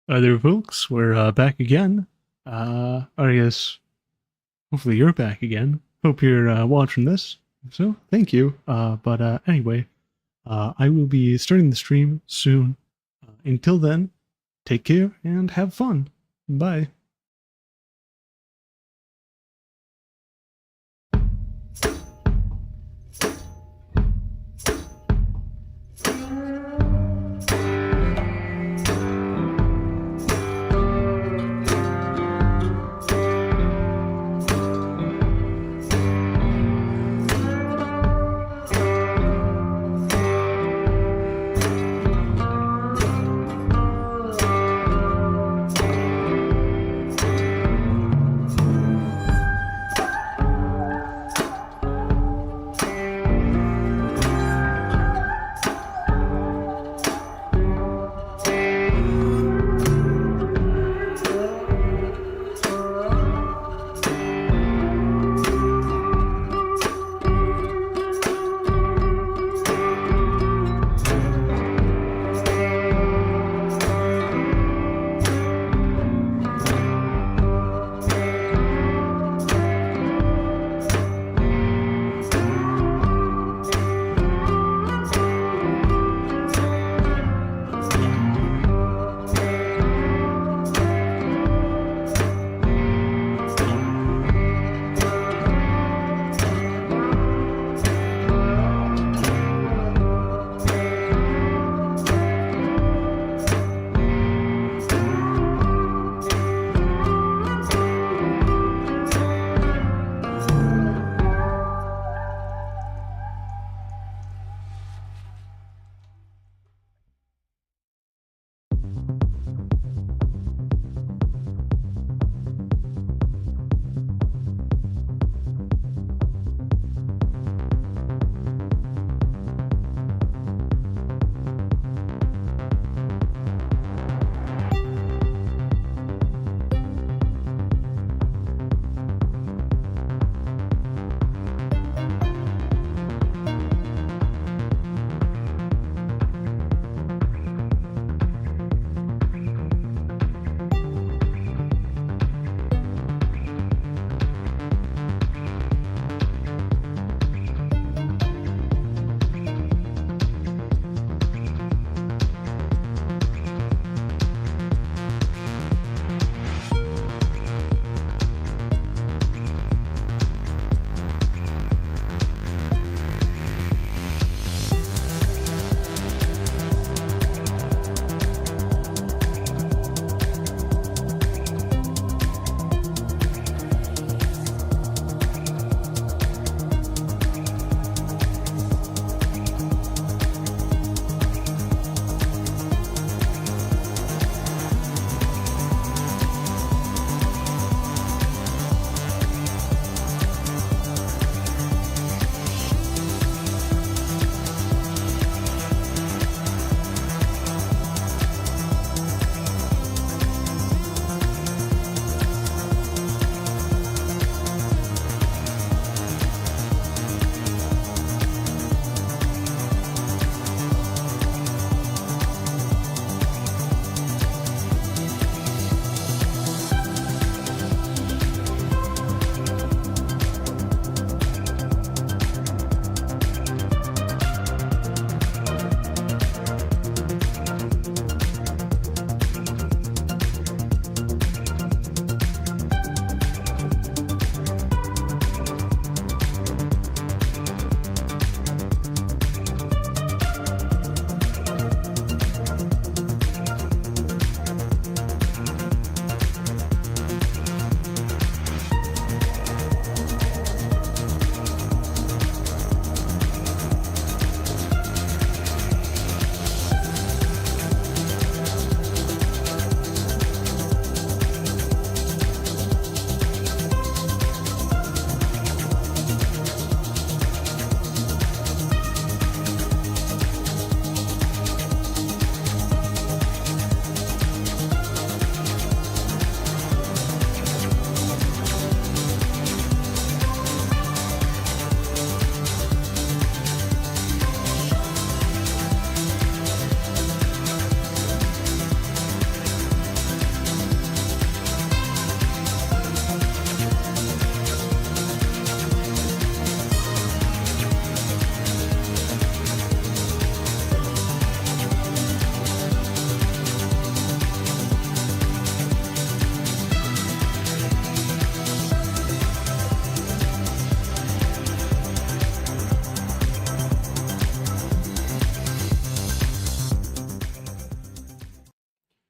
Other folks, we're back again. I guess hopefully you're back again. Hope you're watching this. So thank you. But anyway, I will be starting the stream soon. Until then, take care and have fun. Bye.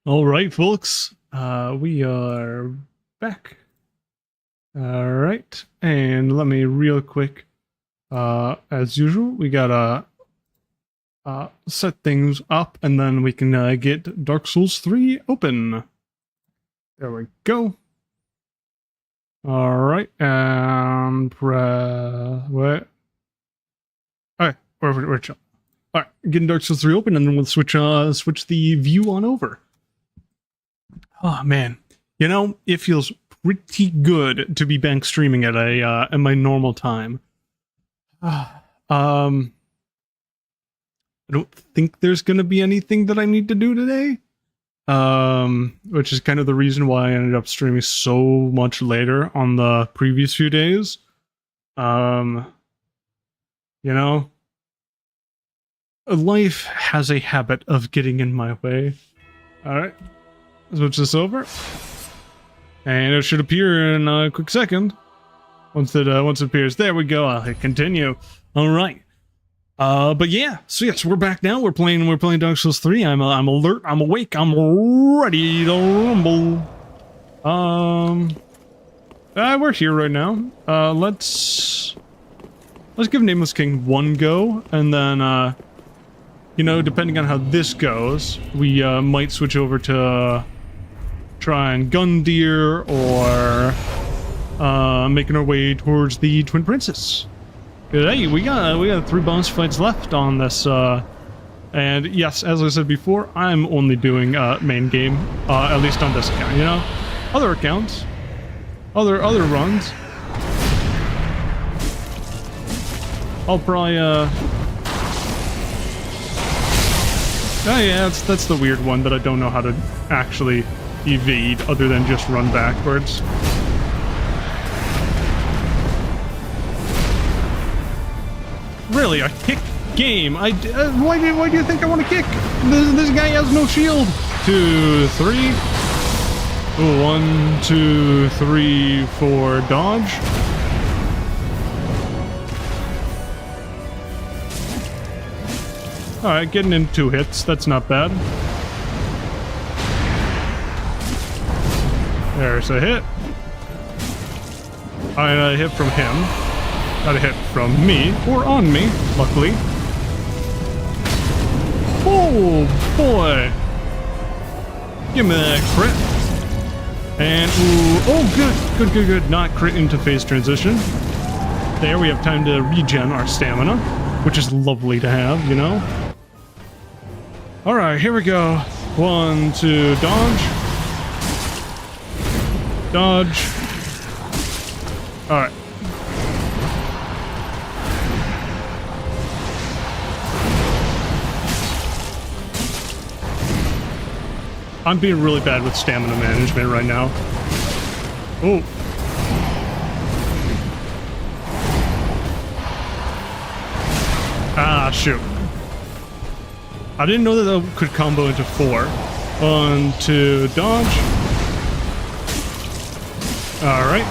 All right, folks. We are back. All right, and let me real quick. As usual, we gotta set things up, and then we can get Dark Souls 3 open. There we go. All right, and what? All right, we're chill. All right, getting Dark Souls 3 open, and then we'll switch the view on over. Oh man, you know, it feels pretty good to be back streaming at my normal time. I don't think there's gonna be anything that I need to do today. Which is kind of the reason why I ended up streaming so much later on the previous few days. You know, life has a habit of getting in my way. Alright, switch this over. And it should appear in a quick second. Once it appears, there we go. I'll hit continue. Alright. But yeah, so yes, we're back now. We're playing Dark Souls 3. I'm alert, I'm awake, I'm ready to rumble. We're here right now. Let's give Nameless King one go, and then you know, depending on how this goes, we might switch over to trying Gundyr or making our way towards the Twin Princess. Hey, we got 3 boss fights left on this, and yes, as I said before, I'm only doing main game, at least on this account. You know, other accounts, other runs, I'll probably oh yeah, that's the weird one that I don't know how to actually evade other than just run backwards. Really, a kick game? Why do you think I want to kick? This guy has no shield. 2, 3. 1, 2, 3, 4. Dodge. All right, getting in 2 hits. That's not bad. There's a hit. A hit from him. Got a hit from me, or on me, luckily. Oh, boy. Give me that crit. And, ooh, oh, good. Not crit into phase transition. There, we have time to regen our stamina, which is lovely to have, you know? Alright, here we go. 1, 2, dodge. Dodge. Alright. I'm being really bad with stamina management right now. Oh. Ah, shoot. I didn't know that could combo into 4. 1, 2, dodge. Alright.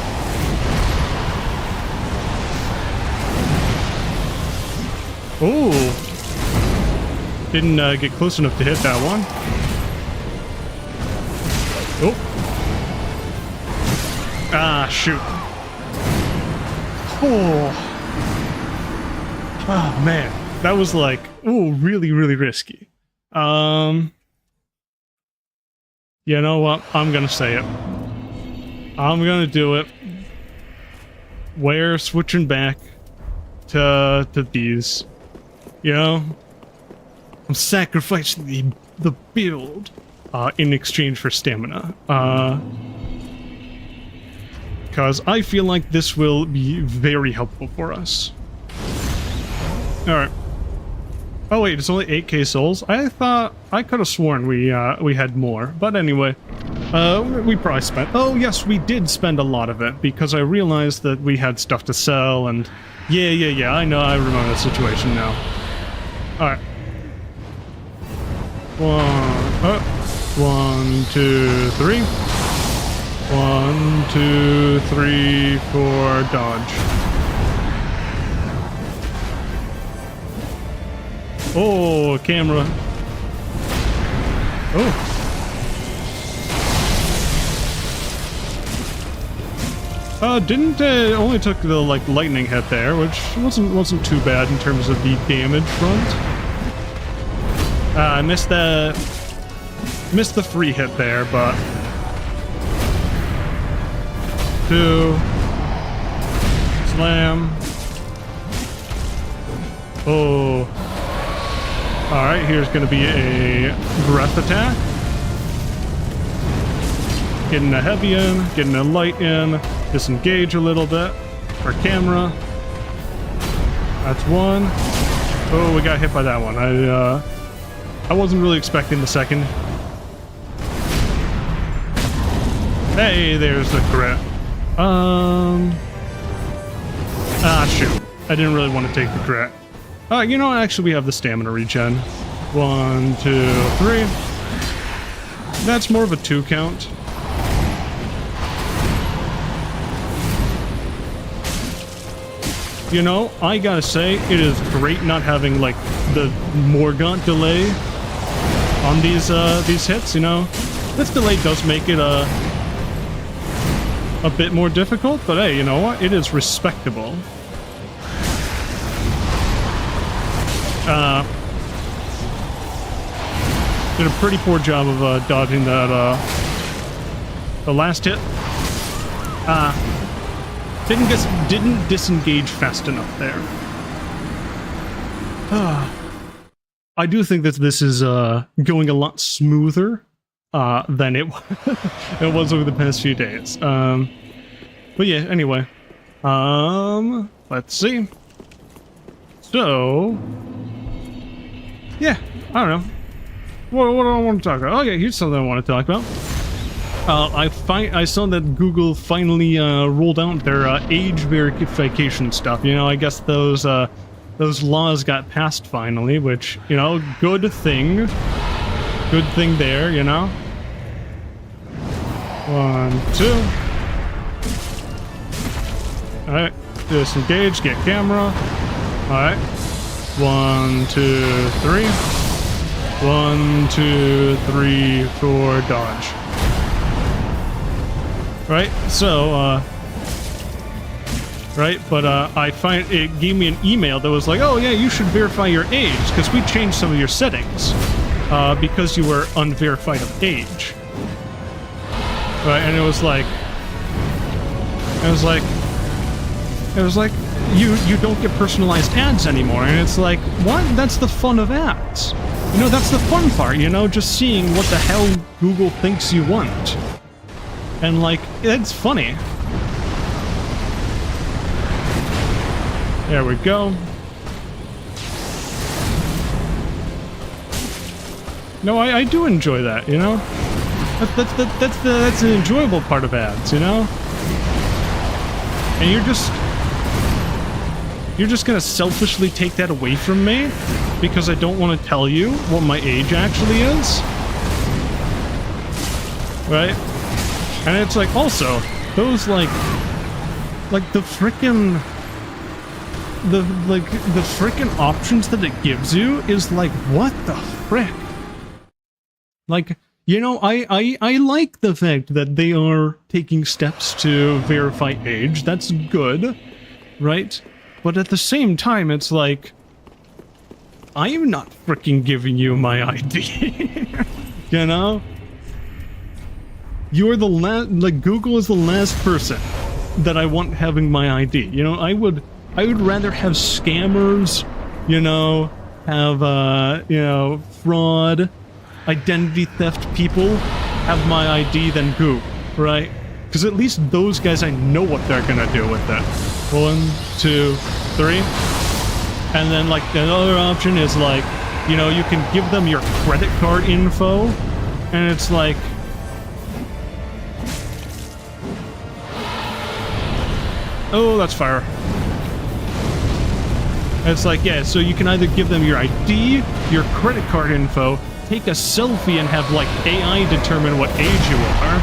Oh. Didn't get close enough to hit that one. Oh. Ah, shoot. Oh. Oh, man. That was like, ooh, really, really risky. You know what? I'm gonna say it. I'm gonna do it. We're switching back to these. You know? I'm sacrificing the build. In exchange for stamina. Because I feel like this will be very helpful for us. Alright. Oh wait, it's only 8k souls? I thought... I could have sworn we had more. But anyway. We probably spent... Oh yes, we did spend a lot of it. Because I realized that we had stuff to sell and... Yeah, I know, I remember that situation now. Alright. 1, 2, 3. 1, 2, 3, 4, dodge. Oh, camera. Oh. Didn't only took the like lightning hit there, which wasn't too bad in terms of the damage front. I missed the free hit there, but 2 slam. Oh, all right. Here's gonna be a breath attack. Getting a heavy in, getting a light in, disengage a little bit for camera. That's 1. Oh, we got hit by that one. I wasn't really expecting the second. Hey, there's the crit. Shoot. I didn't really want to take the crit. You know, actually we have the stamina regen. 1, 2, 3. That's more of a 2 count. You know, I gotta say, it is great not having, like, the Morgaunt delay on these hits, you know? This delay does make it, a bit more difficult, but hey, you know what? It is respectable. Did a pretty poor job of, dodging that, the last hit. Didn't disengage fast enough there. I do think that this is going a lot smoother than it it was over the past few days. But yeah, anyway. Let's see. So yeah, I don't know. What do I want to talk about? Okay, here's something I want to talk about. I saw that Google finally rolled out their age verification stuff. You know, I guess those laws got passed finally, which, you know, good thing there. You know. 1, 2. All right, disengage, get camera. All right, 1, 2, 3. 1, 2, 3, 4, dodge. Right, so, right, but, I find it gave me an email that was like, oh yeah, you should verify your age, because we changed some of your settings, because you were unverified of age. Right, and it was like, you don't get personalized ads anymore, and it's like, what? That's the fun of ads. You know, that's the fun part, you know, just seeing what the hell Google thinks you want. And, like, it's funny. There we go. No, I do enjoy that, you know? That's an enjoyable part of ads, you know? And you're just gonna selfishly take that away from me because I don't want to tell you what my age actually is? Right? And it's like, also, those, like the frickin' options that it gives you is like, what the frick? Like, you know, I like the fact that they are taking steps to verify age. That's good, right? But at the same time, it's like, I am not frickin' giving you my ID. You know? You're the last, like, Google is the last person that I want having my ID. You know, I would rather have scammers, you know, have, you know, fraud, identity theft people have my ID than Google, right? Because at least those guys, I know what they're gonna do with it. 1, 2, 3. And then, like, another option is, like, you know, you can give them your credit card info, and it's like, oh, that's fire. It's like, yeah, so you can either give them your ID, your credit card info, take a selfie and have, like, AI determine what age you are.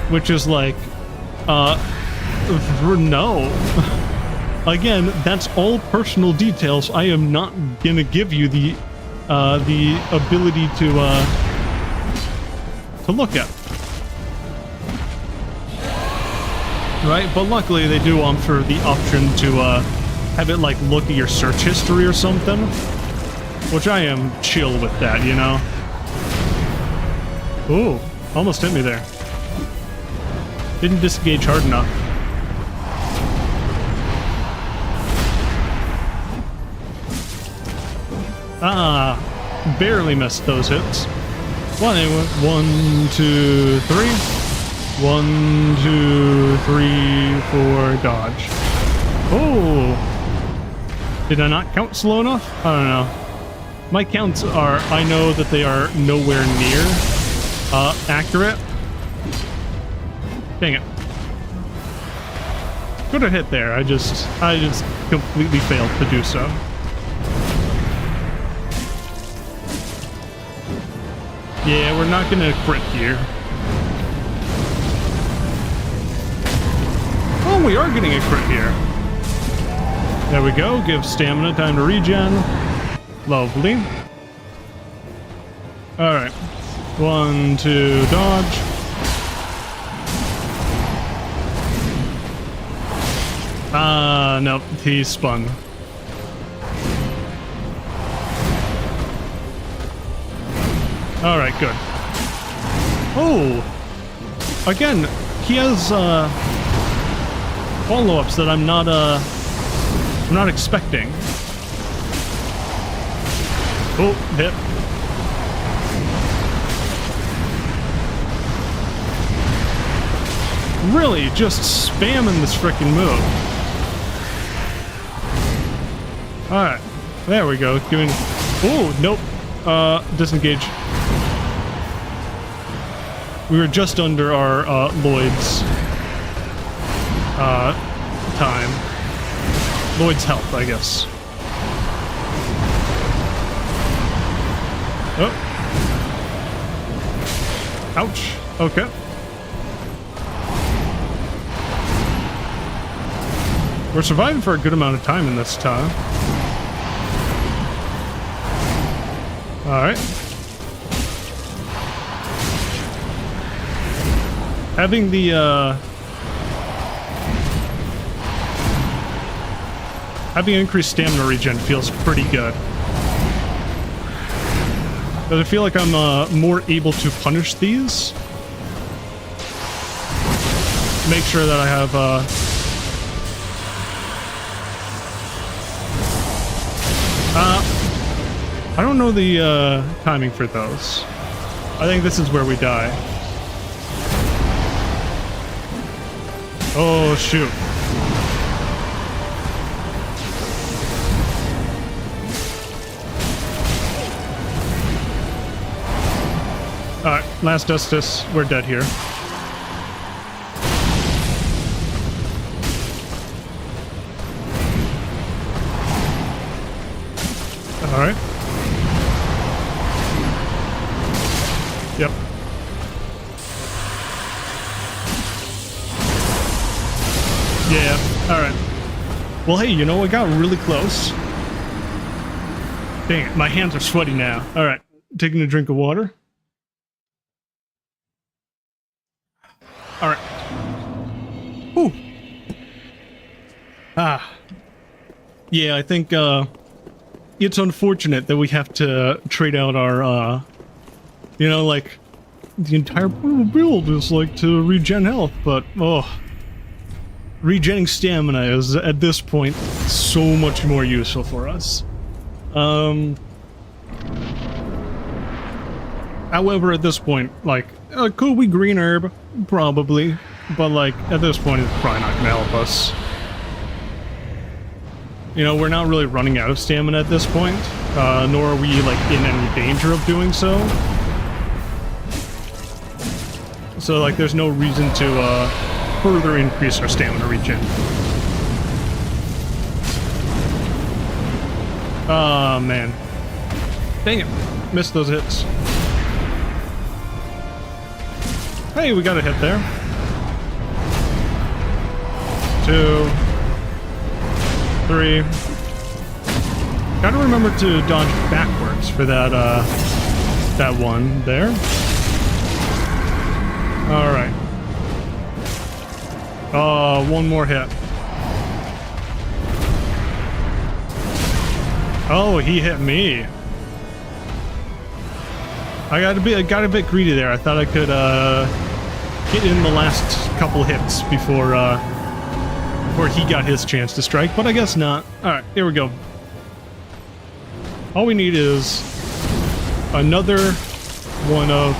Which is like, no. Again, that's all personal details. I am not gonna give you the ability to look at. right? But luckily they do offer the option to have it like look at your search history or something, which I am chill with that, you know? Ooh, almost hit me there. Didn't disengage hard enough. Ah, barely missed those hits. One, 2, 3. 1, 2, 3, 4, dodge. Oh! Did I not count slow enough? I don't know. My counts are, I know that they are nowhere near accurate. Dang it. Could have hit there, I just completely failed to do so. Yeah, we're not gonna crit here. Oh, we are getting a crit here. There we go. Give stamina time to regen. Lovely. Alright. 1, 2, dodge. Nope. He spun. Alright, good. Oh! Again, he has, follow-ups that I'm not expecting. Oh, hit. Really, just spamming this frickin' move. Alright, there we go. Giving... Oh, nope. Disengage. We were just under our, Lloyd's time. Lloyd's health, I guess. Oh. Ouch. Okay. We're surviving for a good amount of time in this time. Alright. Having the, having increased stamina regen feels pretty good. But I feel like I'm more able to punish these. Make sure that I have I don't know the timing for those. I think this is where we die. Oh shoot. Alright, last Estus. We're dead here. Alright. Yep. Yeah, alright. Well, hey, you know, I got really close. Dang it, my hands are sweaty now. Alright, taking a drink of water. Alright. Ooh. Ah. Yeah, I think, it's unfortunate that we have to trade out our, you know, like, the entire build is, like, to regen health, but, oh. Regenning stamina is, at this point, so much more useful for us. However, at this point, like, could we green herb? Probably. But, like, at this point, it's probably not gonna help us. You know, we're not really running out of stamina at this point, nor are we, like, in any danger of doing so. So, like, there's no reason to, further increase our stamina regen. Oh, man. Dang it. Missed those hits. Hey, we got a hit there. 2, 3. Gotta remember to dodge backwards for that, that one there. Alright. One more hit. Oh, he hit me. I got a bit greedy there. I thought I could get in the last couple hits before he got his chance to strike, but I guess not. All right, here we go. All we need is another one of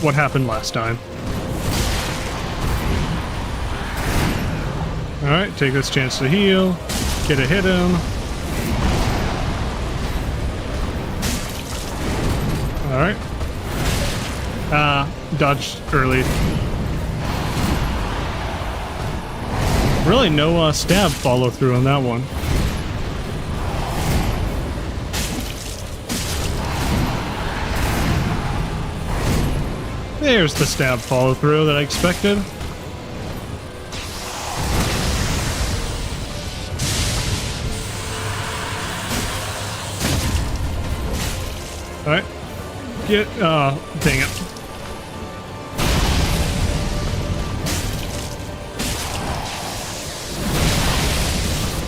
what happened last time. All right, take this chance to heal, get a hit in. All right. Dodged early. Really no stab follow through on that one. There's the stab follow through that I expected. Alright. Get, dang it.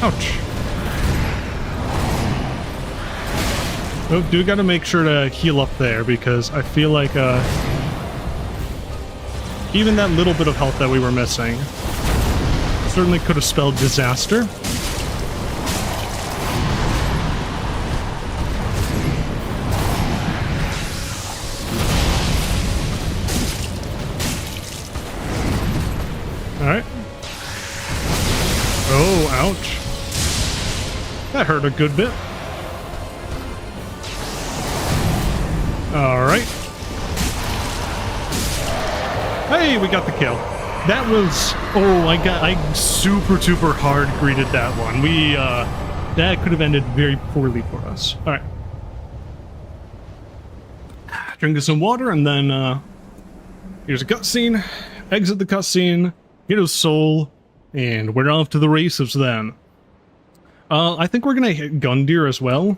Ouch. Oh, do gotta make sure to heal up there, because I feel like, even that little bit of health that we were missing certainly could have spelled disaster. Alright. Oh, ouch. That hurt a good bit. Alright. Hey, we got the kill. That was... Oh, I super hard greeted that one. We, that could have ended very poorly for us. Alright. Drink some water, and then, here's a cutscene. Exit the cutscene. Get his soul. And we're off to the races then. I think we're gonna hit Gundyr as well.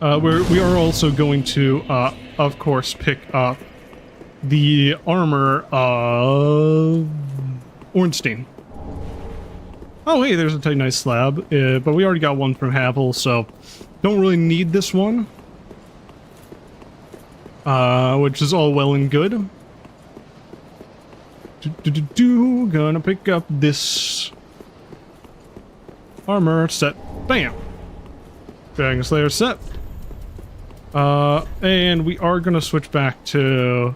We are also going to, of course, pick up the armor of Ornstein. Oh, hey, there's a Titanite slab, but we already got one from Havel, so don't really need this one. Which is all well and good. Gonna pick up this armor set. Bam! Dragon Slayer set. And we are gonna switch back to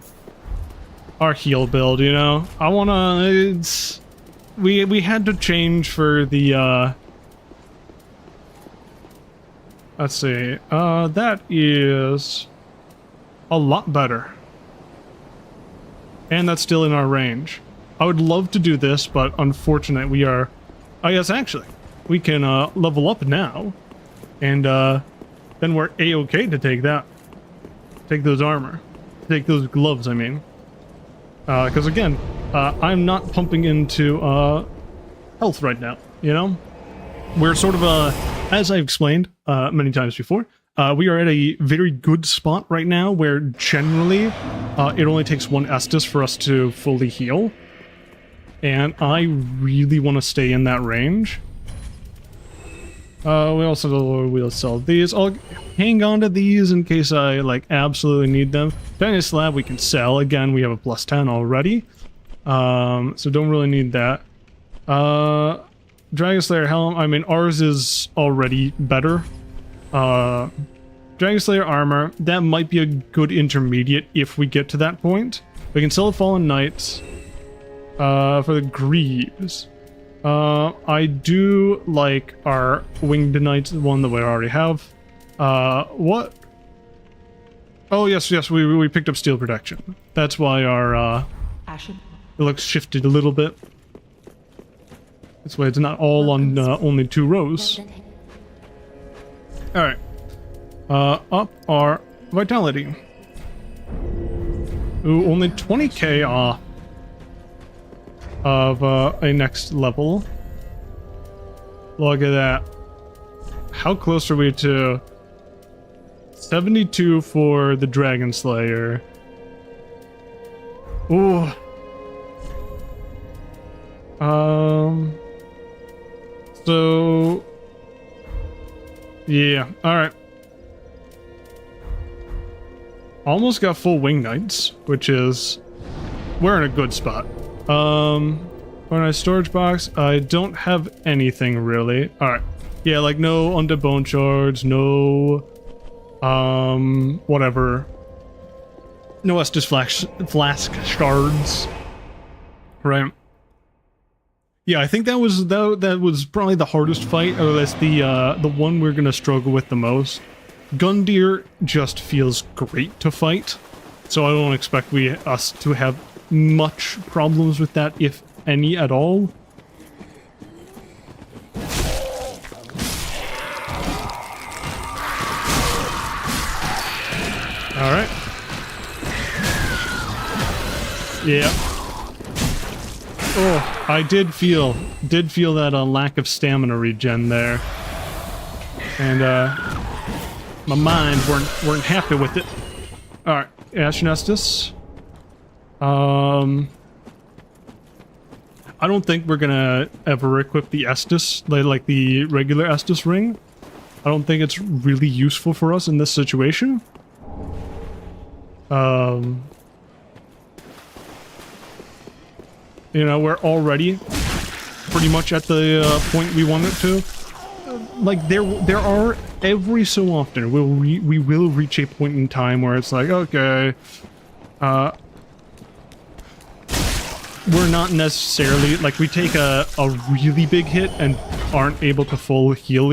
our heal build, you know? I wanna... We had to change for the, let's see. That is a lot better. And that's still in our range. I would love to do this, but unfortunately we are... I guess actually, we can level up now. And then we're A-okay to take that. Take those armor. Take those gloves, I mean. Because again, I'm not pumping into health right now, you know? We're sort of, as I've explained many times before, we are at a very good spot right now where generally it only takes one Estus for us to fully heal. And I really want to stay in that range. We'll sell these. I'll hang on to these in case I like absolutely need them. Titanite slab we can sell. Again, we have a plus 10 already. So don't really need that. Dragon Slayer helm, I mean ours is already better. Dragon Slayer armor, that might be a good intermediate if we get to that point. We can sell the Fallen Knights for the Greaves. I do like our Winged Knight, the one that we already have. What? Oh, yes, we picked up Steel Protection. That's why our, it looks shifted a little bit. This way it's not all on only 2 rows. Alright. Up our Vitality. Ooh, only 20k off of a next level. Look at that. How close are we to 72 for the Dragon Slayer. Ooh. So yeah, alright. Almost got full Wing Knights, which is... we're in a good spot. On a storage box, I don't have anything really. Alright. Yeah, like no undead bone shards, no... whatever. No Estus flask shards. Right. Yeah, I think that was probably the hardest fight, or that's the one we're gonna struggle with the most. Gundyr just feels great to fight, so I don't expect us to have much problems with that, if any at all. All right. Yeah. Oh, I did feel that lack of stamina regen there, and my mind weren't happy with it. All right, Ashen Estus. I don't think we're gonna ever equip the Estus, like the regular Estus ring. I don't think it's really useful for us in this situation. You know, we're already pretty much at the point we want it to. Like there are every so often we will reach a point in time where it's like, okay, we're not necessarily like, we take a really big hit and aren't able to full heal.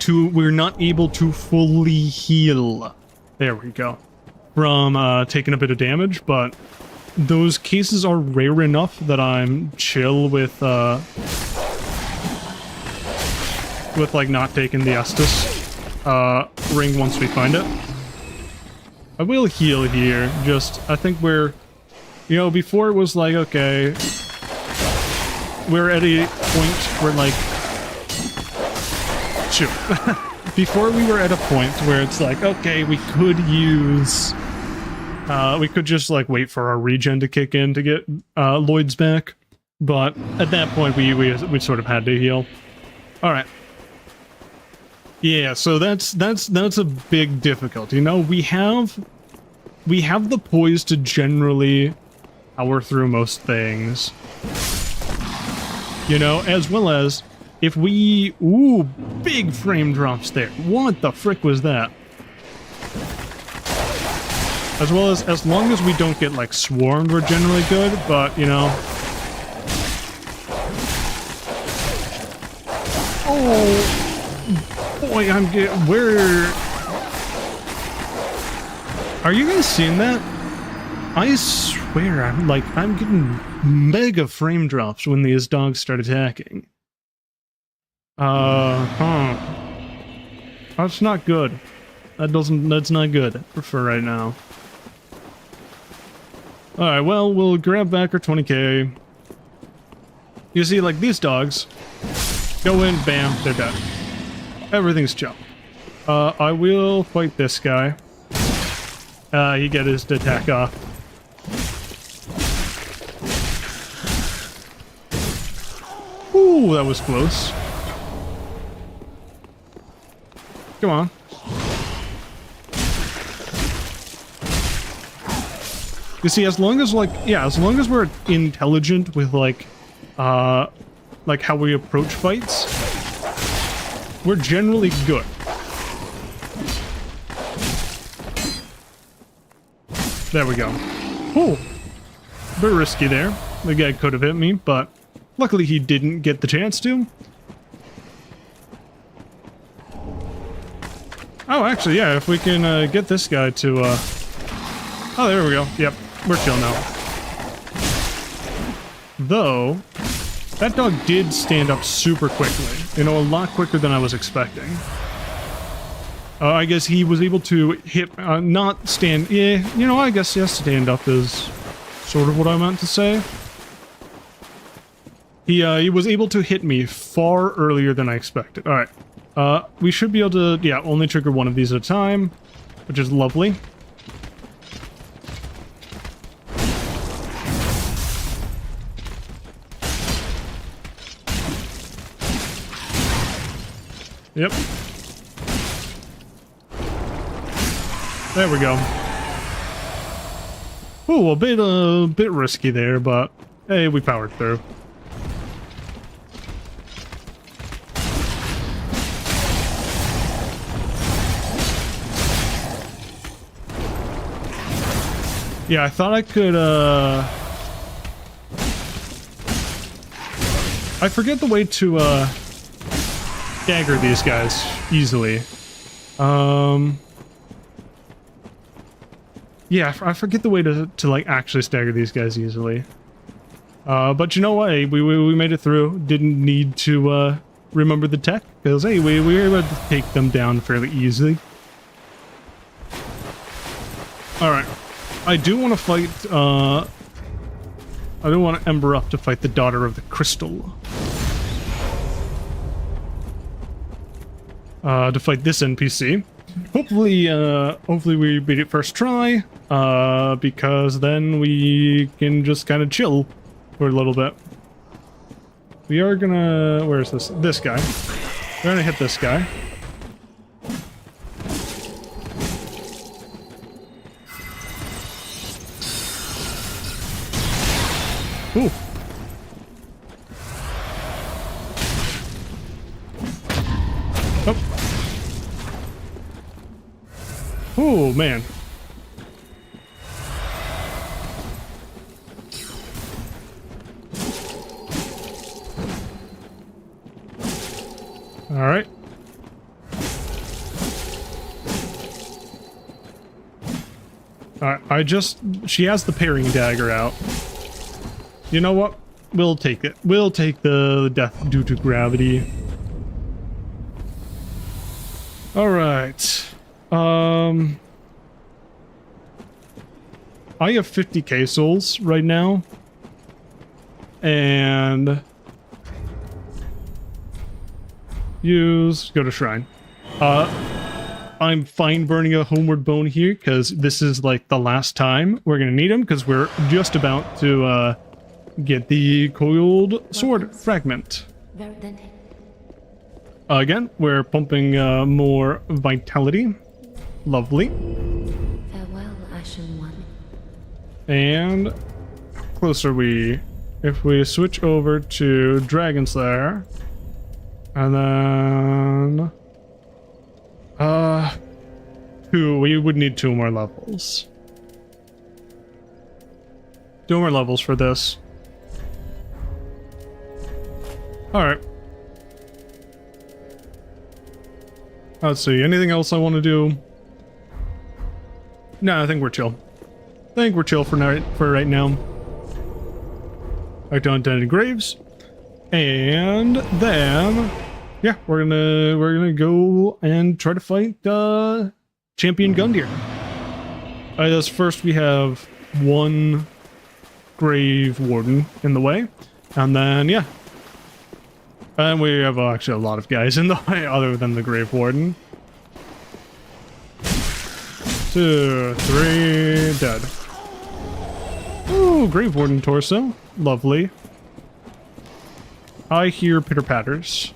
We're not able to fully heal. There we go. From taking a bit of damage, but those cases are rare enough that I'm chill with like not taking the Estus ring once we find it. I will heal here. Just I think we're, you know, before it was like, okay, we're at a point where like, shoot. Before we were at a point where it's like, okay, we could use, we could just like wait for our regen to kick in to get Lloyd's back, but at that point we sort of had to heal. All right. Yeah, so that's a big difficulty. You know, we have the poise to generally power through most things. You know, as well as if we... Ooh, big frame drops there. What the frick was that? As well as long as we don't get, like, swarmed, we're generally good, but, you know... Oh! Boy, I'm getting... Where... Are you guys seeing that? I swear, I'm getting mega frame drops when these dogs start attacking. That's not good. That's not good for right now. Alright, well, we'll grab back our 20k. You see, like, these dogs go in, bam, they're dead. Everything's chill. I will fight this guy. He get his attack off. Ooh, that was close. Come on. You see, as long as, like, yeah, as long as we're intelligent with, like how we approach fights, we're generally good. There we go. Oh, a bit risky there. The guy could have hit me, but luckily he didn't get the chance to. Oh, actually, yeah, if we can get this guy to, Oh, there we go. Yep, we're chill now. Though, that dog did stand up super quickly. You know, a lot quicker than I was expecting. I guess he was able to hit, not stand... Yeah, you know, I guess, yes, stand up is sort of what I meant to say. He was able to hit me far earlier than I expected. All right. We should be able to, yeah, only trigger one of these at a time, which is lovely. Yep. There we go. Ooh, a bit risky there, but hey, we powered through. Yeah, I thought I could, I forget the way to, stagger these guys easily. Yeah, I forget the way to like, actually stagger these guys easily. But you know what? Hey, we made it through. Didn't need to, remember the tech, because, hey, we were able to take them down fairly easily. Alright. I do want to fight, I do want Ember up to fight the Daughter of the Crystal. To fight this NPC. Hopefully we beat it first try, because then we can just kind of chill for a little bit. We are gonna... where is this? This guy. We're gonna hit this guy. Ooh. Oh. Oh, man. All right. She has the parrying dagger out. You know what? We'll take it. We'll take the death due to gravity. Alright. I have 50k souls right now. And... go to shrine. I'm fine burning a homeward bone here, because this is like the last time we're gonna need them, because we're just about to, get the coiled sword fragment. Again, we're pumping more vitality. Lovely. Farewell, Ashen One. And closer if we switch over to Dragon Slayer, and then we would need 2 more levels. 2 more levels for this. Alright. Let's see, anything else I want to do? No, I think we're chill. I think we're chill for right now. Back to Undead Graves. And then... yeah, we're gonna go and try to fight, Champion Gundyr. Alright, that's first we have 1 Grave Warden in the way. And then, yeah. And we have actually a lot of guys in the way other than the Grave Warden. 2, 3, dead. Ooh, Grave Warden torso. Lovely. I hear pitter-patters.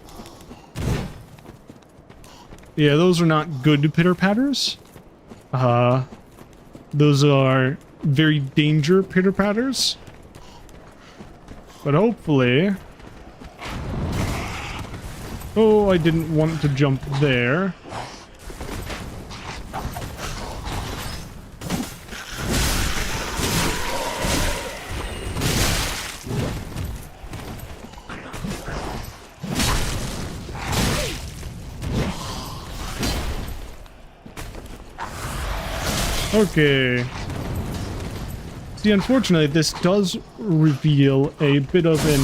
Yeah, those are not good pitter-patters. Those are very danger pitter-patters. But hopefully... oh, I didn't want to jump there. Okay. See, unfortunately, this does reveal a bit of an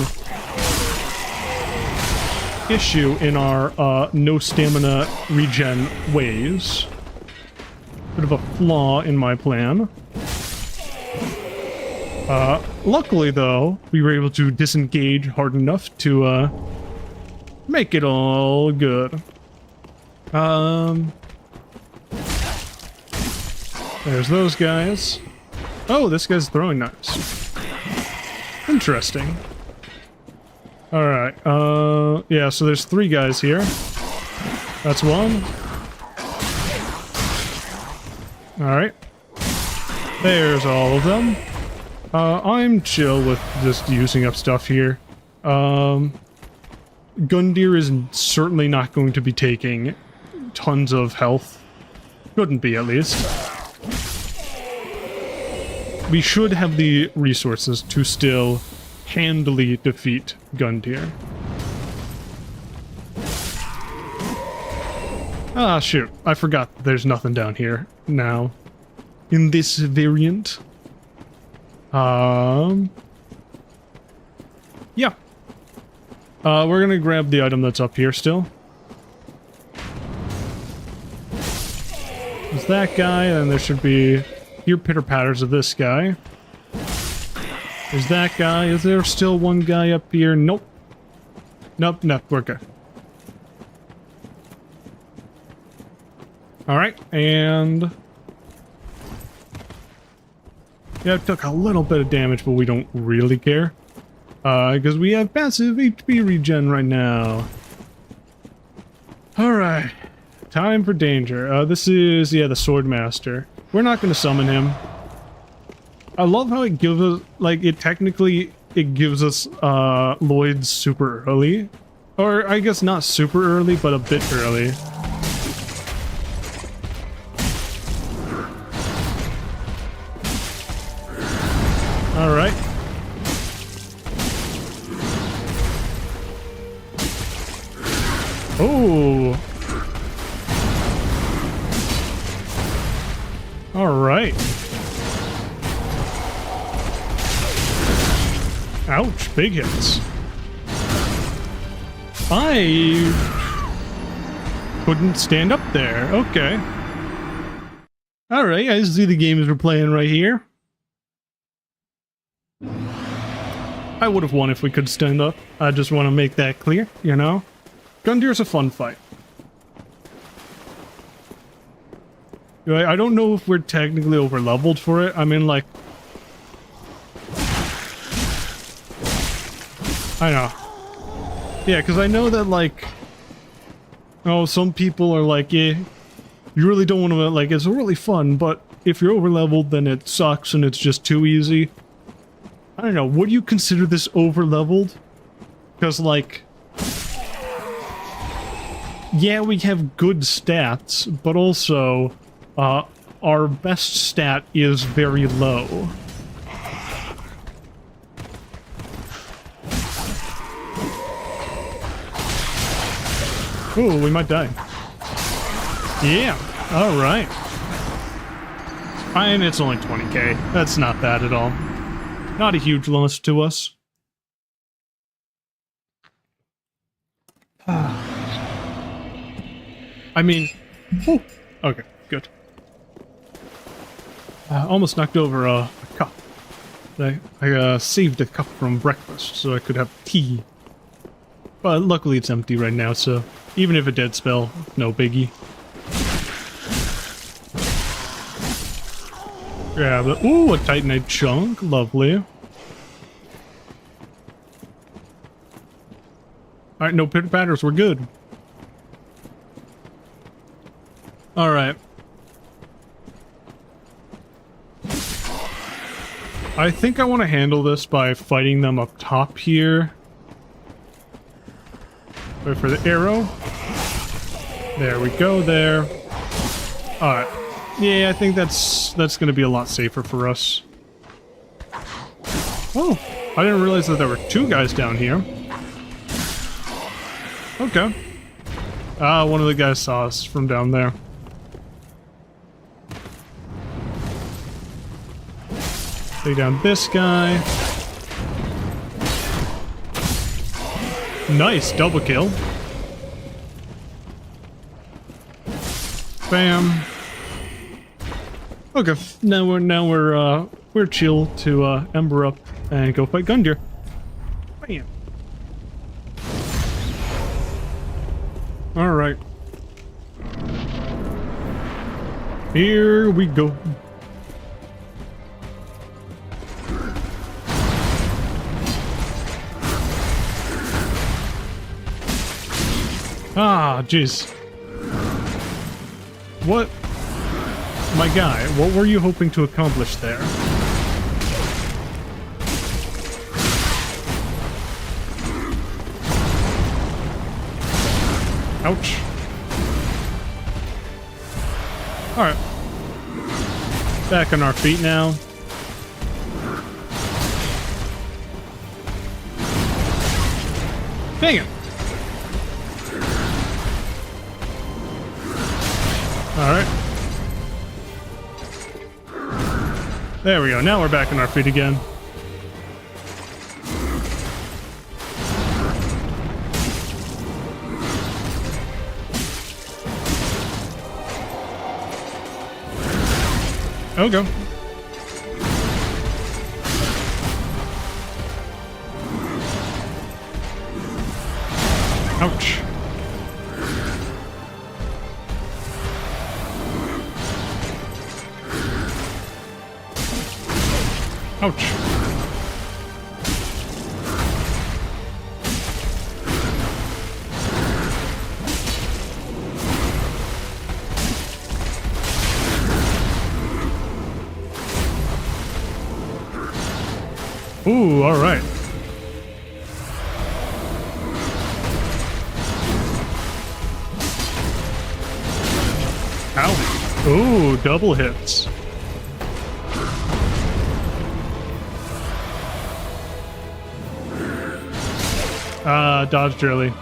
issue in our no stamina regen ways. Bit of a flaw in my plan. Luckily, though, we were able to disengage hard enough to, make it all good. There's those guys. Oh, this guy's throwing knives. Interesting. Alright, yeah, so there's 3 guys here. That's one. Alright. There's all of them. I'm chill with just using up stuff here. Gundyr is certainly not going to be taking tons of health. Couldn't be, at least. We should have the resources to still handily defeat Gundyr. Ah, shoot. I forgot there's nothing down here now. In this variant. Yeah. We're gonna grab the item that's up here still. There's that guy, and there should be... Here pitter-patters of this guy. There's that guy. Is there still one guy up here? Nope. Nope, we're good. Alright, and... Yeah, it took a little bit of damage, but we don't really care. Because we have passive HP regen right now. Alright. Time for danger. This is, yeah, the Swordmaster. We're not going to summon him. I love how it gives us, like, it gives us, Lloyd's super early. Or, I guess not super early, but a bit early. Alright. Oh! Alright. Ouch, big hits. I couldn't stand up there. Okay. Alright, I see the games we're playing right here. I would have won if we could stand up. I just want to make that clear, you know? Gundyr's a fun fight. I don't know if we're technically over-leveled for it. I mean, like... I know. Yeah, because I know that, like... Oh, some people are like, yeah, you really don't want to, like, it's really fun, but if you're over-leveled, then it sucks and it's just too easy. I don't know, would you consider this over-leveled? Because, like... Yeah, we have good stats, but also... our best stat is very low. Ooh, we might die. Yeah, alright. And it's only 20k. That's not bad at all. Not a huge loss to us. I mean... Whew. Okay, good. Almost knocked over a cup. I saved a cup from breakfast so I could have tea. But luckily it's empty right now, so even if it did spill, no biggie. Grab it. Ooh, a Titanite chunk. Lovely. Alright, no pitter-patters. We're good. Alright. I think I want to handle this by fighting them up top here. Wait for the arrow. There we go, there. Alright. Yeah, I think that's going to be a lot safer for us. Oh, I didn't realize that there were 2 guys down here. Okay. One of the guys saw us from down there. Take down this guy. Nice, double kill. Bam. Okay, now we're we're chill to ember up and go fight Gundyr. Bam. All right. Here we go. Ah, jeez. What? My guy, what were you hoping to accomplish there? Ouch. Alright. Back on our feet now. Dang it! Alright. There we go, now we're back on our feet again. Oh, go. Ouch. Ouch. Ooh, all right. Ow. Ooh, double hits. Dodged early.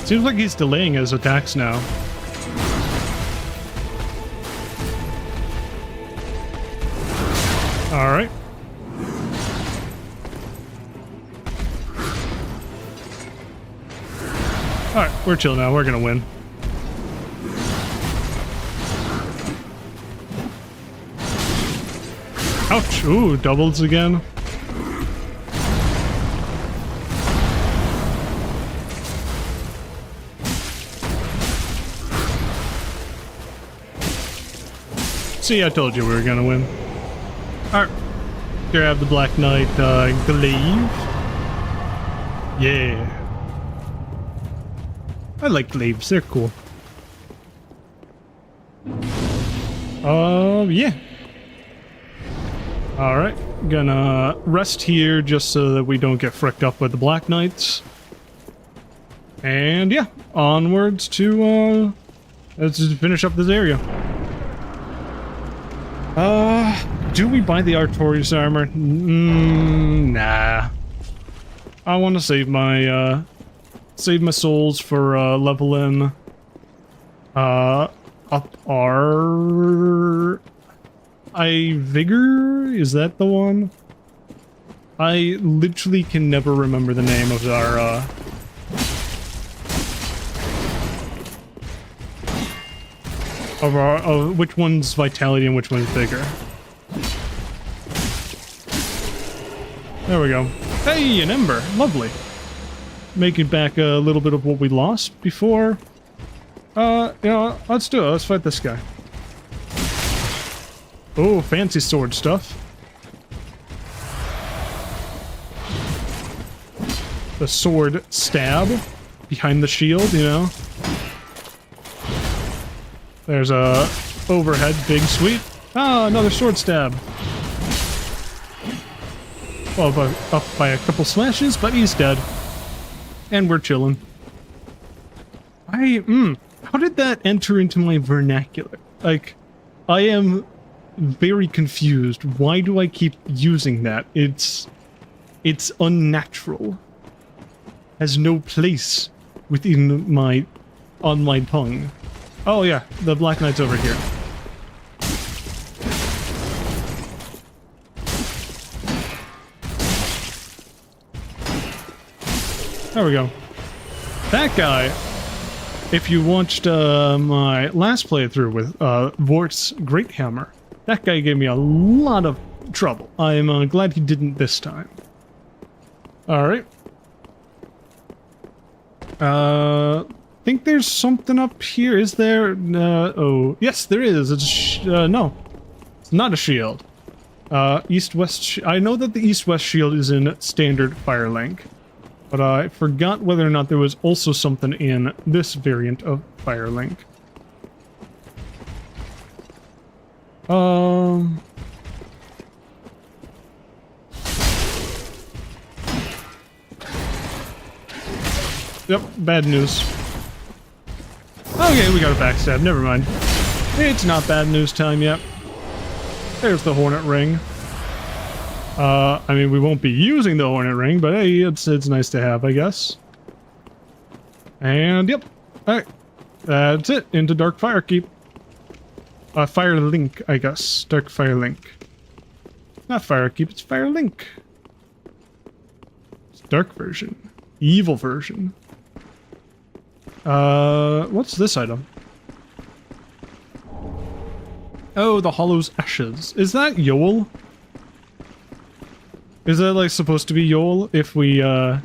Seems like he's delaying his attacks now. Alright. Alright, we're chill now. We're gonna win. Ouch! Ooh, doubles again. See, I told you we were gonna win. Alright. Grab the Black Knight glaive. Yeah. I like glaives, they're cool. Yeah. Alright. Gonna rest here just so that we don't get fricked up with the Black Knights. And yeah, onwards to let's just finish up this area. Do we buy the Artorias armor? Nah. I want to save my souls for leveling up our vigor. Is that the one? I literally can never remember the name of our of which one's vitality and which one's vigor. There we go. Hey, an ember. Lovely. Making back a little bit of what we lost before. You know, let's do it. Let's fight this guy. Oh, fancy sword stuff. The sword stab behind the shield, you know. There's a overhead big sweep. Ah, another sword stab. Well, up by a couple slashes, but he's dead. And we're chilling. How did that enter into my vernacular? Like, I am very confused. Why do I keep using that? It's unnatural. Has no place within on my tongue. Oh yeah, the Black Knight's over here. There we go. That guy, if you watched my last playthrough with Vort's Great Hammer, That guy gave me a lot of trouble. I'm glad he didn't this time. Alright. Think there's something up here. Is there? Oh, yes, there is. It's no. It's not a shield. East-west... I know that the east-west shield is in standard Firelink. But I forgot whether or not there was also something in this variant of Firelink. Yep, bad news. Okay, we got a backstab, never mind. It's not bad news time yet. There's the Hornet Ring. I mean, we won't be using the Hornet Ring, but hey, it's nice to have, I guess. And yep, alright. That's it, into Dark Firekeep. Firelink, I guess. Dark Firelink. Not Firekeep, it's Firelink. It's dark version. Evil version. What's this item? Oh, the Hollow's Ashes. Is that Yoel? Is that, like, supposed to be Yoel if we, I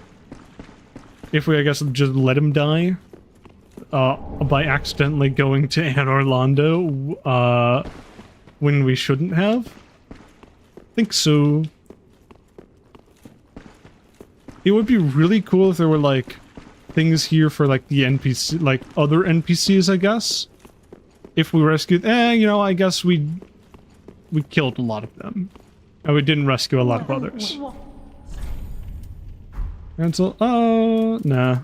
guess, just let him die? By accidentally going to Anor Londo, when we shouldn't have? Think so. It would be really cool if there were, like, things here for, like, the NPC, like, other NPCs, I guess. If we rescued, you know, I guess we killed a lot of them. And we didn't rescue a lot of others. Cancel, nah.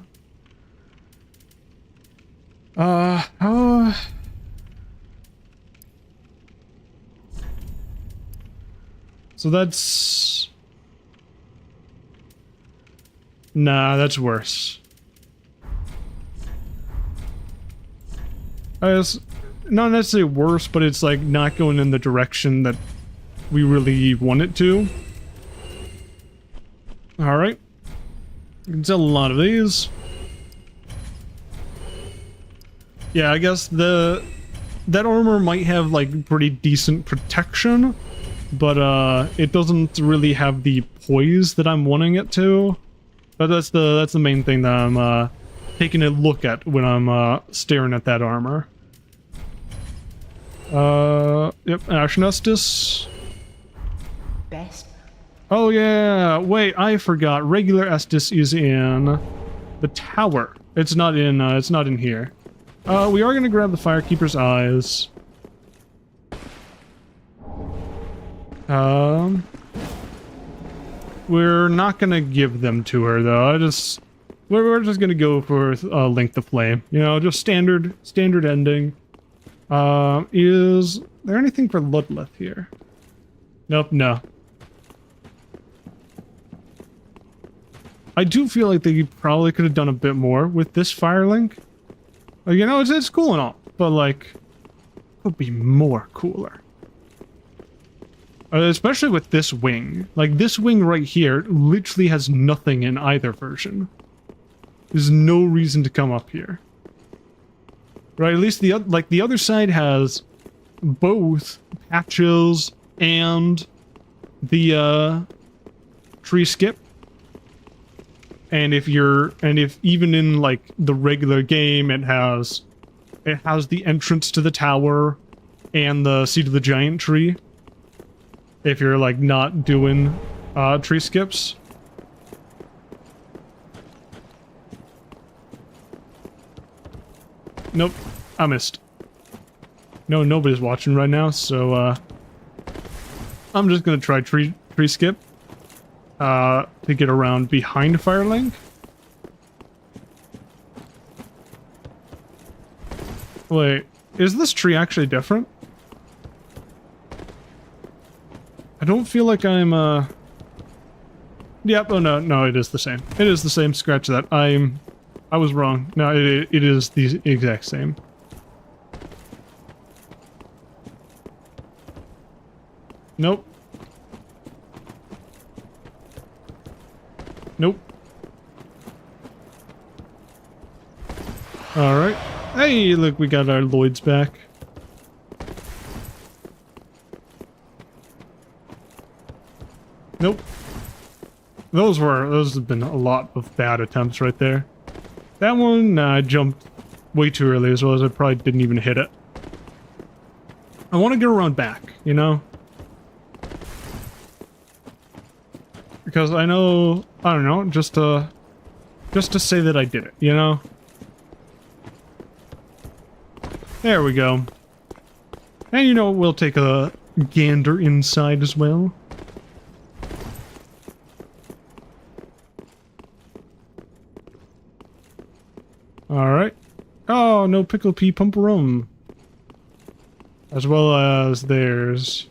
So that's... Nah, that's worse. It's not necessarily worse, but it's like not going in the direction that we really want it to. Alright. You can sell a lot of these. Yeah, I guess that armor might have like pretty decent protection, but it doesn't really have the poise that I'm wanting it to. But that's the main thing that I'm taking a look at when I'm staring at that armor. Yep, Ashen Estus. Best. Oh yeah, wait, I forgot. Regular Estus is in the tower. It's not in here. We are gonna grab the Firekeeper's Eyes. We're not gonna give them to her though. We're just gonna go for Link the Flame. You know, just standard ending. Is there anything for Ludleth here? Nope, no. I do feel like they probably could have done a bit more with this Firelink. Like, you know, it's cool and all, but like, it could be more cooler. Especially with this wing. Like, this wing right here literally has nothing in either version. There's no reason to come up here. Right, at least the other side has both patches and the tree skip. And if even in like the regular game it has the entrance to the tower and the seat of the giant tree. If you're like not doing tree skips. Nope, I missed. No, nobody's watching right now, so I'm just gonna try tree skip to get around behind Firelink. Wait, is this tree actually different? I don't feel like I'm Yep, oh no, it is the same. It is the same, scratch that. I was wrong. No, it is the exact same. Nope. Nope. Alright. Hey, look, we got our Lloyds back. Nope. Those have been a lot of bad attempts right there. That one, I jumped way too early as well as I probably didn't even hit it. I want to get around back, you know? Because I know, I don't know, just to say that I did it, you know? There we go. And you know, we'll take a gander inside as well. Alright. Oh, no pickle pea pumperum. As well as there's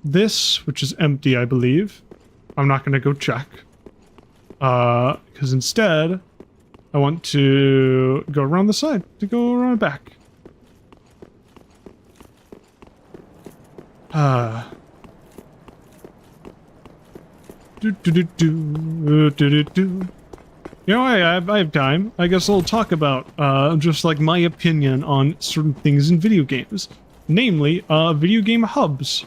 this, which is empty, I believe. I'm not going to go check. Because instead, I want to go around the side, to go around back. You know, I have time. I guess I'll talk about, just like my opinion on certain things in video games. Namely, video game hubs.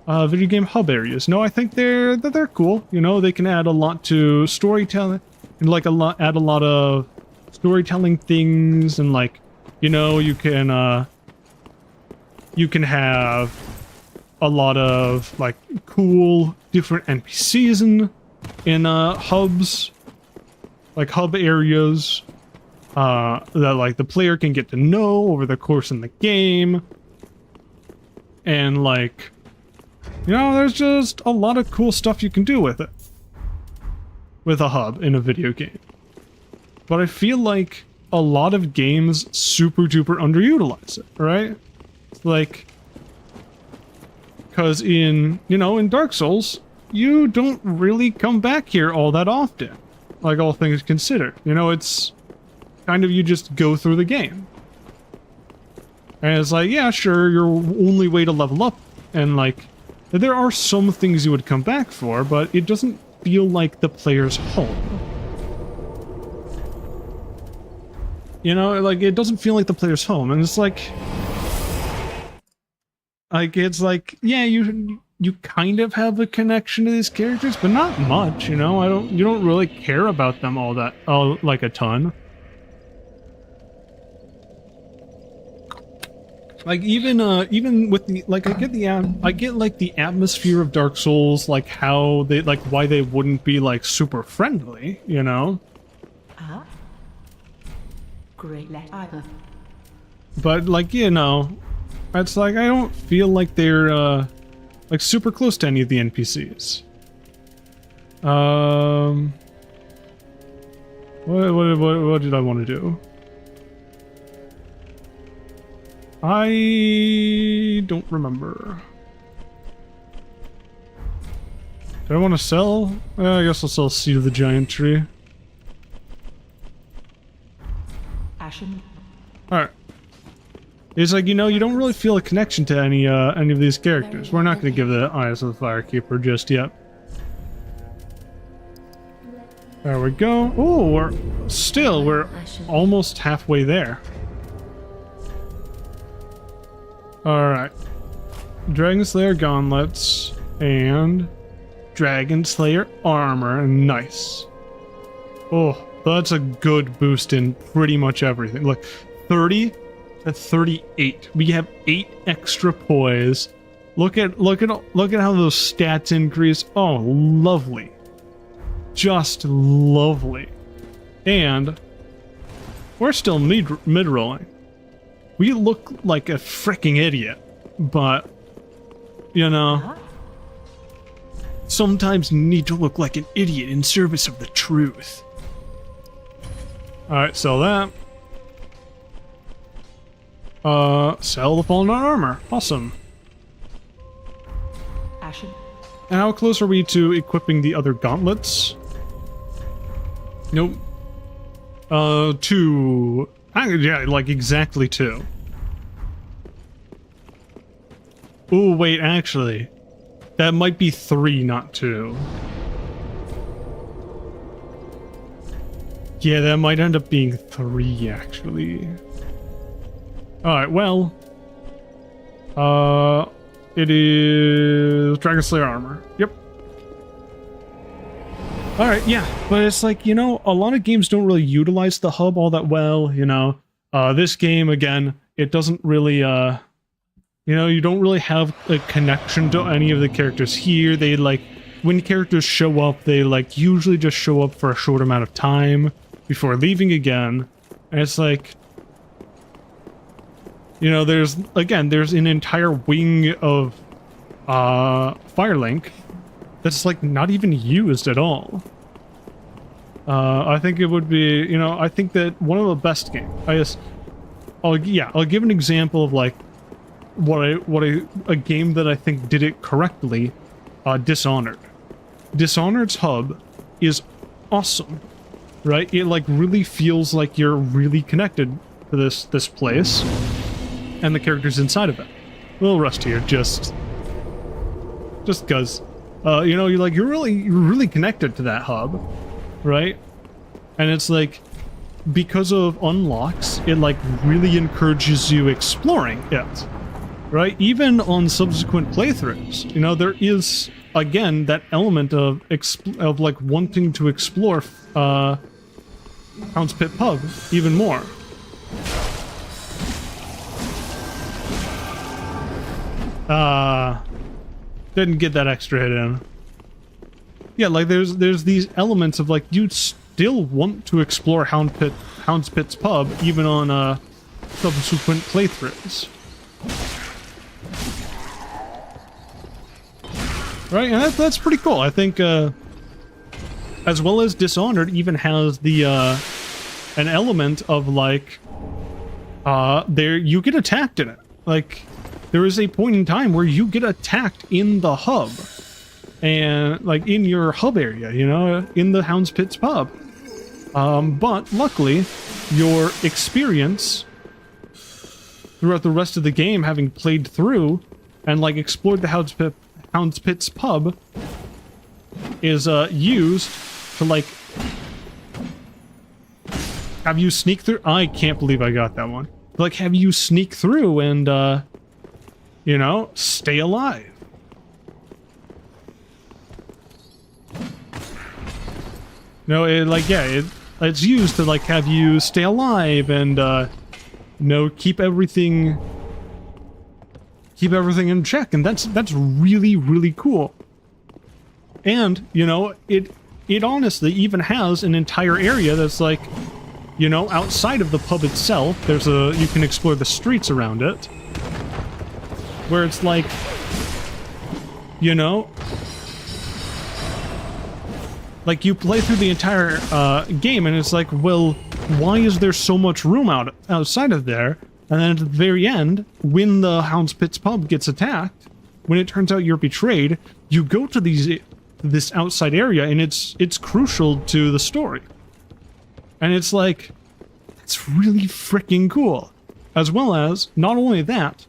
Video game hub areas. No, I think they're cool. You know, they can add a lot to storytelling, and like add a lot of storytelling things, and like, you know, you can have a lot of like cool different NPCs in hubs, like hub areas that like the player can get to know over the course in the game, and like, you know, there's just a lot of cool stuff you can do with it, with a hub in a video game. But I feel like a lot of games super duper underutilize it, right? Like, because in, you know, in Dark Souls, you don't really come back here all that often, like all things considered. You know, it's kind of, you just go through the game. And it's like, yeah, sure, your only way to level up, and like, there are some things you would come back for, but it doesn't feel like the player's home. You know, like, it doesn't feel like the player's home, and it's like, it's like, yeah, you kind of have a connection to these characters, but not much, you know? You don't really care about them like a ton. Like, even with the, like, I get like the atmosphere of Dark Souls, like how they, like, why they wouldn't be like super friendly, you know? Ah. Great letter. But like, you know, it's like I don't feel like they're like super close to any of the NPCs. What did I want to do? I don't remember. Do I want to sell? I guess I'll sell Seed of the Giant Tree. Ashen. Alright. It's like, you know, you don't really feel a connection to any of these characters. We're not going to give the Eyes of the Firekeeper just yet. There we go. Oh, we're almost halfway there. Alright. Dragon Slayer gauntlets and Dragon Slayer armor. Nice. Oh, that's a good boost in pretty much everything. Look, 30 to 38. We have 8 extra poise. Look at how those stats increase. Oh, lovely. Just lovely. And we're still mid-rolling. We look like a freaking idiot, but, you know, sometimes you need to look like an idiot in service of the truth. Alright, sell that. Sell the Fallen Armor. Awesome. Ashen. And how close are we to equipping the other gauntlets? Nope. 2. Yeah, like exactly 2. Oh, wait, actually. That might be 3, not 2. Yeah, that might end up being 3, actually. Alright, well. It is Dragon Slayer armor. Yep. Alright, yeah, but it's like, you know, a lot of games don't really utilize the hub all that well, you know. This game, again, it doesn't really, you know, you don't really have a connection to any of the characters here. They, like, when characters show up, they, like, usually just show up for a short amount of time before leaving again. And it's like, you know, there's an entire wing of, Firelink that's, like, not even used at all. I think it would be, you know, I think that one of the best games, I'll give an example of, like, a game that I think did it correctly, Dishonored. Dishonored's hub is awesome, right? It, like, really feels like you're really connected to this place and the characters inside of it. A little rusty here, just because, you know, you're really connected to that hub, right? And it's like, because of unlocks, it, like, really encourages you exploring it, right? Even on subsequent playthroughs, you know, there is, again, that element of like wanting to explore Hound's Pit Pub even more. Didn't get that extra hit in. Yeah, like there's these elements of, like, you still want to explore Hound's Pit's Pub even on subsequent playthroughs. Right, and that's pretty cool. I think, as well as Dishonored even has the, an element of, like, there, you get attacked in it. Like, there is a point in time where you get attacked in the hub. And, like, in your hub area, you know, in the Hound's Pit's Pub. But, luckily, your experience throughout the rest of the game, having played through and, like, explored the Hound's Pit's Pub, is used to, like, have you sneak through. I can't believe I got that one. Like, have you sneak through and, you know, stay alive. No, it, like, yeah, it's used to, like, have you stay alive and, you know, keep everything in check, and that's really, really cool. And, you know, it honestly even has an entire area that's, like, you know, outside of the pub itself. You can explore the streets around it, where it's like, you know, like, you play through the entire game and it's like, well, why is there so much room outside of there? And then at the very end, when the Hound's Pit's Pub gets attacked, when it turns out you're betrayed, you go to this outside area, and it's crucial to the story. And it's like, it's really freaking cool. As well as, not only that,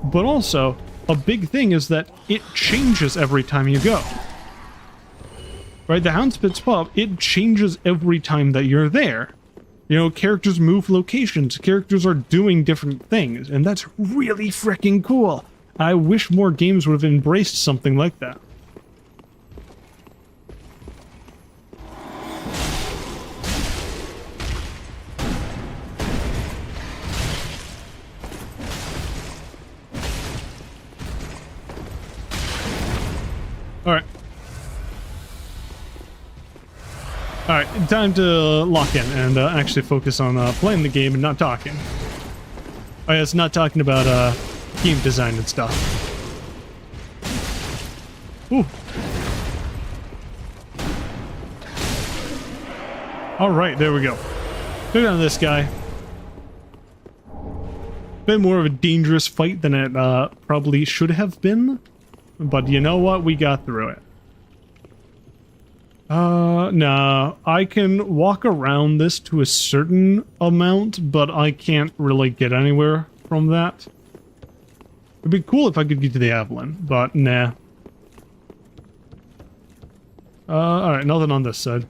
but also, a big thing is that it changes every time you go. Right, the Hound's Pit's Pub, it changes every time that you're there. You know, characters move locations, characters are doing different things, and that's really freaking cool. I wish more games would have embraced something like that. Alright. Alright, time to lock in and actually focus on playing the game and not talking. Oh yeah, it's not talking about game design and stuff. Ooh. Alright, there we go. Look at this guy. Bit more of a dangerous fight than it probably should have been. But you know what? We got through it. No. I can walk around this to a certain amount, but I can't really get anywhere from that. It'd be cool if I could get to the Avalon, but nah. Alright, nothing on this side.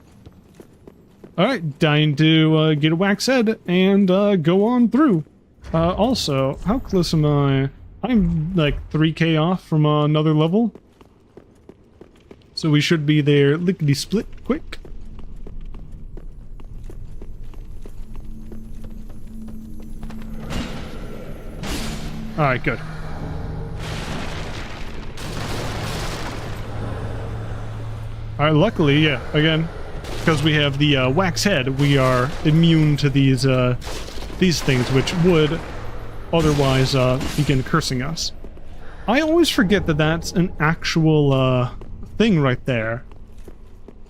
Alright, dying to get a wax head and go on through. Also, how close am I? I'm like 3k off from another level. So we should be there lickety-split quick. Alright, good. Alright, luckily, yeah, again, because we have the wax head, we are immune to these things, which would otherwise begin cursing us. I always forget that that's an actual thing right there.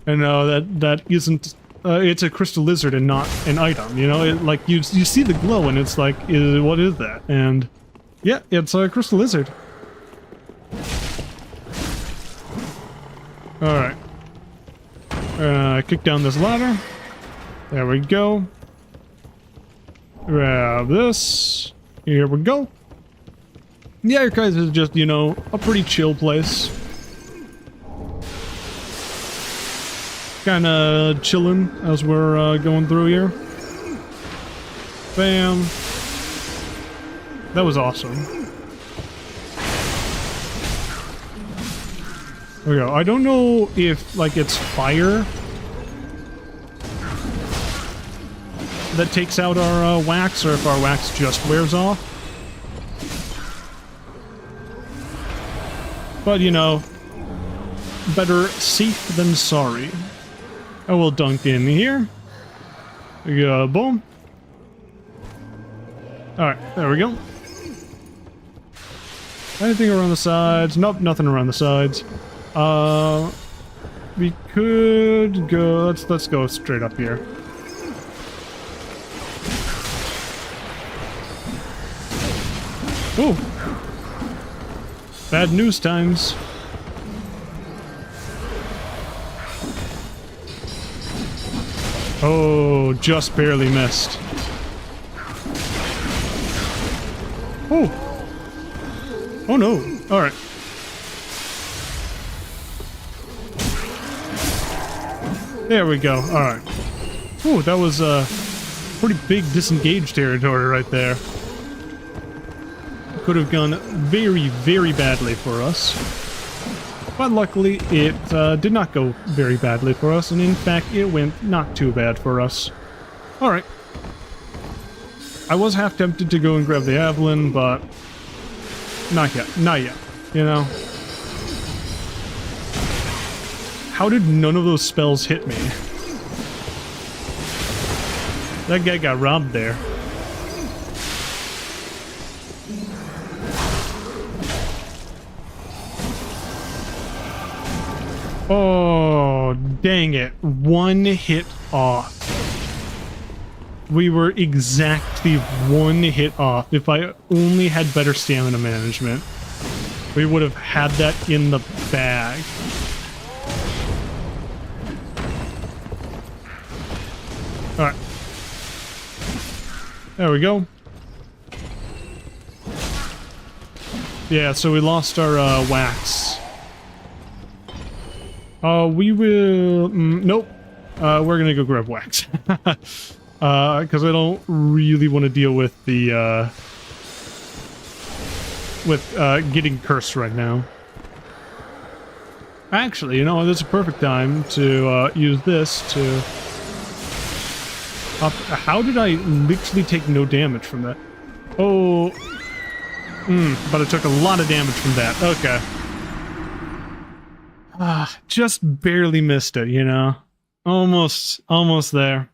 And that isn't... it's a crystal lizard and not an item, you know? Like, you see the glow and it's like, what is that? And... yeah, it's a crystal lizard. Alright. Kick down this ladder. There we go. Grab this. Here we go. The archives is just, you know, a pretty chill place. Kinda chilling as we're going through here. Bam. That was awesome. There we go. I don't know if, like, it's fire that takes out our wax, or if our wax just wears off. But, you know, better safe than sorry. I will dunk in here. There we go. Boom. Alright, there we go. Anything around the sides? Nope, nothing around the sides. We could go... Let's go straight up here. Ooh! Bad news times. Oh, just barely missed. Oh! Oh no! Alright. There we go. Alright. Ooh, that was pretty big disengaged territory right there. Could have gone very, very badly for us. But luckily, it did not go very badly for us, and in fact, it went not too bad for us. Alright. I was half tempted to go and grab the Avalon, but... not yet. Not yet. You know? How did none of those spells hit me? That guy got robbed there. Oh, dang it. One hit off. We were exactly one hit off. If I only had better stamina management, we would have had that in the bag. Alright. There we go. Yeah, so we lost our wax. We will... nope. We're gonna go grab wax. Because I don't really want to deal with the, getting cursed right now. Actually, you know, this is a perfect time to, use this to... how did I literally take no damage from that? Oh... but I took a lot of damage from that. Okay. Just barely missed it, you know? Almost there.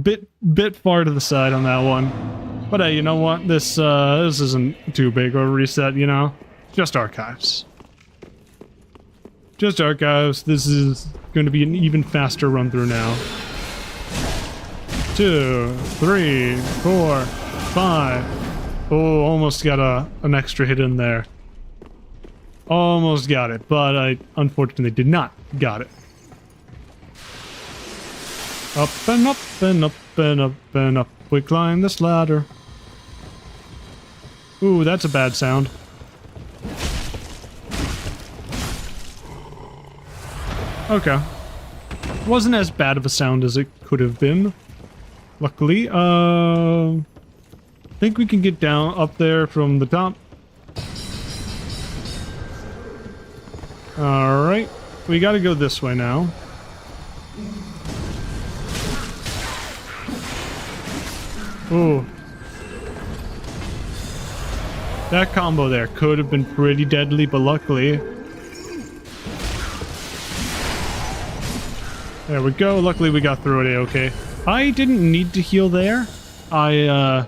Bit far to the side on that one. But hey, you know what? This isn't too big of a reset, you know? Just archives. Just archives. This is going to be an even faster run through now. 2, 3, 4, 5. Oh, almost got an extra hit in there. Almost got it, but I unfortunately did not got it. Up and up and up and up and up we climb this ladder. Ooh, that's a bad sound. Okay. Wasn't as bad of a sound as it could have been. Luckily, I think we can get down up there from the top. Alright. we gotta go this way now. Ooh. That combo there could have been pretty deadly, but luckily... There we go. Luckily we got through it A-okay. I didn't need to heal there. I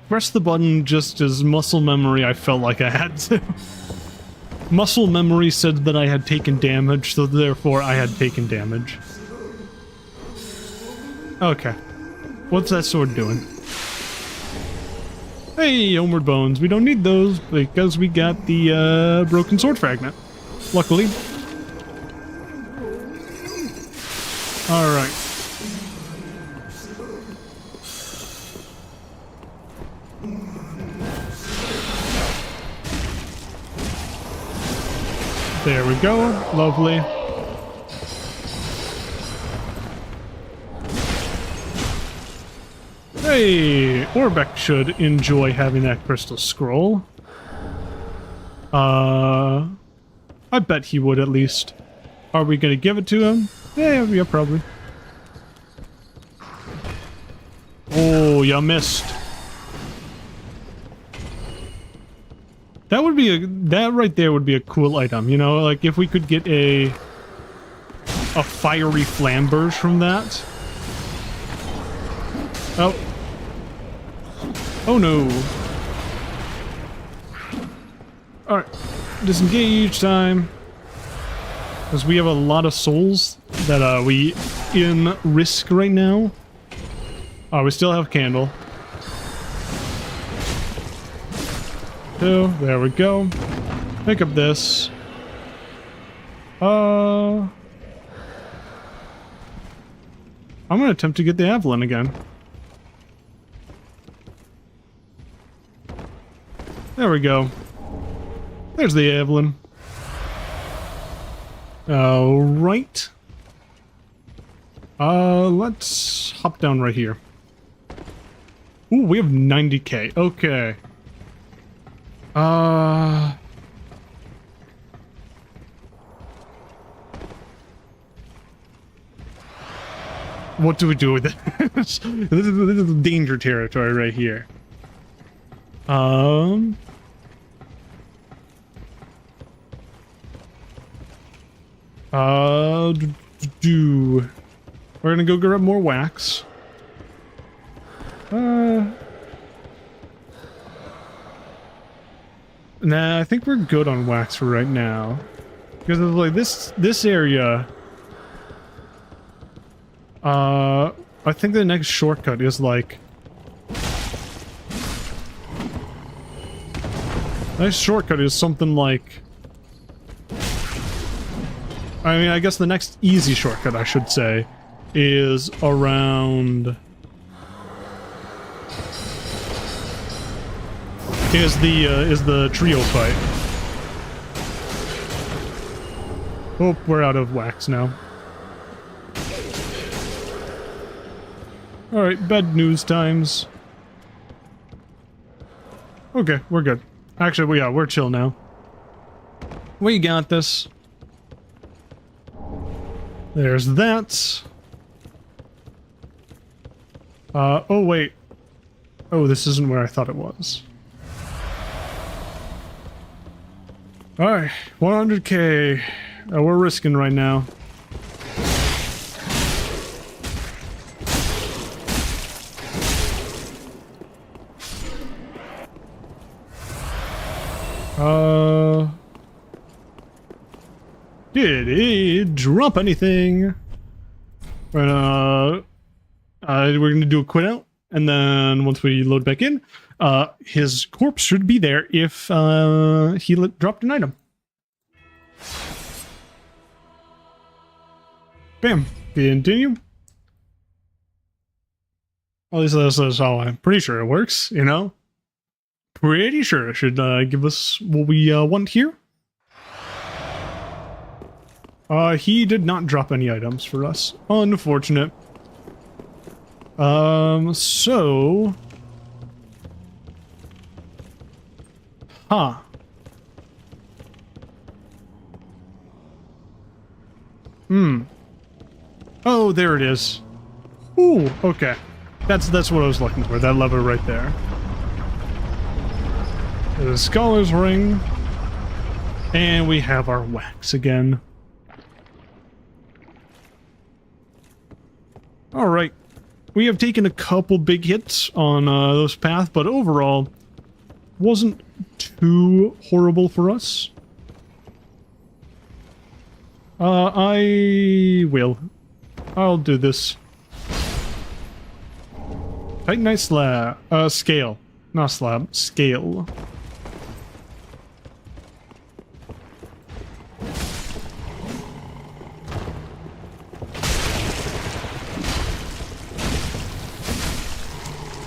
pressed the button just as muscle memory I felt like I had to. Muscle memory said that I had taken damage, so therefore I had taken damage. Okay. What's that sword doing? Hey, Homeward Bones. We don't need those because we got the broken sword fragment. Luckily. Alright. There we go. Lovely. Hey, Orbeck should enjoy having that crystal scroll. I bet he would at least. Are we gonna give it to him? Yeah, probably. Oh, you missed. That would be that right there would be a cool item, you know, like if we could get a fiery flamberge from that. Oh. Oh no. Alright. Disengage time. Because we have a lot of souls that we in risk right now. Oh, we still have candle. So, there we go. Pick up this. I'm gonna attempt to get the Avalon again. There we go. There's the Avalon. Alright. Let's hop down right here. Ooh, we have 90k. Okay. What do we do with this? This is danger territory right here. We're gonna go grab more wax. Nah, I think we're good on wax for right now. Because of like this area. I think the next shortcut is like next shortcut is something like I mean, I guess the next easy shortcut, I should say, is around is the trio fight. Oh, we're out of wax now. Alright, bad news times. Okay, we're good. Actually, yeah, we're chill now. We got this. There's that. Oh wait. Oh, this isn't where I thought it was. Alright, 100k. We're risking right now. Did it drop anything? We're gonna do a quit out, and then once we load back in, his corpse should be there if he dropped an item. Bam. Continue. At least that's how I'm pretty sure it works, you know? Pretty sure it should give us what we want here. He did not drop any items for us. Unfortunate. So... Huh. Oh, there it is. Ooh, okay. That's what I was looking for, that lever right there. The Scholar's Ring. And we have our wax again. Alright. We have taken a couple big hits on those paths, but overall, wasn't too horrible for us. I'll do this. Titanite slab. Scale. Not slab. Scale.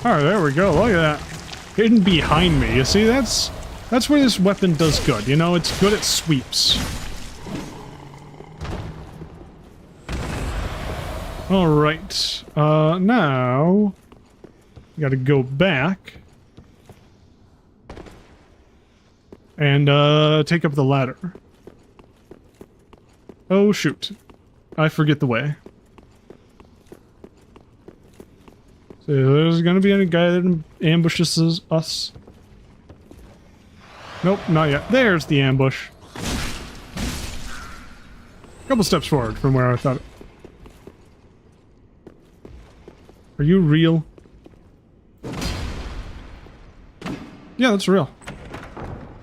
Alright, there we go. Look at that. Hidden behind me. You see, that's where this weapon does good. You know, it's good at sweeps. Alright. Now... gotta go back. And, take up the ladder. Oh, shoot. I forget the way. So there's gonna be any guy that ambushes us. Nope, not yet. There's the ambush. Couple steps forward from where I thought. Are you real? Yeah, that's real.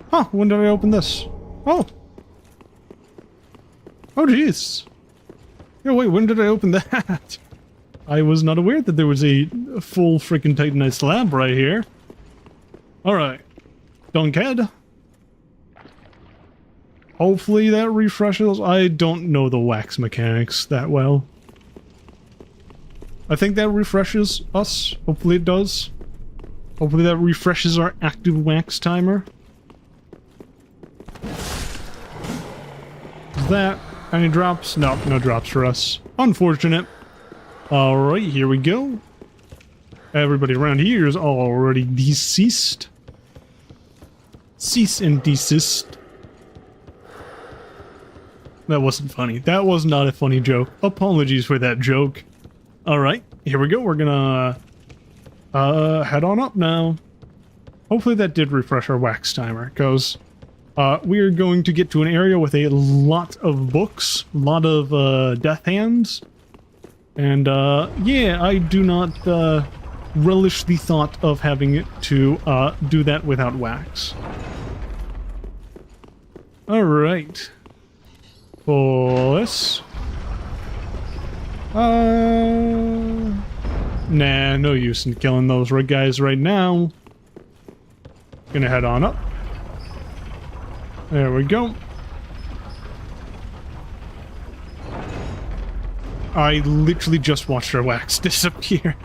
Huh, when did I open this? Oh! Oh, jeez. Yeah, wait, when did I open that? I was not aware that there was a full freaking Titanite slab right here. Alright. Dunkhead. Hopefully that refreshes. I don't know the wax mechanics that well. I think that refreshes us. Hopefully it does. Hopefully that refreshes our active wax timer. Is that any drops? No, no drops for us. Unfortunate. Alright, here we go. Everybody around here is already deceased. Cease and desist. That wasn't funny. That was not a funny joke. Apologies for that joke. Alright, here we go. We're gonna head on up now. Hopefully that did refresh our wax timer, because we are going to get to an area with a lot of books, a lot of death hands. And, yeah, I do not, relish the thought of having to, do that without wax. Alright. For this. Nah, no use in killing those guys right now. Gonna head on up. There we go. I literally just watched our wax disappear.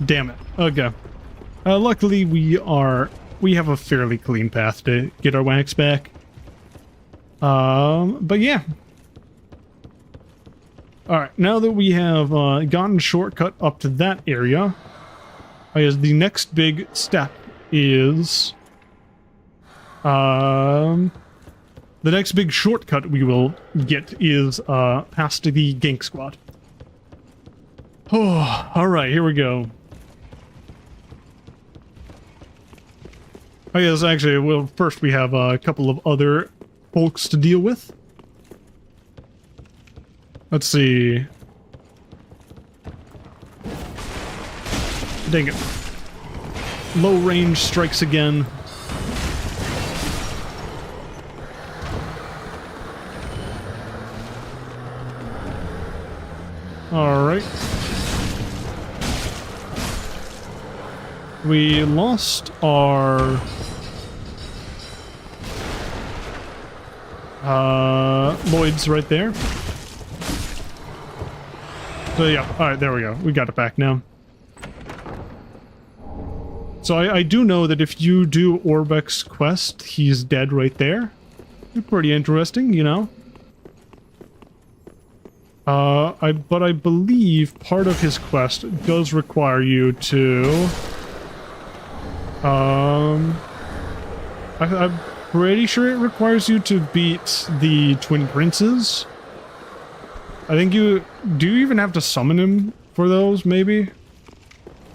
Damn it. Okay. Luckily we have a fairly clean path to get our wax back. But yeah. Alright, now that we have gotten a shortcut up to that area, I guess the next big step is... the next big shortcut we will get is past the gank squad. Oh, alright, here we go. I guess actually, well, first we have a couple of other folks to deal with. Let's see. Dang it. Low range strikes again. Alright. We lost our... Lloyd's right there. So yeah, alright, there we go. We got it back now. So I do know that if you do Orbek's quest, he's dead right there. Pretty interesting, you know? But I believe part of his quest does require you to... I'm pretty sure it requires you to beat the Twin Princes. I think you... Do you even have to summon him for those, maybe?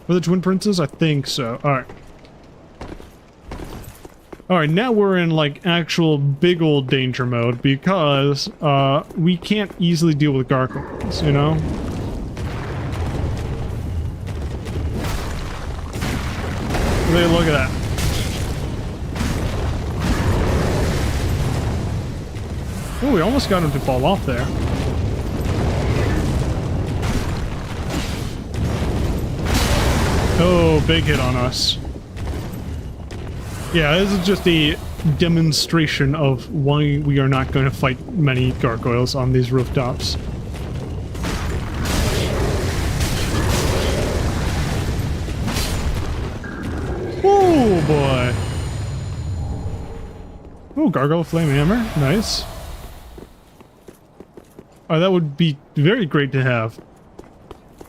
For the Twin Princes? I think so. Alright. Alright, now we're in, like, actual big old danger mode because, we can't easily deal with gargoyles, you know? Look at that. Oh, we almost got him to fall off there. Oh, big hit on us. Yeah, this is just a demonstration of why we are not going to fight many gargoyles on these rooftops. Oh boy. Oh, Gargoyle Flame Hammer. Nice. Oh, that would be very great to have.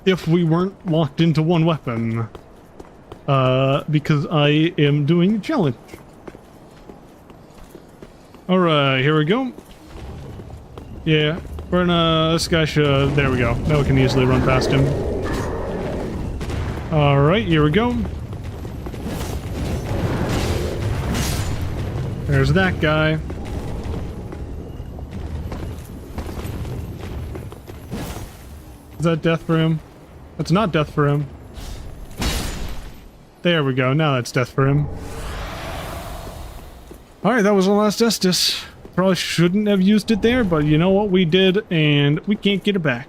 If we weren't locked into one weapon. Because I am doing a challenge. Alright, here we go. Yeah, we're gonna... This guy should... There we go. Now we can easily run past him. Alright, here we go. There's that guy. Is that death for him? That's not death for him. There we go. Now that's death for him. Alright, that was the last Estus. Probably shouldn't have used it there, but you know what? We did, and we can't get it back.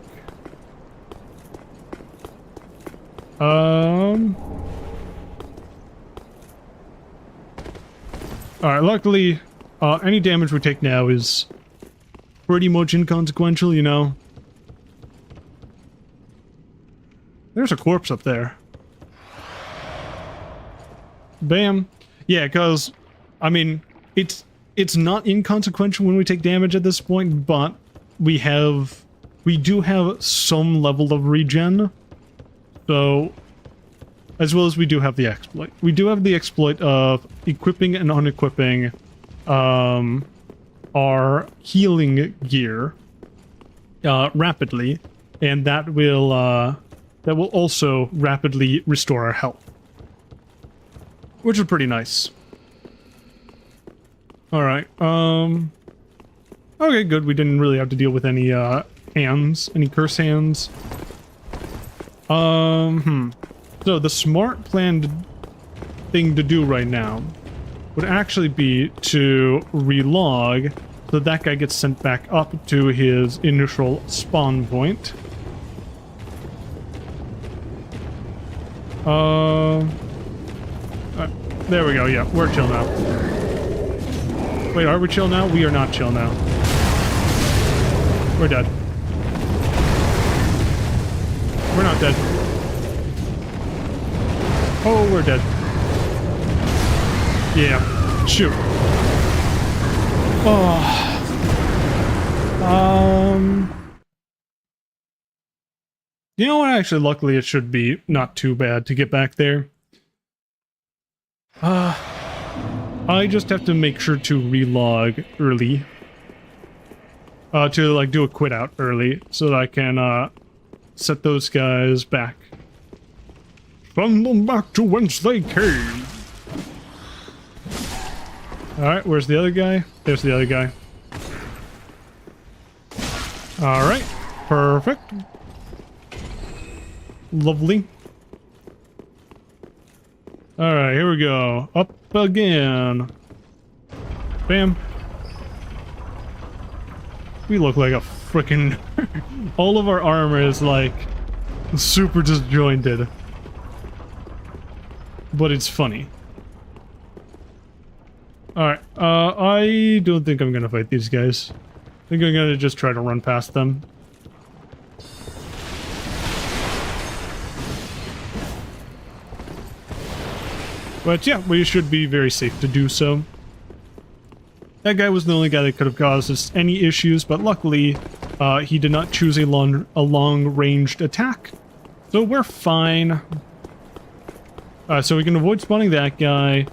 Alright, luckily, any damage we take now is pretty much inconsequential, you know? There's a corpse up there. Bam. Yeah, because, I mean, it's not inconsequential when we take damage at this point, but we do have some level of regen. So, as well as we do have the exploit. We do have the exploit of equipping and unequipping our healing gear rapidly, and that will also rapidly restore our health. Which is pretty nice. Alright, okay, good. We didn't really have to deal with any hands, any curse hands. So the smart planned thing to do right now would actually be to relog so that guy gets sent back up to his initial spawn point. There we go, yeah, we're chill now. Wait, are we chill now? We are not chill now. We're dead. We're not dead. Oh, we're dead. Yeah. Shoot. Oh. You know what? Actually, luckily it should be not too bad to get back there. I just have to make sure to relog early. To, like, do a quit out early so that I can, set those guys back. Send them back to whence they came. Alright, where's the other guy? There's the other guy. Alright, perfect. Lovely. Alright, here we go. Up again. Bam. We look like a frickin'... All of our armor is, like, super disjointed. But it's funny. Alright, I don't think I'm gonna fight these guys. I think I'm gonna just try to run past them. But yeah, we should be very safe to do so. That guy was the only guy that could have caused us any issues, but luckily, he did not choose a long-ranged attack. So we're fine. So we can avoid spawning that guy.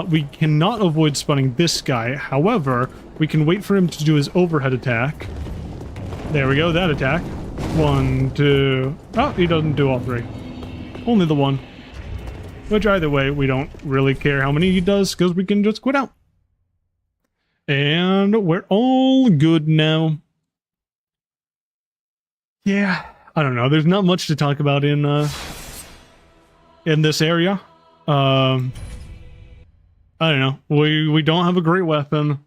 We cannot avoid spawning this guy. However, we can wait for him to do his overhead attack. There we go, that attack. 1, 2... Oh, he doesn't do all 3. Only the 1. Which either way, we don't really care how many he does, because we can just quit out. And we're all good now. Yeah, I don't know. There's not much to talk about in this area. I don't know. We don't have a great weapon.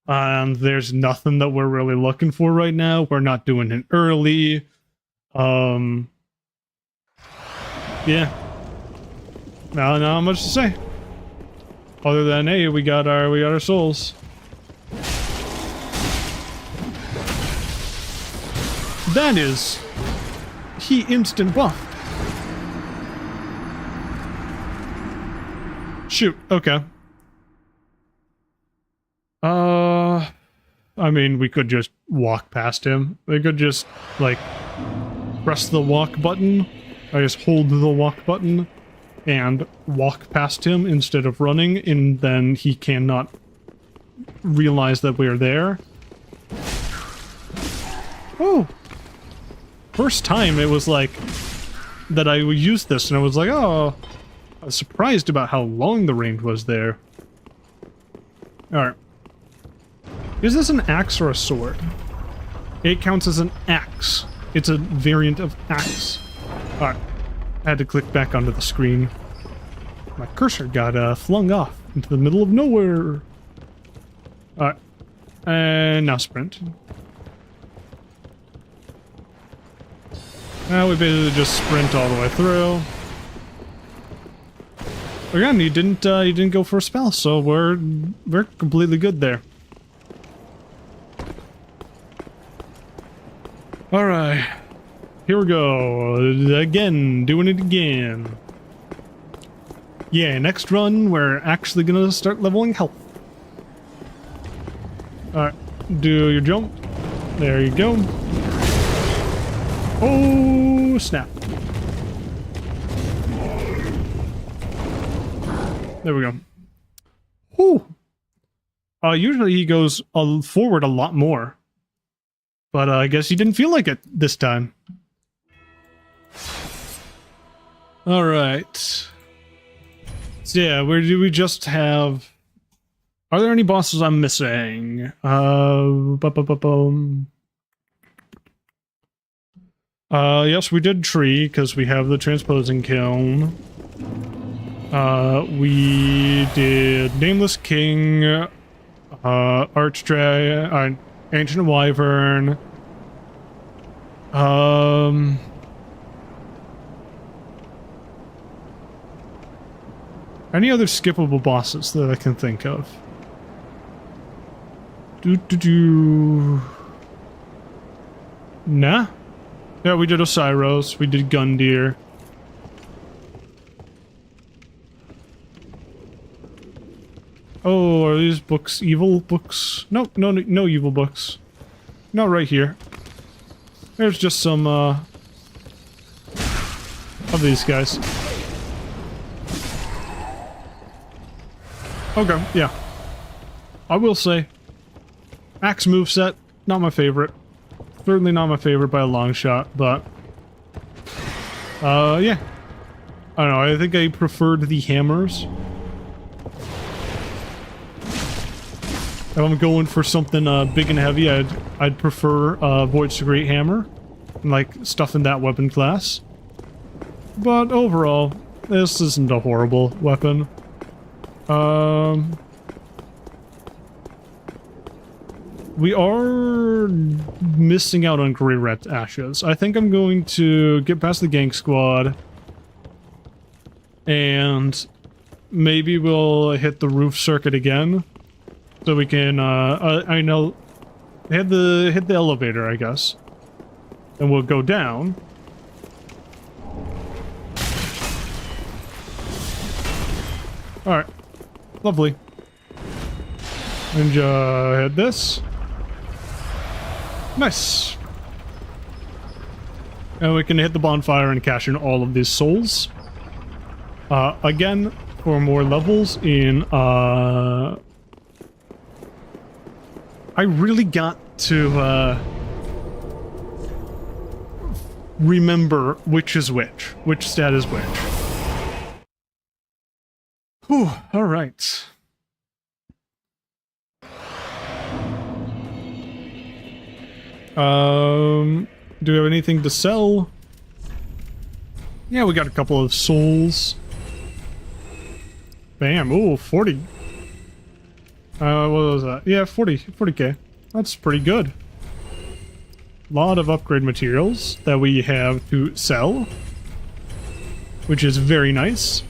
And there's nothing that we're really looking for right now. We're not doing it early. Yeah. Not much to say. Other than, hey, we got our souls. That is... He instant buffed. Shoot, okay. I mean, we could just walk past him. We could just, like, press the walk button. I just hold the walk button and walk past him instead of running, and then he cannot realize that we're there. Oh! First time it was like that I used this and I was like, oh, I was surprised about how long the range was there. Alright. Is this an axe or a sword? It counts as an axe. It's a variant of axe. Alright. I had to click back onto the screen. My cursor got flung off into the middle of nowhere. Alright. And now sprint. Now we basically just sprint all the way through. Again, you didn't go for a spell, so we're completely good there. All right, here we go again, doing it again. Yeah, next run we're actually gonna start leveling health. All right, do your jump. There you go. Oh, snap. There we go. Whew. Usually he goes forward a lot more. But I guess he didn't feel like it this time. Alright. So yeah, where do we just have... Are there any bosses I'm missing? Yes, we did Tree, because we have the transposing kiln. We did Nameless King, Archdragon, Ancient Wyvern. Any other skippable bosses that I can think of? Nah. Yeah, we did Osiros, we did Gundyr. Oh, are these books evil books? No evil books. Not right here. There's just some, of these guys. Okay, yeah. I will say, axe moveset, not my favorite. Certainly not my favorite by a long shot, but... yeah. I don't know, I think I preferred the hammers. If I'm going for something big and heavy, I'd prefer Void's Great Hammer, like stuff in that weapon class. But overall, this isn't a horrible weapon. We are missing out on Grey Rat Ashes. I think I'm going to get past the Gank Squad, and maybe we'll hit the roof circuit again. So we can, I know, hit the elevator, I guess. And we'll go down. Alright. Lovely. And, hit this. Nice. And we can hit the bonfire and cash in all of these souls. Again, for more levels in, I really got to remember which is which stat is which. Whew, all right. Do we have anything to sell? Yeah, we got a couple of souls. Bam, ooh, 40. What was that? Yeah, 40k. That's pretty good. Lot of upgrade materials that we have to sell, which is very nice.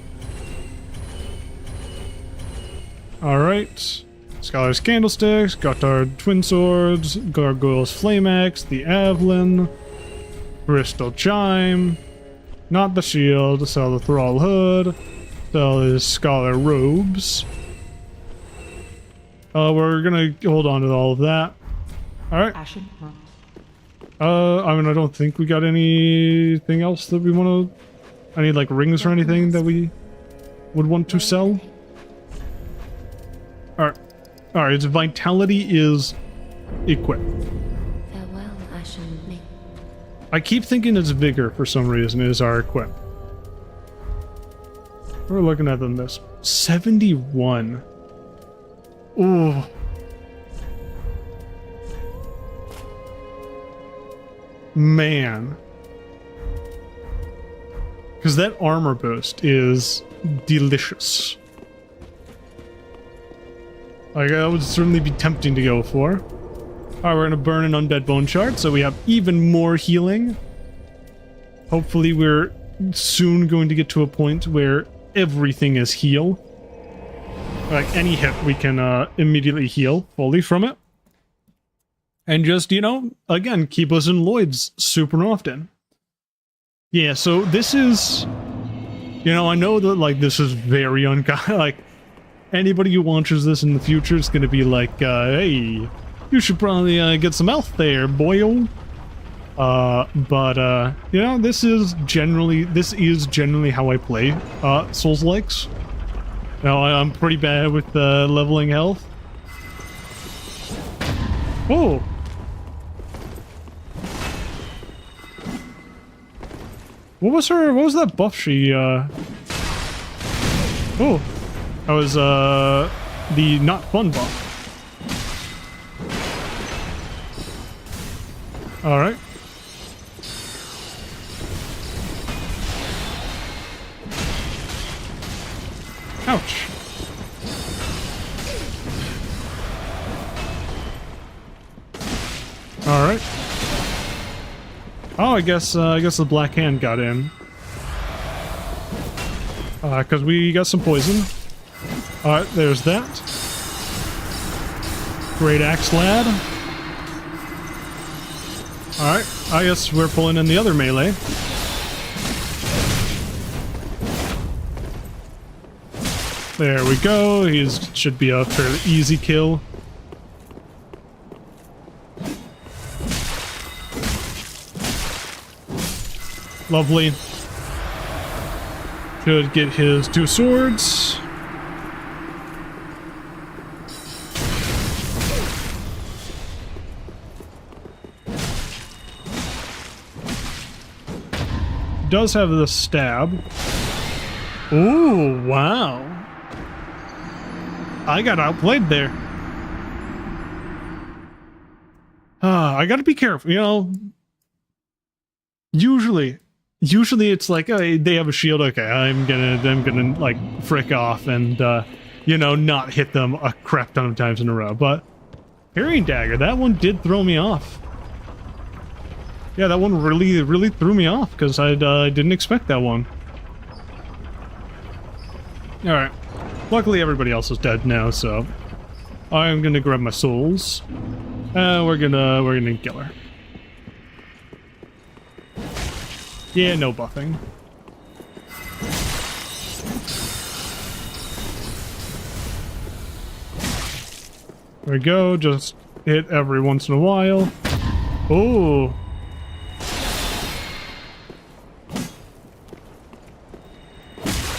Alright. Scholar's Candlesticks, got our Twin Swords, Gargoyle's Flame Axe, the Avelyn, Bristol Chime, not the shield, sell the Thrall Hood, sell his Scholar Robes. We're gonna hold on to all of that. Alright. Ashen one. I mean, I don't think we got anything else that we want to... Any, like, rings or anything that we would want to sell? Alright. Alright, its vitality is equipped. Farewell, Ashen Nick. I keep thinking its vigor for some reason is our equip. We're looking at them this. 71. Ooh. Man. Because that armor boost is delicious. Like, that would certainly be tempting to go for. Alright, we're gonna burn an Undead Bone Shard, so we have even more healing. Hopefully we're soon going to get to a point where everything is heal. Like, any hit we can immediately heal fully from it. And just, you know, again, keep us in Lloyd's super often. Yeah, so this is... You know, I know that, like, this is very uncommon. Like, anybody who watches this in the future is going to be like, hey, you should probably get some health there, boyo. But, you know, this is generally how I play Souls-likes. You know, I'm pretty bad with leveling health. Oh! What was that buff she, Oh! That was, the not fun buff. Alright. Ouch. Alright. Oh, I guess the Black Hand got in. Because we got some poison. Alright, there's that. Great Axe Lad. Alright, I guess we're pulling in the other melee. There we go, should be a fairly easy kill. Lovely. Should get his 2 swords. Does have the stab. Ooh, wow. I got outplayed there. I gotta be careful, you know. Usually it's like, oh, they have a shield, okay, I'm gonna like frick off and you know, not hit them a crap ton of times in a row. But Parrying Dagger, that one did throw me off. Yeah, that one really threw me off because I didn't expect that one. All right. Luckily, everybody else is dead now, so I'm gonna grab my souls. We're gonna kill her. Yeah, no buffing. There we go. Just hit every once in a while. Oh.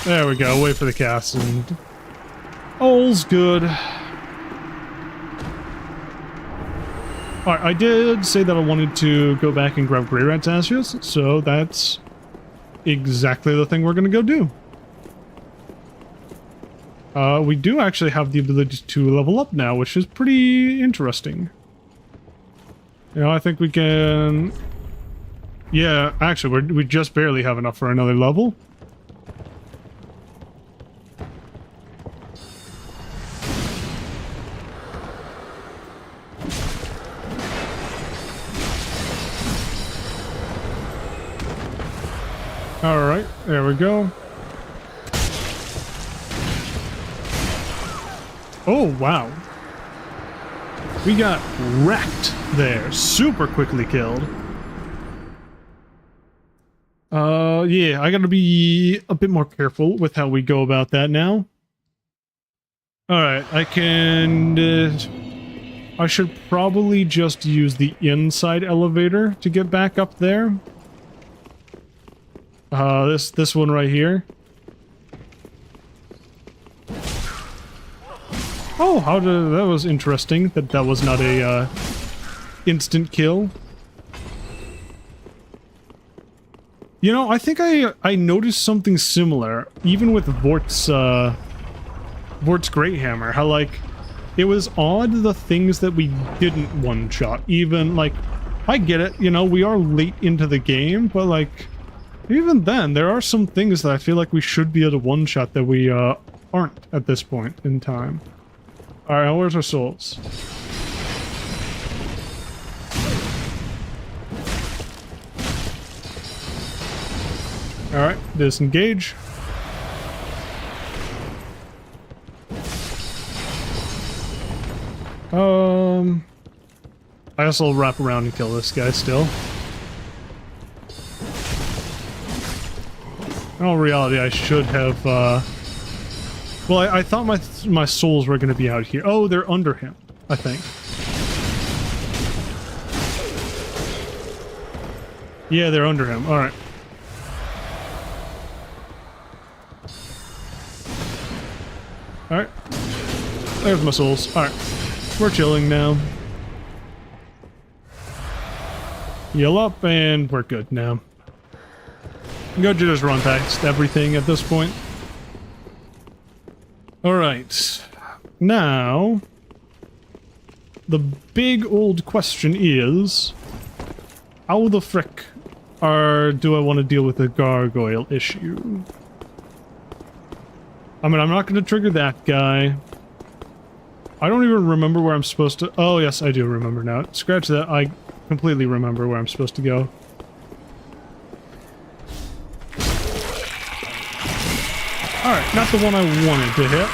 There we go. Wait for the cast and all's good. Alright, I did say that I wanted to go back and grab Greyrat's ashes, so that's exactly the thing we're gonna go do. We do actually have the ability to level up now, which is pretty interesting. You know, I think we can... Yeah, actually, we just barely have enough for another level. Alright, there we go. Oh, wow. We got wrecked there. Super quickly killed. Yeah, I gotta be a bit more careful with how we go about that now. Alright, I can... I should probably just use the inside elevator to get back up there. This one right here. Oh, that was interesting that was not a, instant kill. You know, I think I noticed something similar, even with Vort's Great Hammer, how, like, it was odd the things that we didn't one-shot, even, like, I get it, you know, we are late into the game, but, like, even then, there are some things that I feel like we should be able to one-shot that we, aren't at this point in time. Alright, now where's our souls? Alright, disengage. I guess I'll wrap around and kill this guy still. In all reality, I should have, well, I thought my souls were gonna be out here. Oh, they're under him, I think. Yeah, they're under him. Alright. Alright. There's my souls. Alright. We're chilling now. Heal up, and we're good now. Go just run past everything at this point. Alright. Now, the big old question is, how the frick do I want to deal with the gargoyle issue? I mean, I'm not going to trigger that guy. I don't even remember where I'm supposed to... Oh, yes, I do remember now. Scratch that. I completely remember where I'm supposed to go. Alright, not the one I wanted to hit.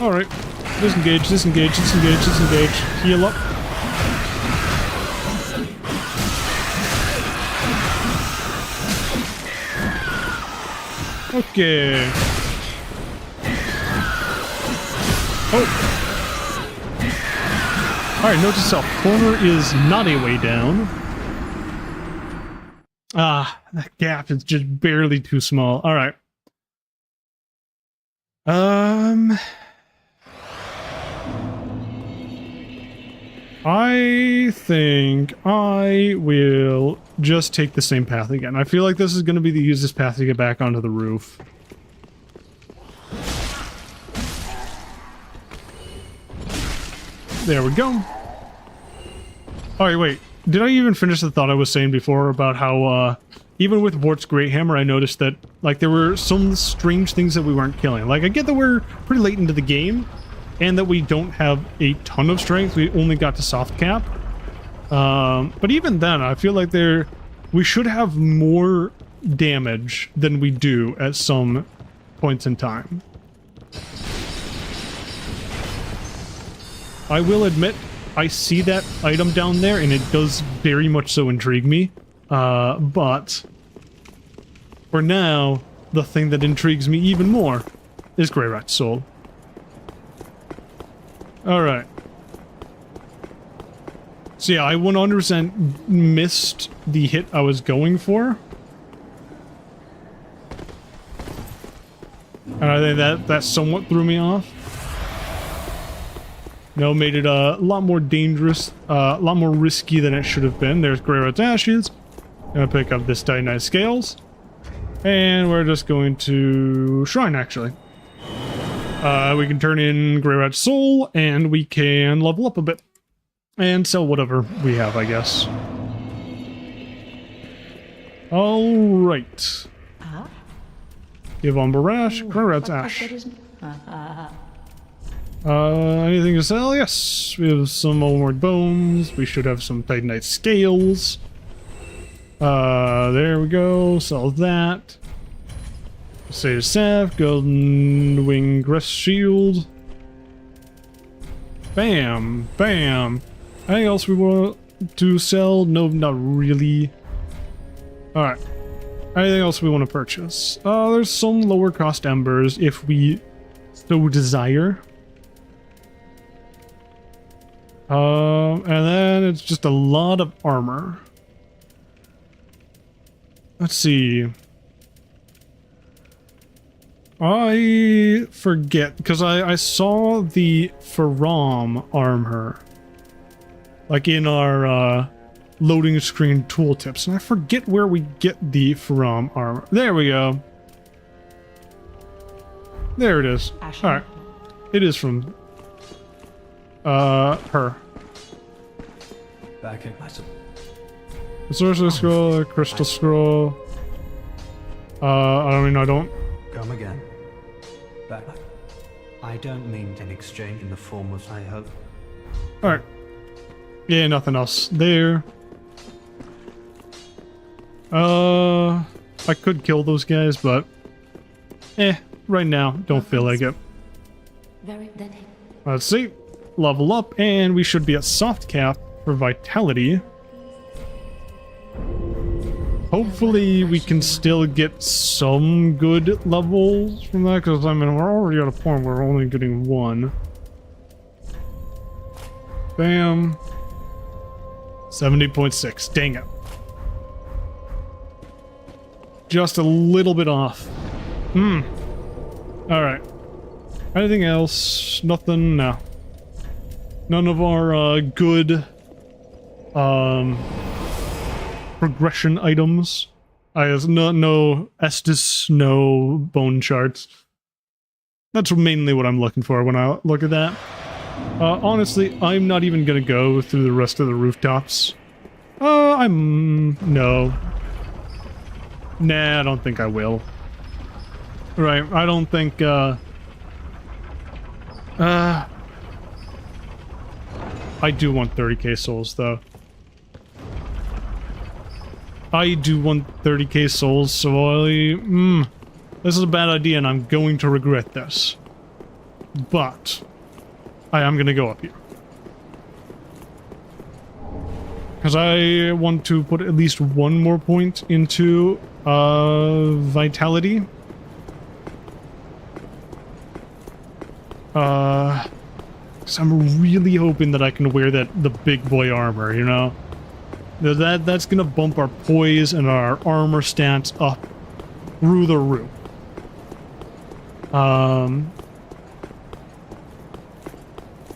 Alright. Disengage, disengage, disengage, disengage. Heal up. Okay. Oh. Alright, note to self. Corner is not a way down. Ah, that gap is just barely too small. Alright. I think I will just take the same path again. I feel like this is going to be the easiest path to get back onto the roof. There we go. Alright, wait. Did I even finish the thought I was saying before about how, even with Vort's Great Hammer, I noticed that, like, there were some strange things that we weren't killing. Like, I get that we're pretty late into the game, and that we don't have a ton of strength. We only got to soft cap. But even then, I feel like we should have more damage than we do at some points in time. I will admit, I see that item down there, and it does very much so intrigue me. But for now, the thing that intrigues me even more is Greyrat's soul. Alright. So yeah, I 100% missed the hit I was going for. And I think that somewhat threw me off. No, made it a lot more dangerous, a lot more risky than it should have been. There's Greyrat's Ashes. Gonna pick up this Titanite Scales. And we're just going to Shrine, actually. We can turn in Greyrat's Soul, and we can level up a bit. And sell whatever we have, I guess. Alright. Give on Barash, Greyrat's Ash. Anything to sell? Yes. We have some Onward Bones. We should have some Titanite Scales. There we go. Sell that. Sage Staff, Golden Wing Crest Shield. Bam. Bam. Anything else we want to sell? No, not really. Alright. Anything else we want to purchase? There's some lower cost embers if we so desire. And then it's just a lot of armor. Let's see. I forget, because I saw the Faram armor, like in our loading screen tooltips, and I forget where we get the Faram armor. There we go. There it is. Alright. It is from her. Back in myself. The Sorcerer's Scroll, the Crystal Scroll. I mean, I don't. Come again. Back. I don't mean an exchange in the form of I hope. Alright. Yeah, nothing else there. I could kill those guys, but right now, don't feel like it. Very then. Let's see. Level up, and we should be at soft cap for vitality. Hopefully we can still get some good levels from that, because I mean we're already at a point where we're only getting one. Bam. 70.6. Dang it. Just a little bit off. Alright. Anything else? Nothing? No. None of our good progression items. No Estus, no bone charts. That's mainly what I'm looking for when I look at that. Honestly, I'm not even gonna go through the rest of the rooftops. No. Nah, I don't think I will. Right, I don't think, I do want 30k souls, though. I do want 30k souls, so this is a bad idea, and I'm going to regret this. But I am going to go up here. Because I want to put at least one more point into vitality. Because I'm really hoping that I can wear the big boy armor, you know? That's gonna bump our poise and our armor stance up through the roof.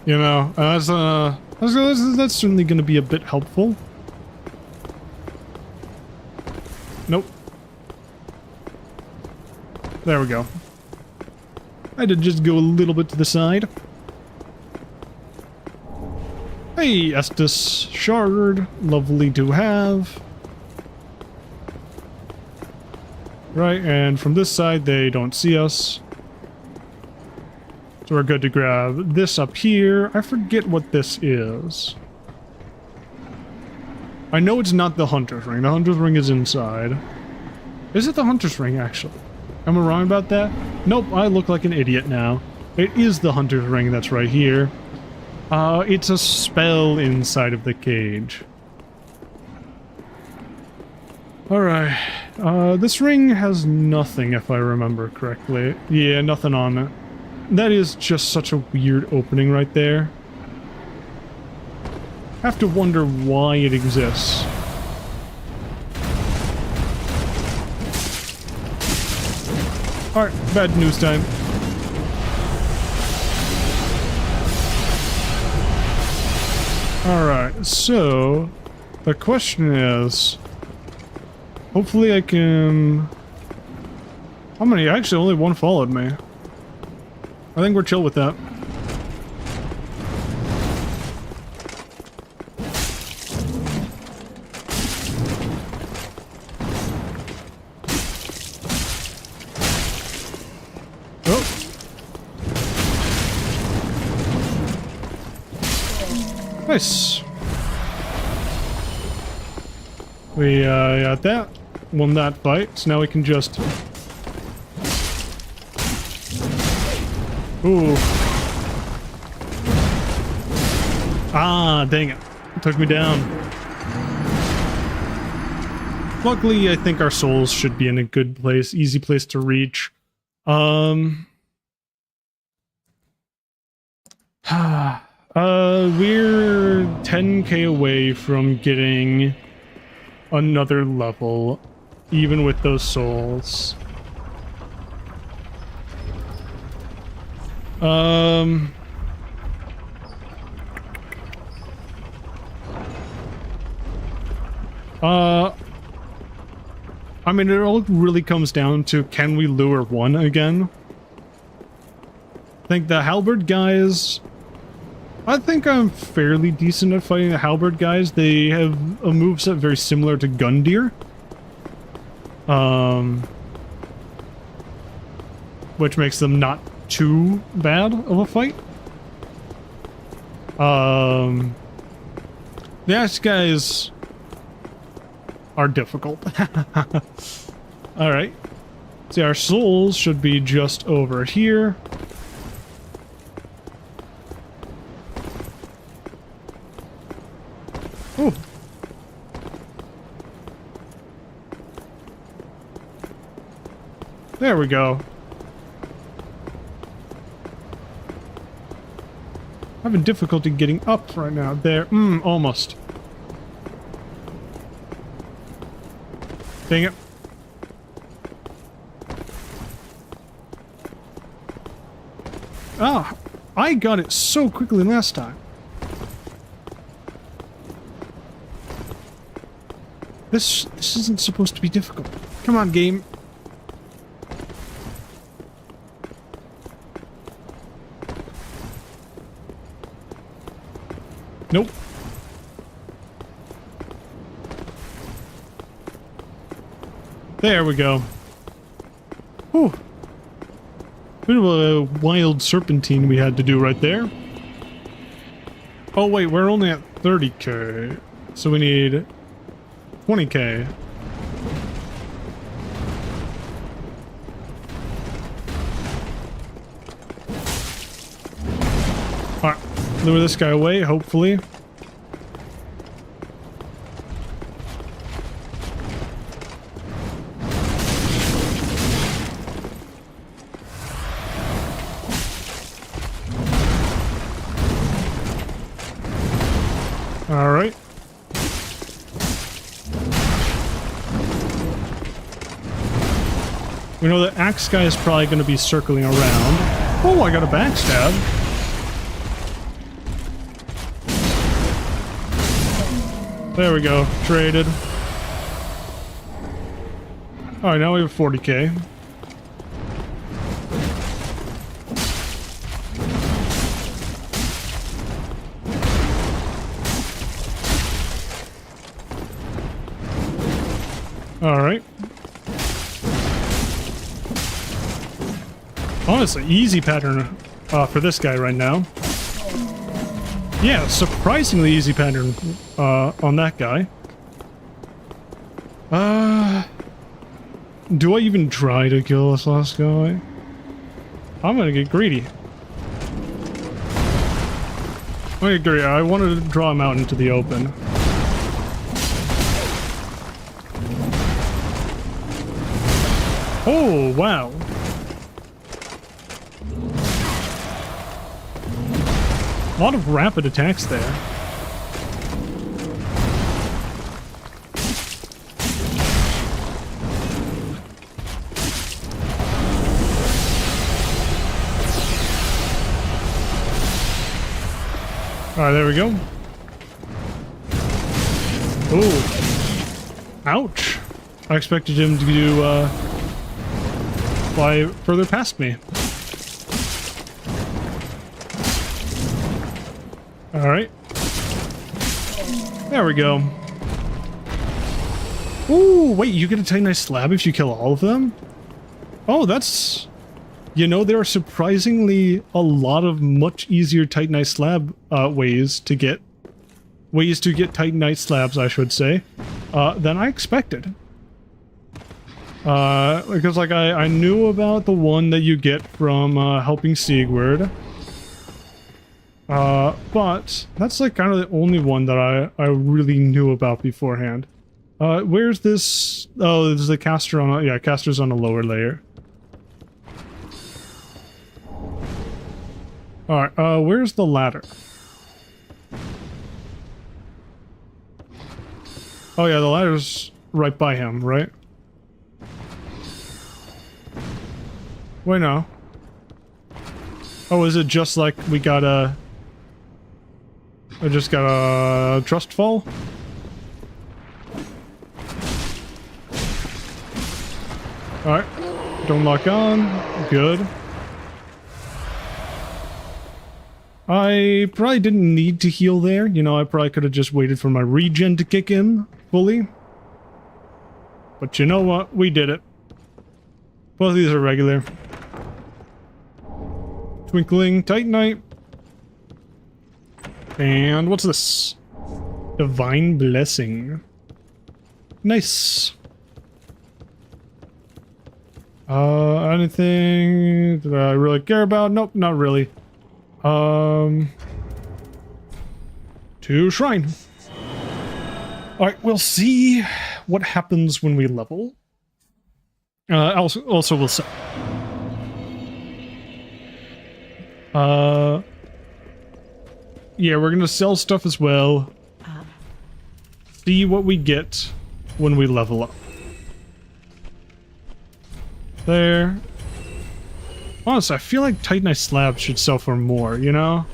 You know, that's certainly gonna be a bit helpful. Nope. There we go. I did just go a little bit to the side. Hey, Estus Shard. Lovely to have. Right, and from this side, they don't see us. So we're good to grab this up here. I forget what this is. I know it's not the Hunter's Ring. The Hunter's Ring is inside. Is it the Hunter's Ring, actually? Am I wrong about that? Nope, I look like an idiot now. It is the Hunter's Ring that's right here. It's a spell inside of the cage. Alright. This ring has nothing, if I remember correctly. Yeah, nothing on it. That is just such a weird opening right there. Have to wonder why it exists. Alright, bad news time. Alright, so the question is, hopefully I can... How many? Actually, only one followed me. I think we're chill with that. Oh. Nice. We got that. Won that fight, so now we can just... Ooh. Ah, dang it. It took me down. Luckily, I think our souls should be in a good place, easy place to reach. We're 10k away from getting another level, even with those souls. I mean, it all really comes down to, can we lure one again? I think the halberd guys... I think I'm fairly decent at fighting the halberd guys. They have a moveset very similar to Gundyr. Which makes them not too bad of a fight. The axe guys are difficult. Alright. See, our souls should be just over here. Oh. There we go. Having difficulty getting up right now. There. Almost. Dang it. Ah, I got it so quickly last time. This isn't supposed to be difficult. Come on, game. Nope. There we go. Whew. Bit of a wild serpentine we had to do right there. Oh wait, we're only at 30k. So we need 20k. Alright, lure this guy away, hopefully. Alright. We know that axe guy is probably going to be circling around. Oh, I got a backstab. There we go. Traded. Alright, now we have 40k. Alright. Honestly, easy pattern for this guy right now. Yeah, surprisingly easy pattern on that guy. Do I even try to kill this last guy? I'm gonna get greedy. I agree, I wanted to draw him out into the open. Oh, wow. A lot of rapid attacks there. Alright, there we go. Oh. Ouch. I expected him to fly further past me. Alright. There we go. Ooh, wait, you get a Titanite slab if you kill all of them? Oh, that's... You know, there are surprisingly a lot of much easier Titanite slab ways to get Titanite slabs, I should say, than I expected. Because, like, I knew about the one that you get from helping Sigurd. But that's, like, kind of the only one that I really knew about beforehand. Where's this? Oh, there's the caster on... Yeah, caster's on a lower layer. Alright, where's the ladder? Oh yeah, the ladder's right by him, right? Wait, no. Oh, is it just like we got a... I just got a trust fall? Alright. Don't lock on. Good. I probably didn't need to heal there. You know, I probably could have just waited for my regen to kick in fully. But you know what? We did it. Both of these are regular. Twinkling Titanite. And what's this? Divine Blessing. Nice. Anything that I really care about? Nope, not really. To Shrine. Alright, we'll see what happens when we level. Also we'll see. Yeah, we're gonna sell stuff as well. See what we get when we level up. There. Honestly, I feel like Titanite slabs should sell for more, you know?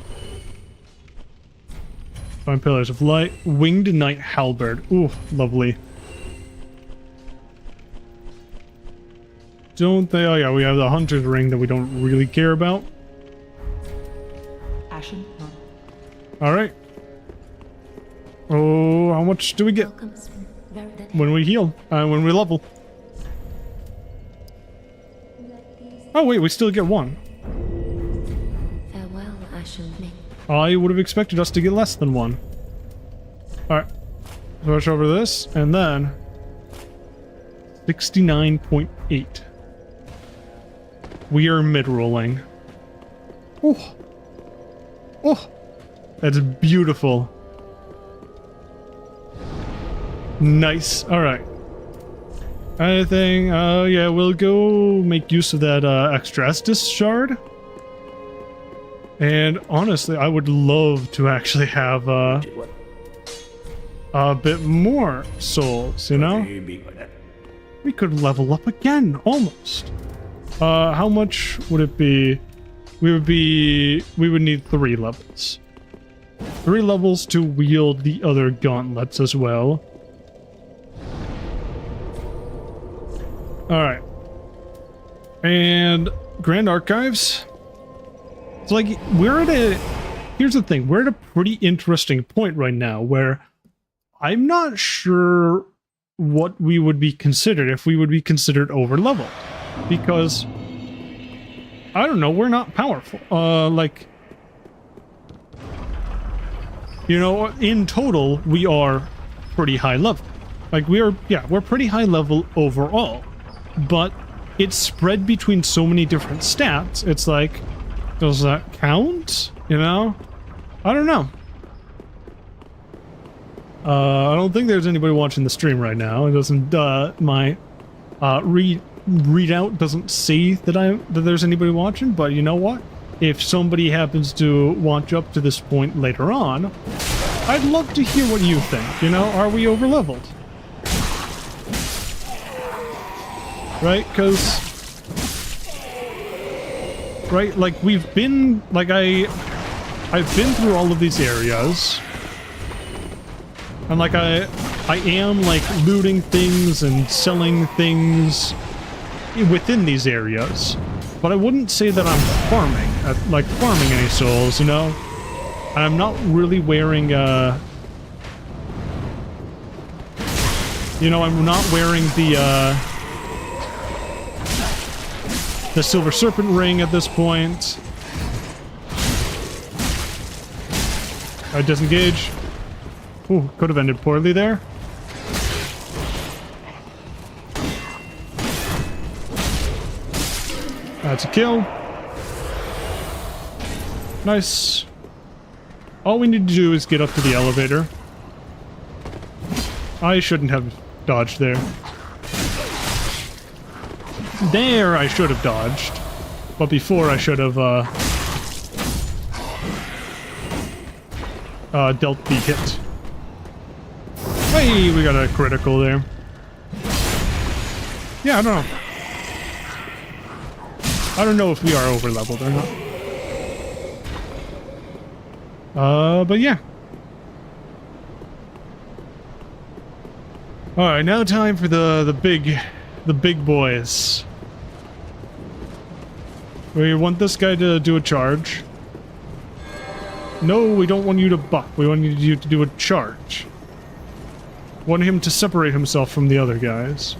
Find Pillars of Light. Winged Knight Halberd. Ooh, lovely. Don't they? Oh yeah, we have the Hunter's Ring that we don't really care about. Ashen. Alright. Oh, how much do we get Welcomes from very when we heal? When we level? Oh wait, we still get one. farewell, Ashen Nick. I would have expected us to get less than one. Alright. Switch over this, and then... 69.8. We are mid-rolling. Oh! Oh! That's beautiful. Nice. Alright. Anything? Yeah, we'll go make use of that extra Estus shard. And honestly, I would love to actually have a bit more souls, you know? We could level up again, almost. How much would it be? We would need 3 levels. 3 levels to wield the other gauntlets as well. Alright. And Grand Archives. It's like, here's the thing, we're at a pretty interesting point right now where I'm not sure what we would be considered, if we would be considered over-leveled. Because, I don't know, we're not powerful. Like, you know, in total, we are pretty high level. Like, we're pretty high level overall. But it's spread between so many different stats, it's like, does that count? You know? I don't know. I don't think there's anybody watching the stream right now. It doesn't, my, readout doesn't say that there's anybody watching, but you know what? If somebody happens to watch up to this point later on, I'd love to hear what you think. You know, are we over-leveled? Right? Because... Right? Like, we've been... Like, I've been through all of these areas. And like I am like looting things and selling things within these areas, but I wouldn't say that I'm farming any souls, you know? I'm not really wearing you know, I'm not wearing the Silver Serpent ring at this point. Disengage. Ooh, could have ended poorly there. That's a kill. Nice. All we need to do is get up to the elevator. I shouldn't have dodged there. There I should have dodged. But before I should have dealt the hit. Hey, we got a critical there. Yeah, I don't know. I don't know if we are over leveled or not. But yeah. Alright, now time for the big boys. We want this guy to do a charge. No, we don't want you to buck. We want you to do a charge. Want him to separate himself from the other guys.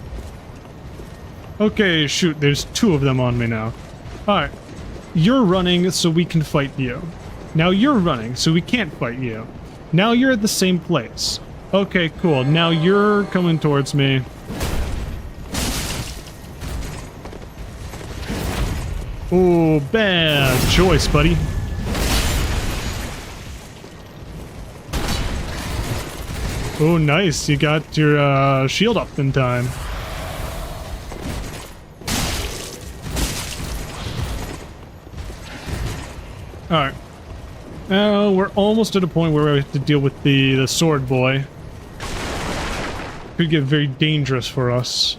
Okay, shoot, there's two of them on me now. Alright. You're running so we can fight you. Now you're running so we can't fight you. Now you're at the same place. Okay, cool. Now you're coming towards me. Oh, bad choice, buddy. Oh, nice. You got your shield up in time. Alright. Now we're almost at a point where we have to deal with the sword boy. Could get very dangerous for us.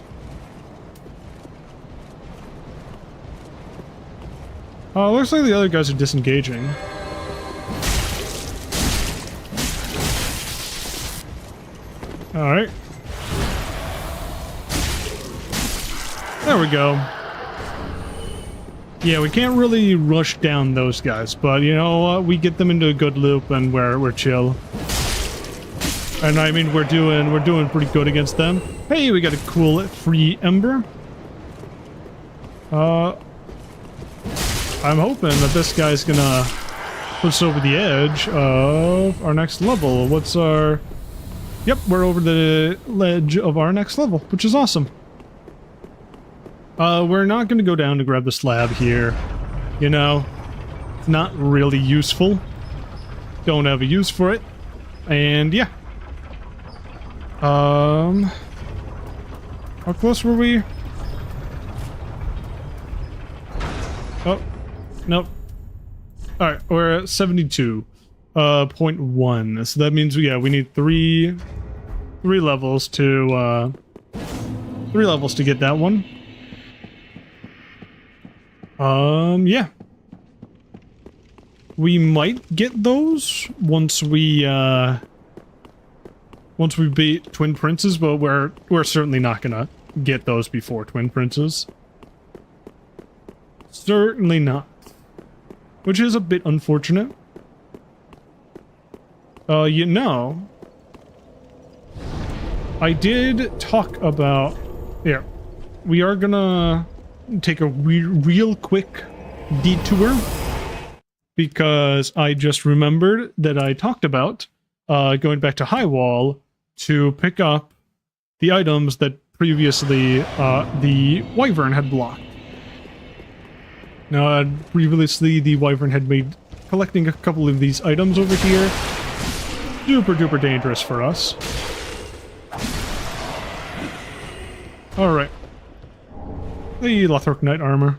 Looks like the other guys are disengaging. Alright. There we go. Yeah, we can't really rush down those guys, but you know what? We get them into a good loop and we're chill. And I mean, we're doing pretty good against them. Hey, we got a cool free ember. I'm hoping that this guy's gonna put us over the edge of our next level. What's our... Yep, we're over the ledge of our next level, which is awesome. We're not gonna go down to grab the slab here. You know, it's not really useful. Don't have a use for it. And yeah. How close were we? Oh, nope. Alright, we're at 72.1. So that means we need three levels to get that one. Yeah. We might get those once we beat Twin Princes, but we're certainly not gonna get those before Twin Princes. Certainly not. Which is a bit unfortunate. You know, I did talk about... Yeah, we are gonna take a real quick detour, because I just remembered that I talked about going back to Highwall to pick up the items that previously the Wyvern had blocked. Now, previously the Wyvern had made collecting a couple of these items over here super duper dangerous for us. Alright. The Lothric Knight armor.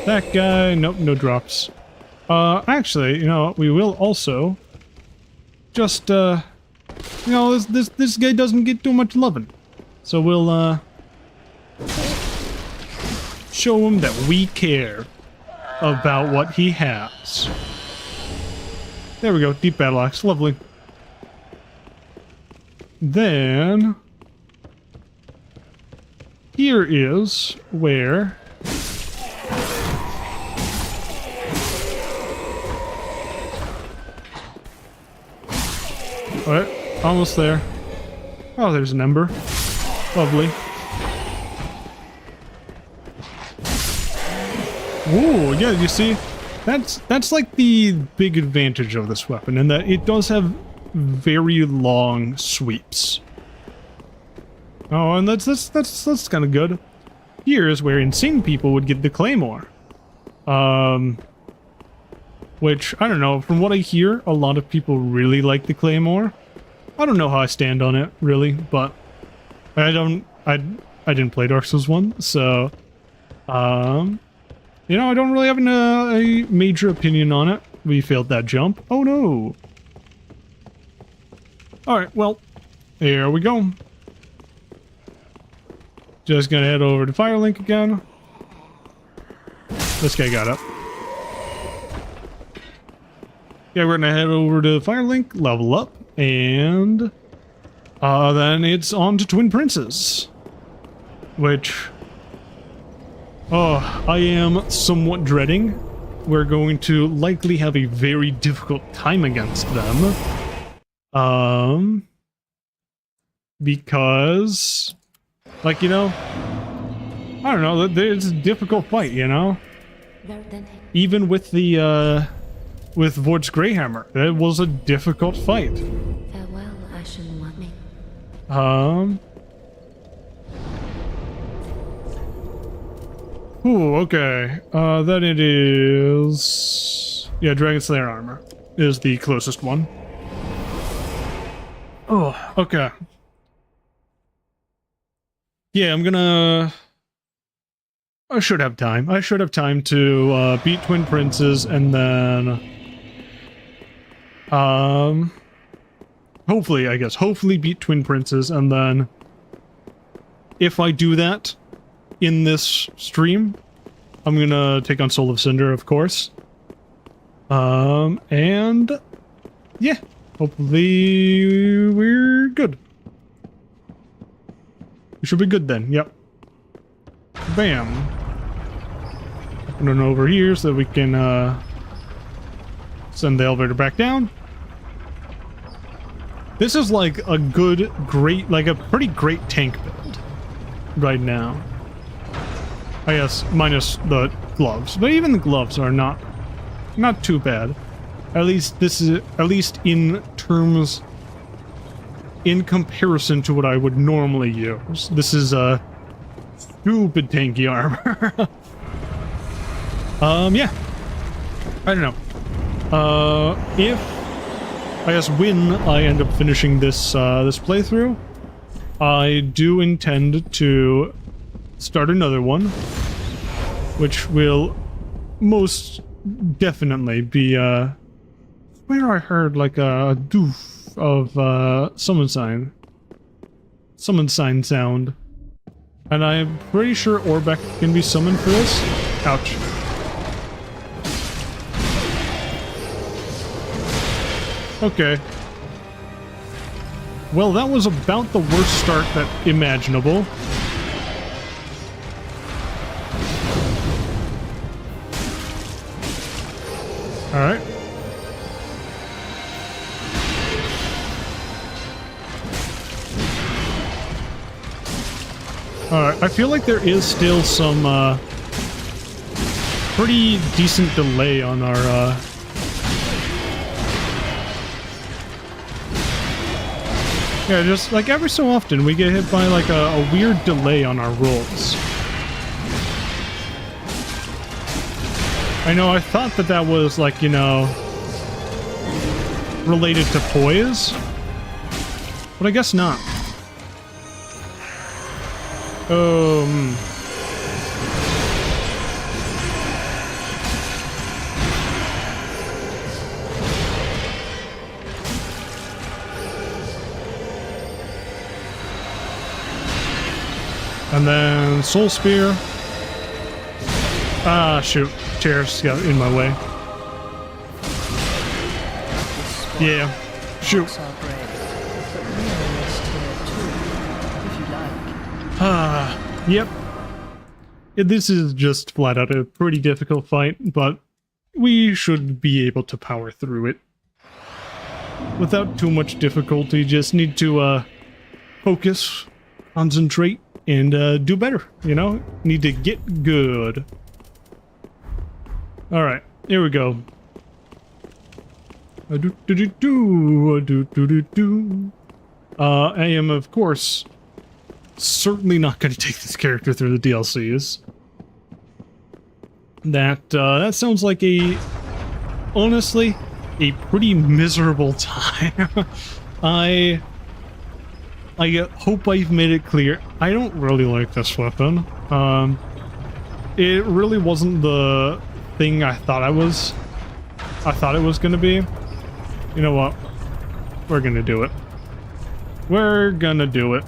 That guy, nope, no drops. Actually, you know, we will also just, you know, this guy doesn't get too much loving. So we'll, show him that we care about what he has. There we go. Deep battle axe. Lovely. Then here is where alright, almost there. Oh, there's an ember. Lovely. Ooh, yeah, you see? That's like the big advantage of this weapon, in that it does have very long sweeps. Oh, and that's kind of good. Here's where insane people would get the claymore. Which, I don't know, from what I hear, a lot of people really like the claymore. I don't know how I stand on it, really, but I didn't play Dark Souls 1, so, you know, I don't really have a major opinion on it. We failed that jump. Oh no! Alright, well, here we go. Just gonna head over to Firelink again. This guy got up. Yeah, we're gonna head over to Firelink, level up, and then it's on to Twin Princes. Which, oh, I am somewhat dreading. We're going to likely have a very difficult time against them. Because, like, you know, I don't know, it's a difficult fight, you know? Even with the, with Vort's Greyhammer, it was a difficult fight. Farewell, Ashen One. Ooh, okay. Then it is... Yeah, Dragon Slayer armor is the closest one. Oh, okay. Yeah, I'm gonna... I should have time. I should have time to beat Twin Princes and then... hopefully, I guess. Hopefully beat Twin Princes and then... If I do that in this stream, I'm gonna take on Soul of Cinder, of course. And... Yeah. Hopefully we're good. We should be good then, yep. Bam. Put it over here so that we can send the elevator back down. This is like a good, great, like a pretty great tank build right now. I guess minus the gloves, but even the gloves are not too bad. At least this is, at least in terms, in comparison to what I would normally use. This is a stupid tanky armor. Yeah. I don't know. If, I guess when I end up finishing this, this playthrough, I do intend to start another one, which will most definitely be, where I heard like a doof of summon sign sound, and I'm pretty sure Orbeck can be summoned for this. Ouch. Okay. Well, that was about the worst start that imaginable. Alright. Alright, I feel like there is still some, pretty decent delay on our, yeah, just, like, every so often we get hit by, like, a weird delay on our rolls. I know, I thought that that was, like, you know, related to poise, but I guess not. And then Soul Spear. Ah, shoot. Chairs got in my way. Yeah. Shoot. Rocks are brave, but we are a rest here too, if you like. Yep. This is just flat out a pretty difficult fight, but we should be able to power through it without too much difficulty. Just need to focus, concentrate, and do better, you know? Need to get good. Alright, here we go. I am, of course, certainly not going to take this character through the DLCs. That sounds like honestly, a pretty miserable time. I hope I've made it clear. I don't really like this weapon. It really wasn't the thing I thought it was going to be. You know what? We're going to do it. We're going to do it.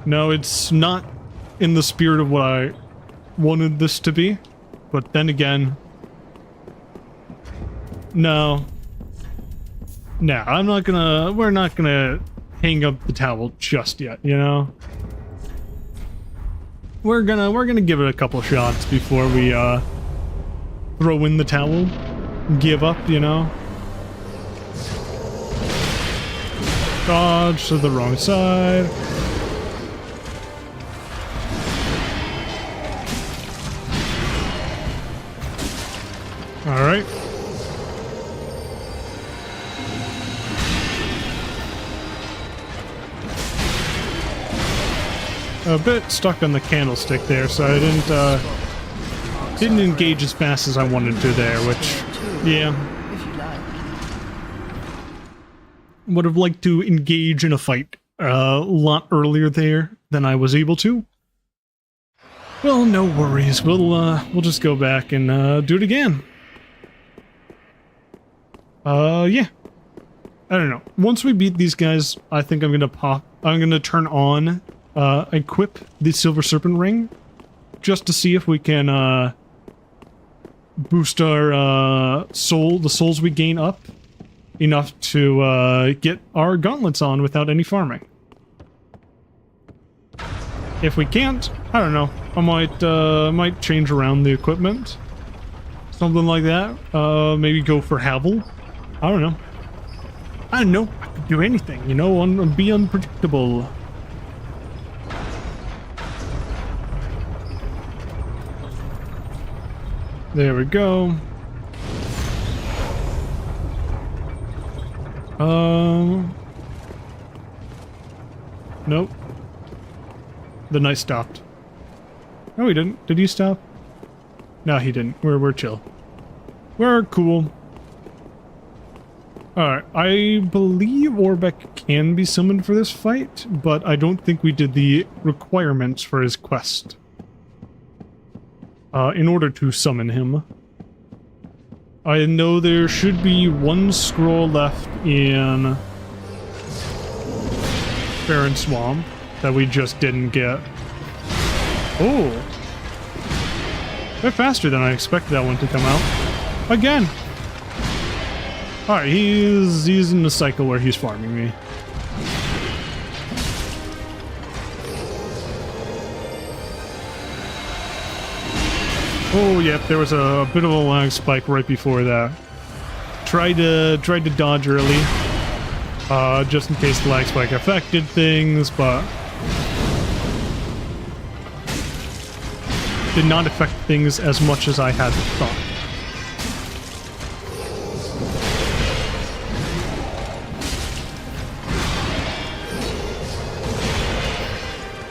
No, it's not in the spirit of what I wanted this to be. But then again... No. No, we're not gonna hang up the towel just yet, you know? We're gonna give it a couple shots before we, throw in the towel. Give up, you know? Dodge to the wrong side. Alright. A bit stuck on the candlestick there, so I didn't engage as fast as I wanted to there, which, yeah. If you like. Would have liked to engage in a fight a lot earlier there than I was able to. Well, no worries. We'll just go back and do it again. Yeah. I don't know. Once we beat these guys, I think I'm gonna turn on, equip the Silver Serpent Ring, just to see if we can, boost our, the souls we gain up enough to, get our gauntlets on without any farming. If we can't, I don't know. I might change around the equipment. Something like that. Maybe go for Havel. I don't know. I don't know. I could do anything, you know, be unpredictable. There we go. Nope. The knight stopped. No, he didn't. Did he stop? No, he didn't. We're chill. We're cool. Alright, I believe Orbeck can be summoned for this fight, but I don't think we did the requirements for his quest. In order to summon him. I know there should be one scroll left in Barren Swamp that we just didn't get. Oh! A bit faster than I expected that one to come out. Again! Alright, he's in the cycle where he's farming me. Oh, yep, there was a bit of a lag spike right before that. Tried to dodge early, just in case the lag spike affected things, but did not affect things as much as I had thought.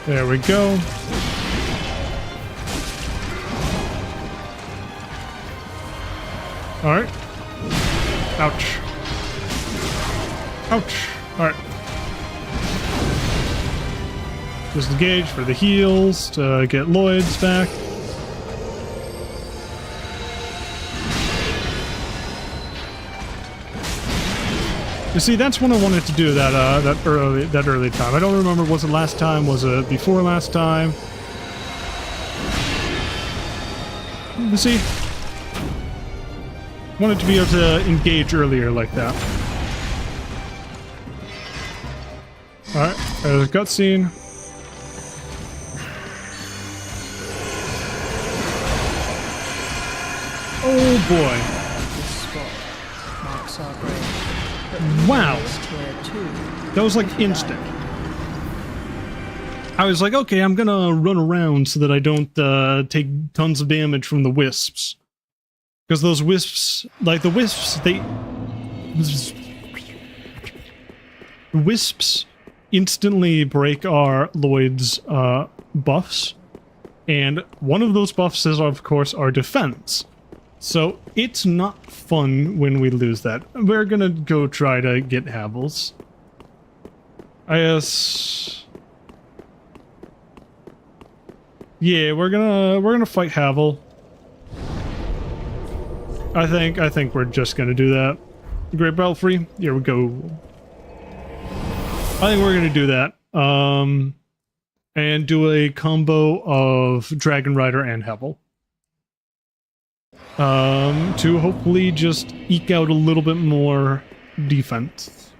There we go. Alright. Ouch. Ouch. Alright. Disengage for the heals to get Lloyd's back. You see, that's when I wanted to do that early time. I don't remember, was it last time? Was it before last time? You see, Wanted to be able to engage earlier like that. Alright, there's a cutscene. Oh boy. This spot marks our grave. But we Wow. rest here too, That was like if you instant. like. I was like, okay, I'm gonna run around so that I don't take tons of damage from the wisps. Because those wisps, like the wisps, wisps instantly break our Lloyd's buffs. And one of those buffs is, of course, our defense. So it's not fun when we lose that. We're gonna go try to get Havels. I guess... Yeah, we're gonna fight Havel. I think we're just gonna do that. Great Belfry, here we go. I think we're gonna do that. And do a combo of Dragon Rider and Havel. To hopefully just eke out a little bit more defense.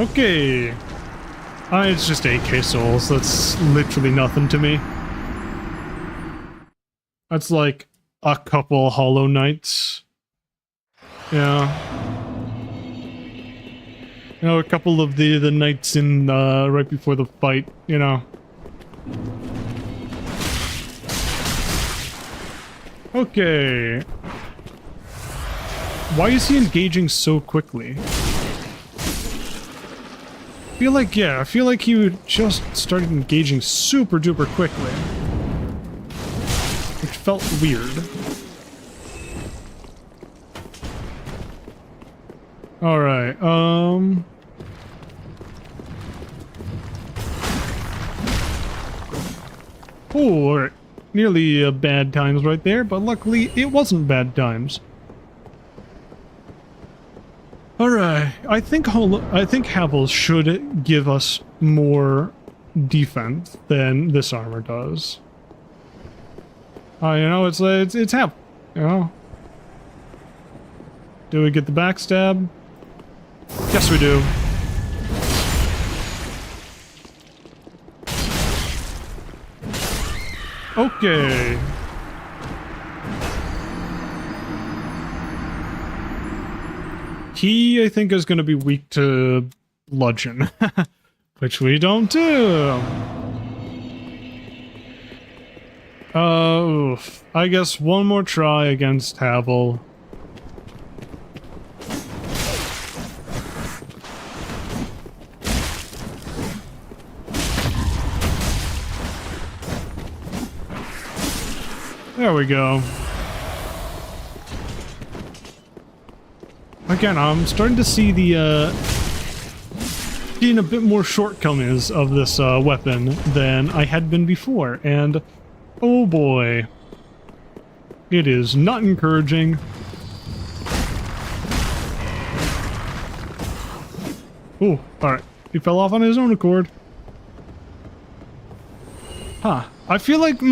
Okay. It's just 8k souls. That's literally nothing to me. That's like a couple Hollow Knights. Yeah. You know, a couple of the knights in right before the fight, you know. Okay. Why is he engaging so quickly? I feel like he would just started engaging super duper quickly. Which felt weird. Alright, Oh, alright. Nearly bad times right there, but luckily it wasn't bad times. Alright, I think Havel should give us more defense than this armor does. You know, it's Havel, you know? Do we get the backstab? Yes, we do. Okay. He, I think, is going to be weak to bludgeon, which we don't do. Oof. I guess one more try against Havel. There we go. Again, I'm starting to see seeing a bit more shortcomings of this weapon than I had been before, and oh boy, it is not encouraging. Oh, alright. He fell off on his own accord. Huh. I feel like,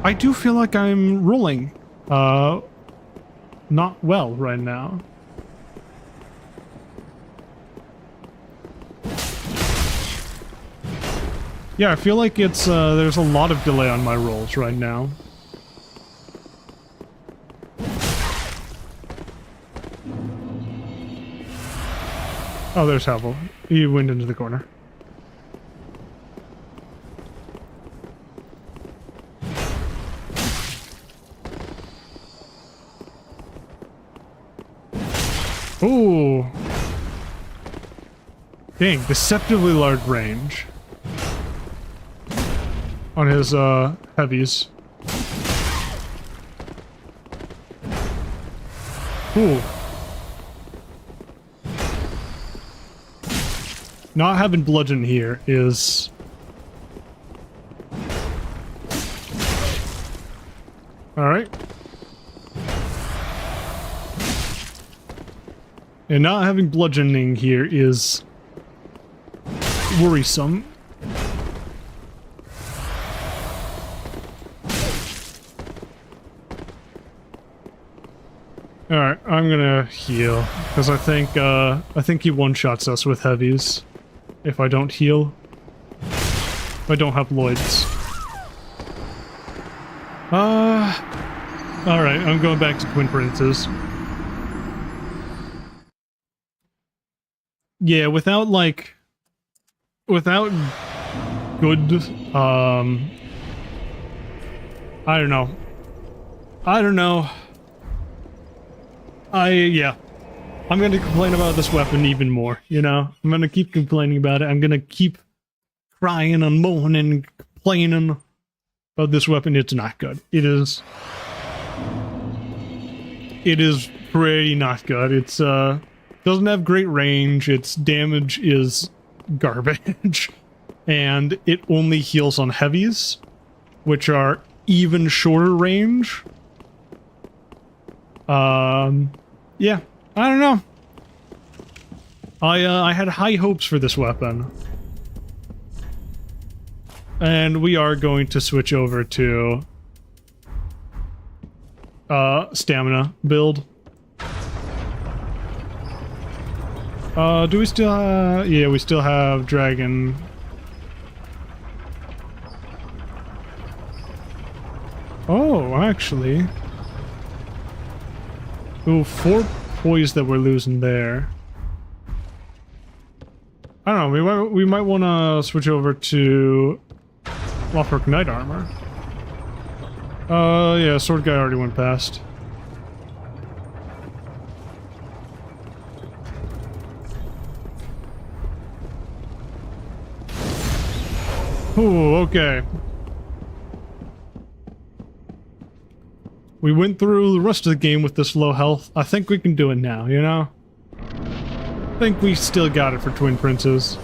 I do feel like I'm rolling, not well right now. Yeah, I feel like it's, there's a lot of delay on my rolls right now. Oh, there's Havel. He went into the corner. Ooh. Dang, deceptively large range. On his, heavies. Ooh. Not having bludgeon here is... Alright. And not having bludgeoning here is worrisome. Alright, I'm gonna heal, because I think he one-shots us with heavies if I don't heal. If I don't have Lloyds. Alright, I'm going back to Twin Princes. Yeah, without good, I don't know. Yeah. I'm gonna complain about this weapon even more, you know? I'm gonna keep complaining about it. I'm gonna keep crying and moaning and complaining about this weapon. It's not good. It is pretty not good. It's, doesn't have great range. Its damage is garbage. And it only heals on heavies, which are even shorter range. Yeah, I don't know. I had high hopes for this weapon. And we are going to switch over to stamina build. Do we still yeah, we still have dragon. Oh, actually. Ooh, 4 poise that we're losing there. I don't know, we might want to switch over to Lothbrok Knight Armor. Yeah, Sword Guy already went past. Ooh, okay. We went through the rest of the game with this low health. I think we can do it now, you know? I think we still got it for Twin Princes.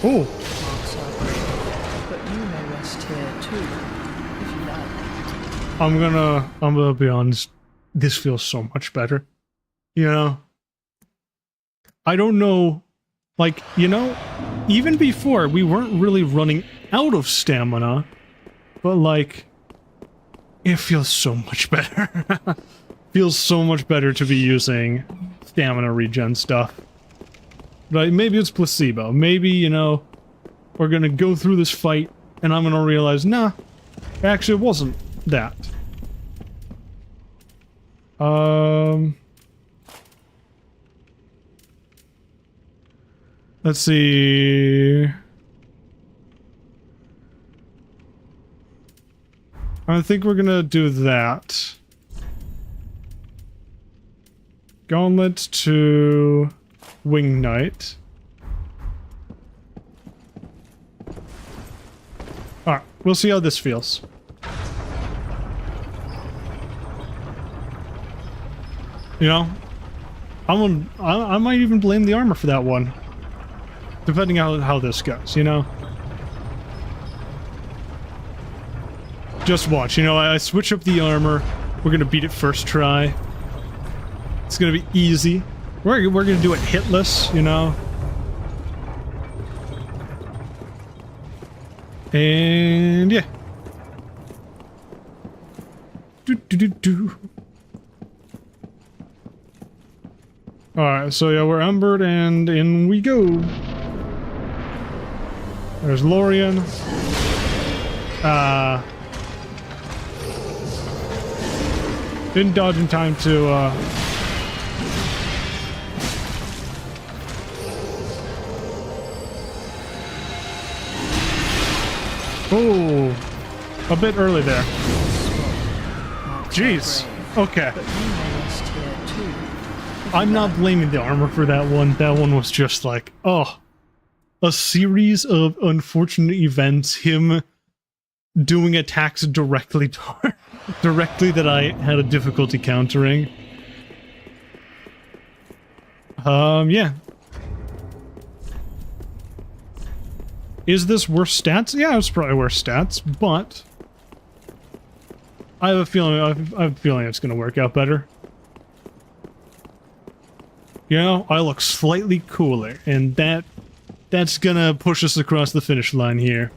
Oh! Marks our grave, but you may rest here too, if you like. I'm gonna be honest, this feels so much better. You know? I don't know, like, you know, even before, we weren't really running out of stamina, but like, it feels so much better. Feels so much better to be using stamina regen stuff. Right, maybe it's placebo. Maybe, you know, we're gonna go through this fight and I'm gonna realize, nah, actually it wasn't that. Let's see. I think we're gonna do that. Gauntlet to Wing Knight. Alright, we'll see how this feels. You know, I might even blame the armor for that one. Depending on how this goes, you know? Just watch, you know, I switch up the armor. We're gonna beat it first try. It's gonna be easy. We're gonna do it hitless, you know? And yeah. Alright, so yeah, we're embered and in we go. There's Lorien. Didn't dodge in time to oh, a bit early there. Jeez. Okay. But you may rest here too. I'm not blaming the armor for that one. That one was just like, oh, a series of unfortunate events. Him doing attacks directly that I had a difficulty countering. Yeah. Is this worse stats? Yeah, it's probably worse stats, but I have a feeling it's gonna work out better. You know, I look slightly cooler, and that's gonna push us across the finish line here.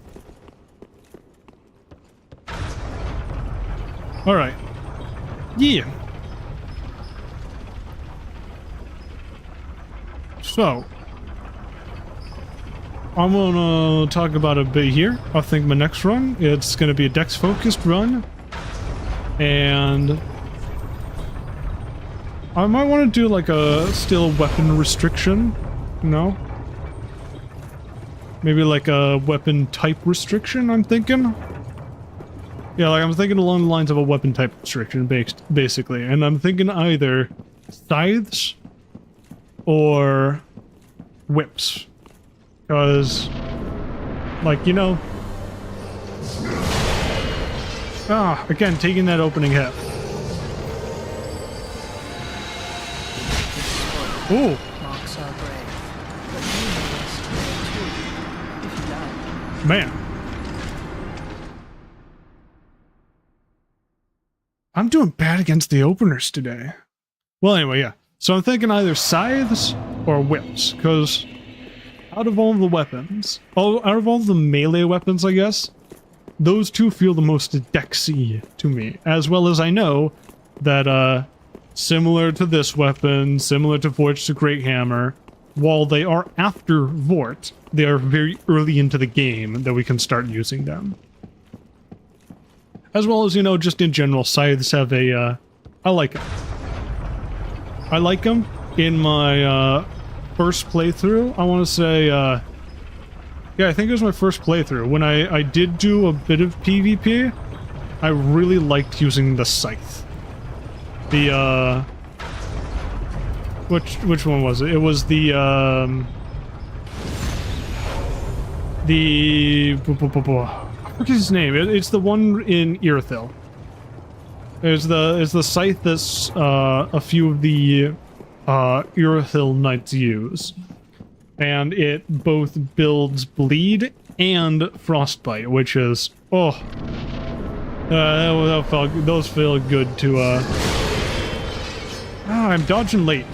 Alright. Yeah. So, I'm gonna talk about a bit here. I think my next run, it's gonna be a dex-focused run. And I might want to do like a still weapon restriction, you know? Maybe like a weapon type restriction, I'm thinking. Yeah, like I'm thinking along the lines of a weapon type restriction, basically. And I'm thinking either scythes or whips. Because, like, you know... Ah, again, taking that opening hit. Ooh. Marks our grave, but you may rest here too, if you like. Man. I'm doing bad against the openers today. Well, anyway, yeah. So I'm thinking either scythes or whips, because out of all the weapons, out of all the melee weapons, I guess, those two feel the most dexy to me, as well as I know that, similar to this weapon, similar to Forged to Great Hammer, while they are after Vort, they are very early into the game that we can start using them. As well as, you know, just in general, scythes have a, I like them. I like them. In my, first playthrough, I want to say, yeah, I think it was my first playthrough. When I did do a bit of PvP, I really liked using the scythe. The, which one was it? It was the, I forget his name. It's the one in Irithyll. It's the scythe that's, a few of the, Irithyll knights use. And it both builds bleed and frostbite, which is, oh, those feel good to, I'm dodging late.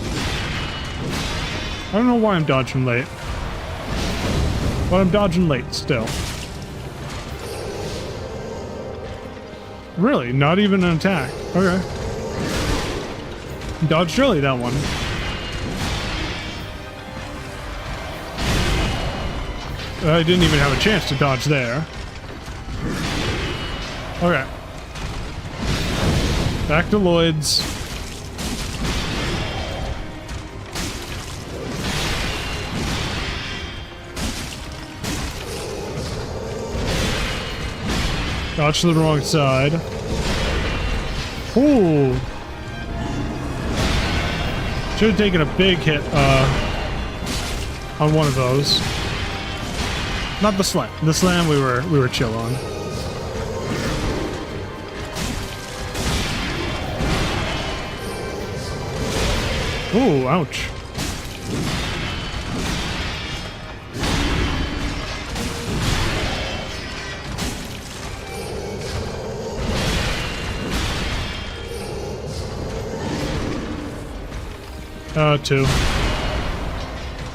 I don't know why I'm dodging late. But I'm dodging late still. Really? Not even an attack. Okay. Dodged early, that one. I didn't even have a chance to dodge there. Okay. Back to Lloyd's. Dodge to the wrong side. Ooh. Should have taken a big hit on one of those. Not the slam. The slam we were chill on. Ooh, ouch. Two.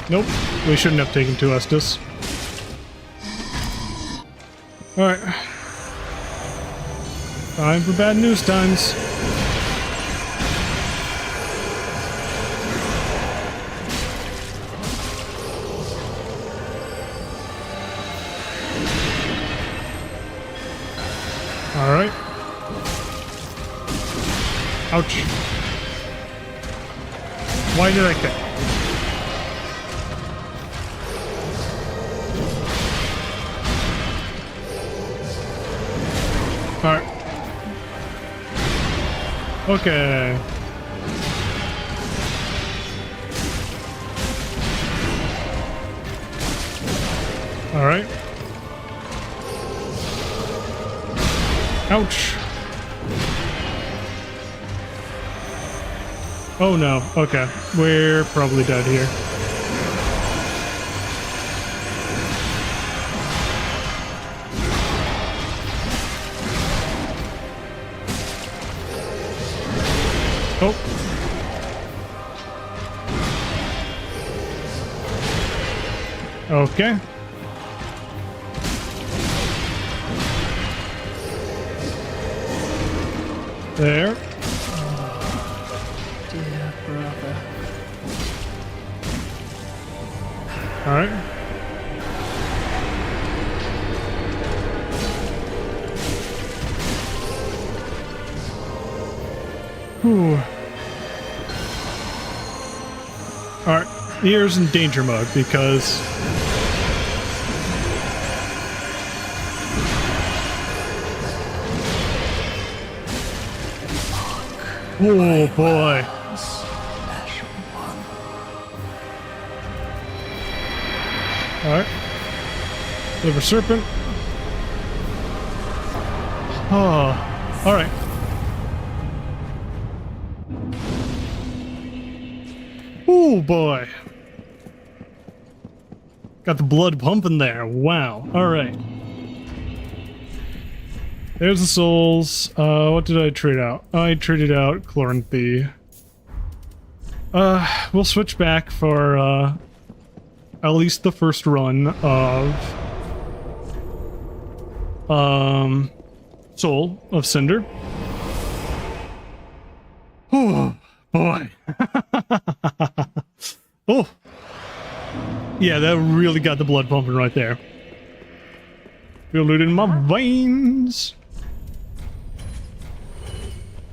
Nope. We shouldn't have taken two Estus. Alright. Time for bad news times. Alright. Ouch. Why did I kick? Alright. Okay. Alright. Ouch. Oh no, okay. We're probably dead here. Oh. Okay. There. Dear brother. All right. Whew. All right. Ears in danger mode because oh boy. Special one. Alright. Liver serpent. Oh. Alright. Oh boy. Got the blood pumping there. Wow. Alright. There's the souls. What did I trade out? I traded out Chloranthy. We'll switch back for, at least the first run of, Soul of Cinder. Oh, boy. Oh. Yeah, that really got the blood pumping right there. Feel it in my veins.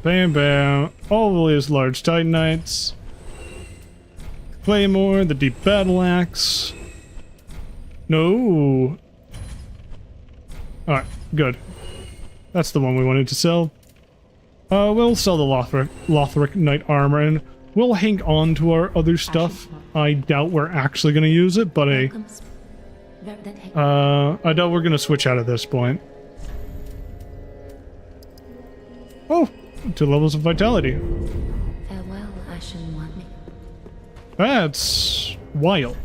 Bam, bam. All these large Titanites. Claymore, the deep battle axe. No. Alright, good. That's the one we wanted to sell. We'll sell the Lothric Knight armor and we'll hang on to our other stuff. I doubt we're actually going to use it, but I doubt we're going to switch out at this point. Oh, 2 levels of vitality. Farewell, Ashen One. That's wild.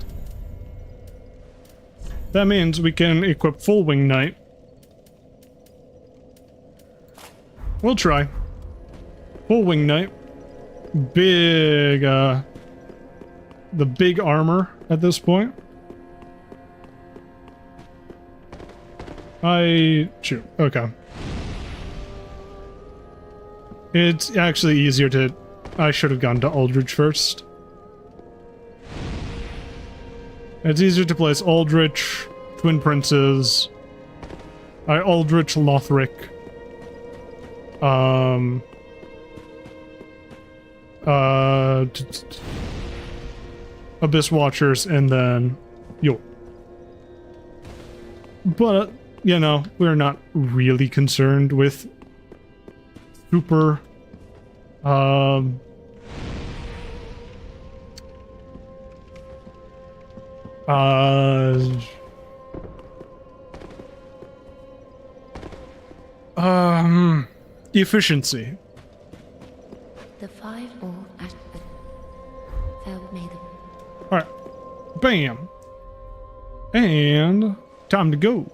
That means we can equip full Wing Knight. We'll try. Full Wing Knight. Big, the big armor at this point. Shoot, okay. It's actually easier to... I should have gone to Aldrich first. It's easier to place Aldrich, Twin Princes, Aldrich, Lothric, Abyss Watchers, and then Yo. But, you know, we're not really concerned with super, efficiency. The 5 or Farewell, may the Alright. Bam. And time to go.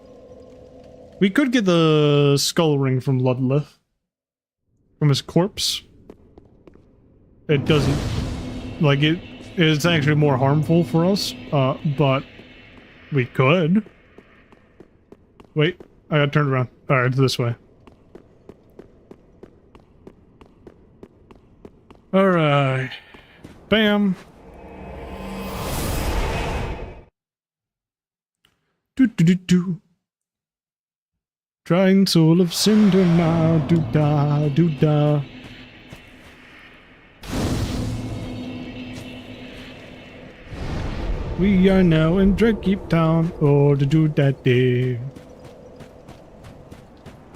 We could get the skull ring from Ludleth. From his corpse. It doesn't... Like, it's actually more harmful for us. But... we could. Wait. I got turned around. Alright, it's this way. Alright. Bam. Do. Trying Soul of Cinder now. Do-da. We are now in Dreadkeep Town. Oh, to do that day.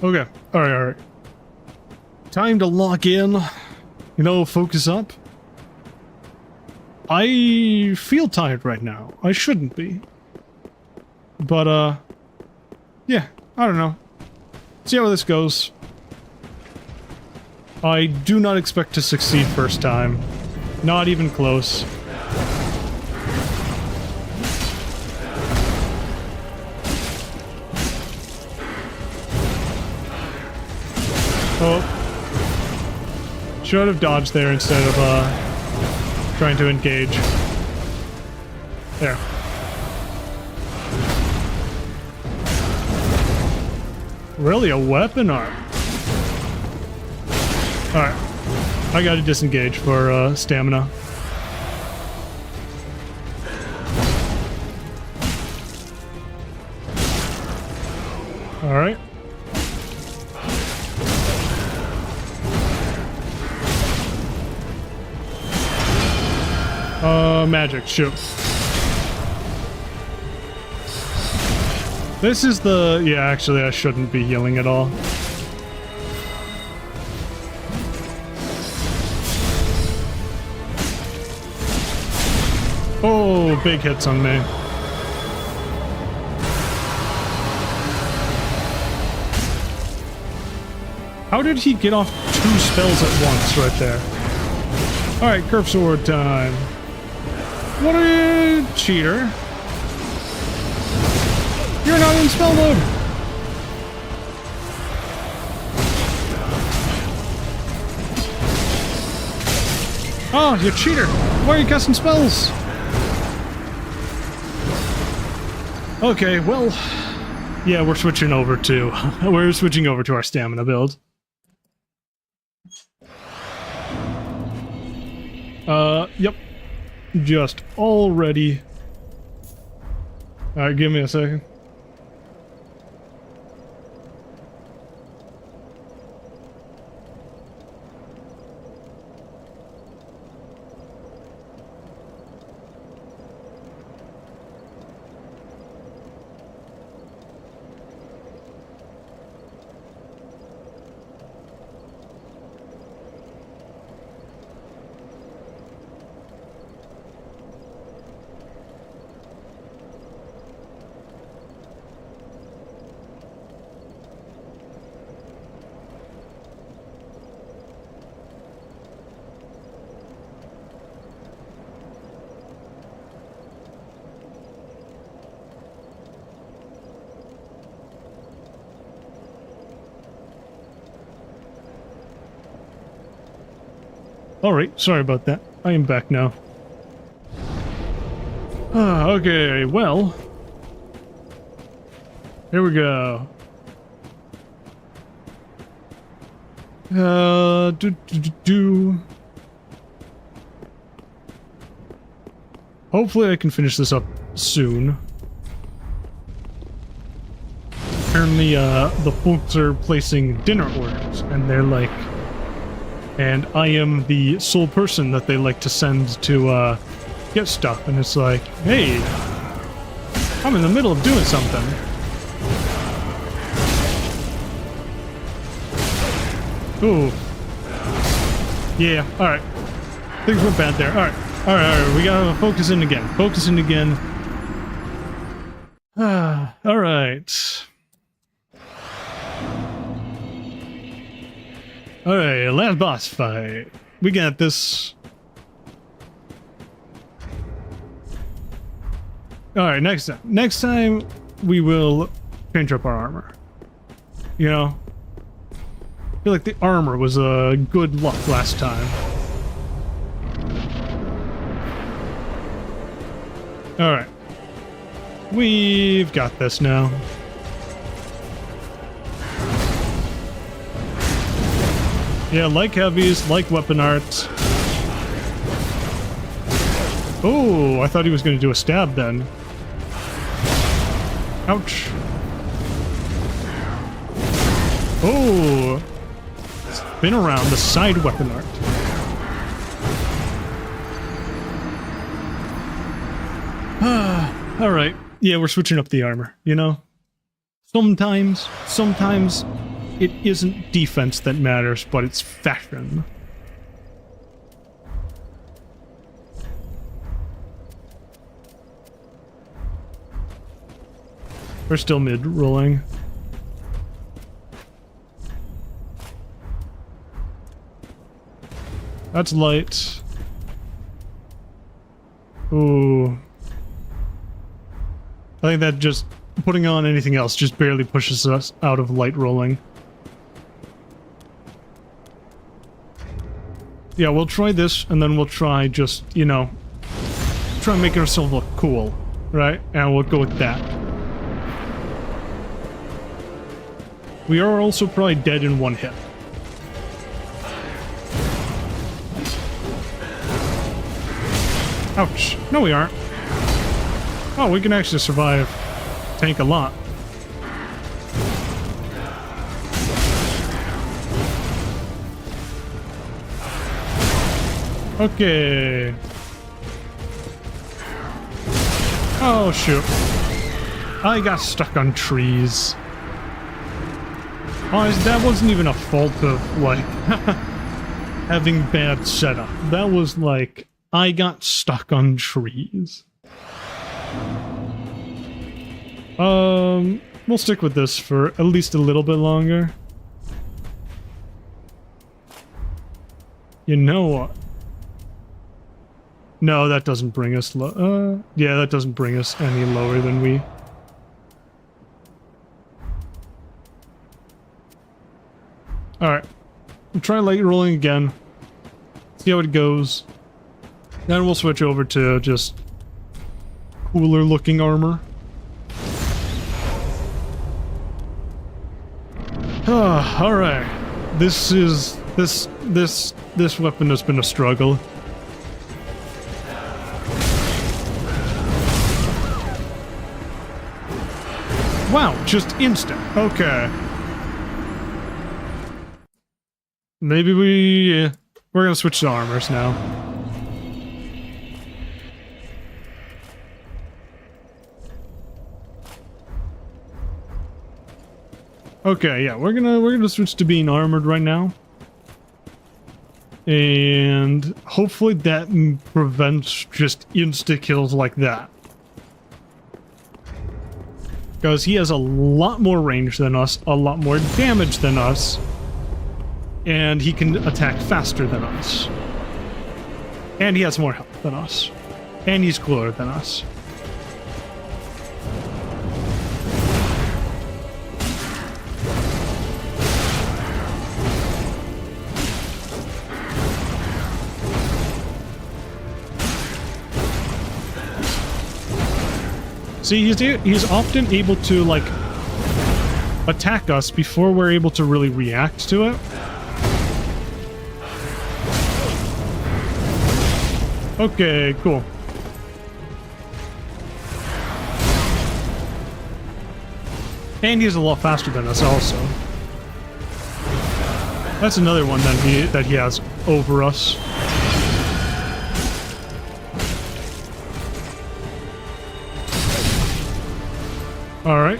Okay. Alright. Time to lock in. You know, focus up. I feel tired right now. I shouldn't be. But, yeah, I don't know. See how this goes. I do not expect to succeed first time. Not even close. Oh. Should have dodged there instead of trying to engage. There. Really, a weapon arm? Alright. I gotta disengage for stamina. Alright. Magic, shoot. This is the... Yeah, actually, I shouldn't be healing at all. Oh, big hits on me. How did he get off 2 spells at once right there? Alright, curve sword time. What a cheater. You're not in spell mode! Oh, you cheater! Why are you casting spells? Okay, well... Yeah, we're switching over to... we're switching over to our stamina build. Yep. Just all ready. Alright, give me a second. Alright, sorry about that. I am back now. Okay, well... Here we go. Hopefully I can finish this up soon. Apparently, the folks are placing dinner orders, and they're like... And I am the sole person that they like to send to, get stuff, and it's like, hey, I'm in the middle of doing something. Ooh. Yeah, alright. Things went bad there. Alright, we gotta focus in again. Focus in again. Alright. Alright, last boss fight. We got this. Alright, next time. Next time, we will change up our armor. You know? I feel like the armor was a good luck last time. Alright. We've got this now. Yeah, like heavies, like weapon arts. Oh, I thought he was going to do a stab then. Ouch. Oh. Spin around the side weapon art. Alright. Yeah, we're switching up the armor, you know? Sometimes it isn't defense that matters, but it's fashion. We're still mid-rolling. That's light. Ooh. I think that just putting on anything else just barely pushes us out of light rolling. Yeah, we'll try this, and then we'll try just, you know, try making ourselves look cool, right? And we'll go with that. We are also probably dead in one hit. Ouch. No, we aren't. Oh, we can actually survive. Tank a lot. Okay. Oh, shoot. I got stuck on trees. Oh, that wasn't even a fault of, like, having bad setup. That was, like, I got stuck on trees. We'll stick with this for at least a little bit longer. You know what? No, that doesn't bring us yeah, that doesn't bring us any lower than we... Alright. We'll try light rolling again. See how it goes. Then we'll switch over to just cooler looking armor. Alright. This weapon has been a struggle. Wow, just instant. Okay. Maybe we're gonna switch to armors now. Okay, yeah, we're gonna switch to being armored right now. And hopefully that prevents just insta kills like that. Because he has a lot more range than us, a lot more damage than us, and he can attack faster than us. And he has more health than us. And he's cooler than us. See, he's often able to, like, attack us before we're able to really react to it. Okay, cool. And he's a lot faster than us also. That's another one that he has over us. All right.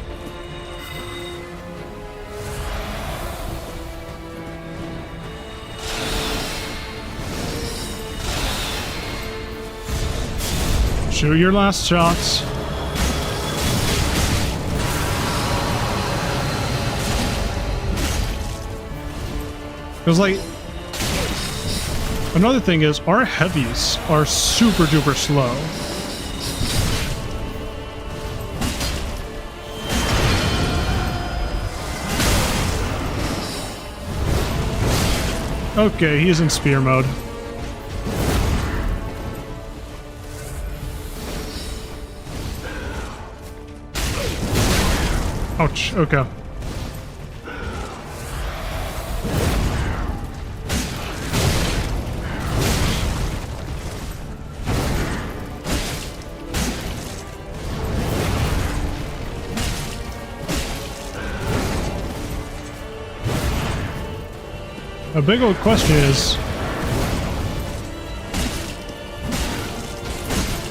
Shoot your last shots. Because, like, another thing is our heavies are super duper slow. Okay, he's in spear mode. Ouch, okay. A big old question is...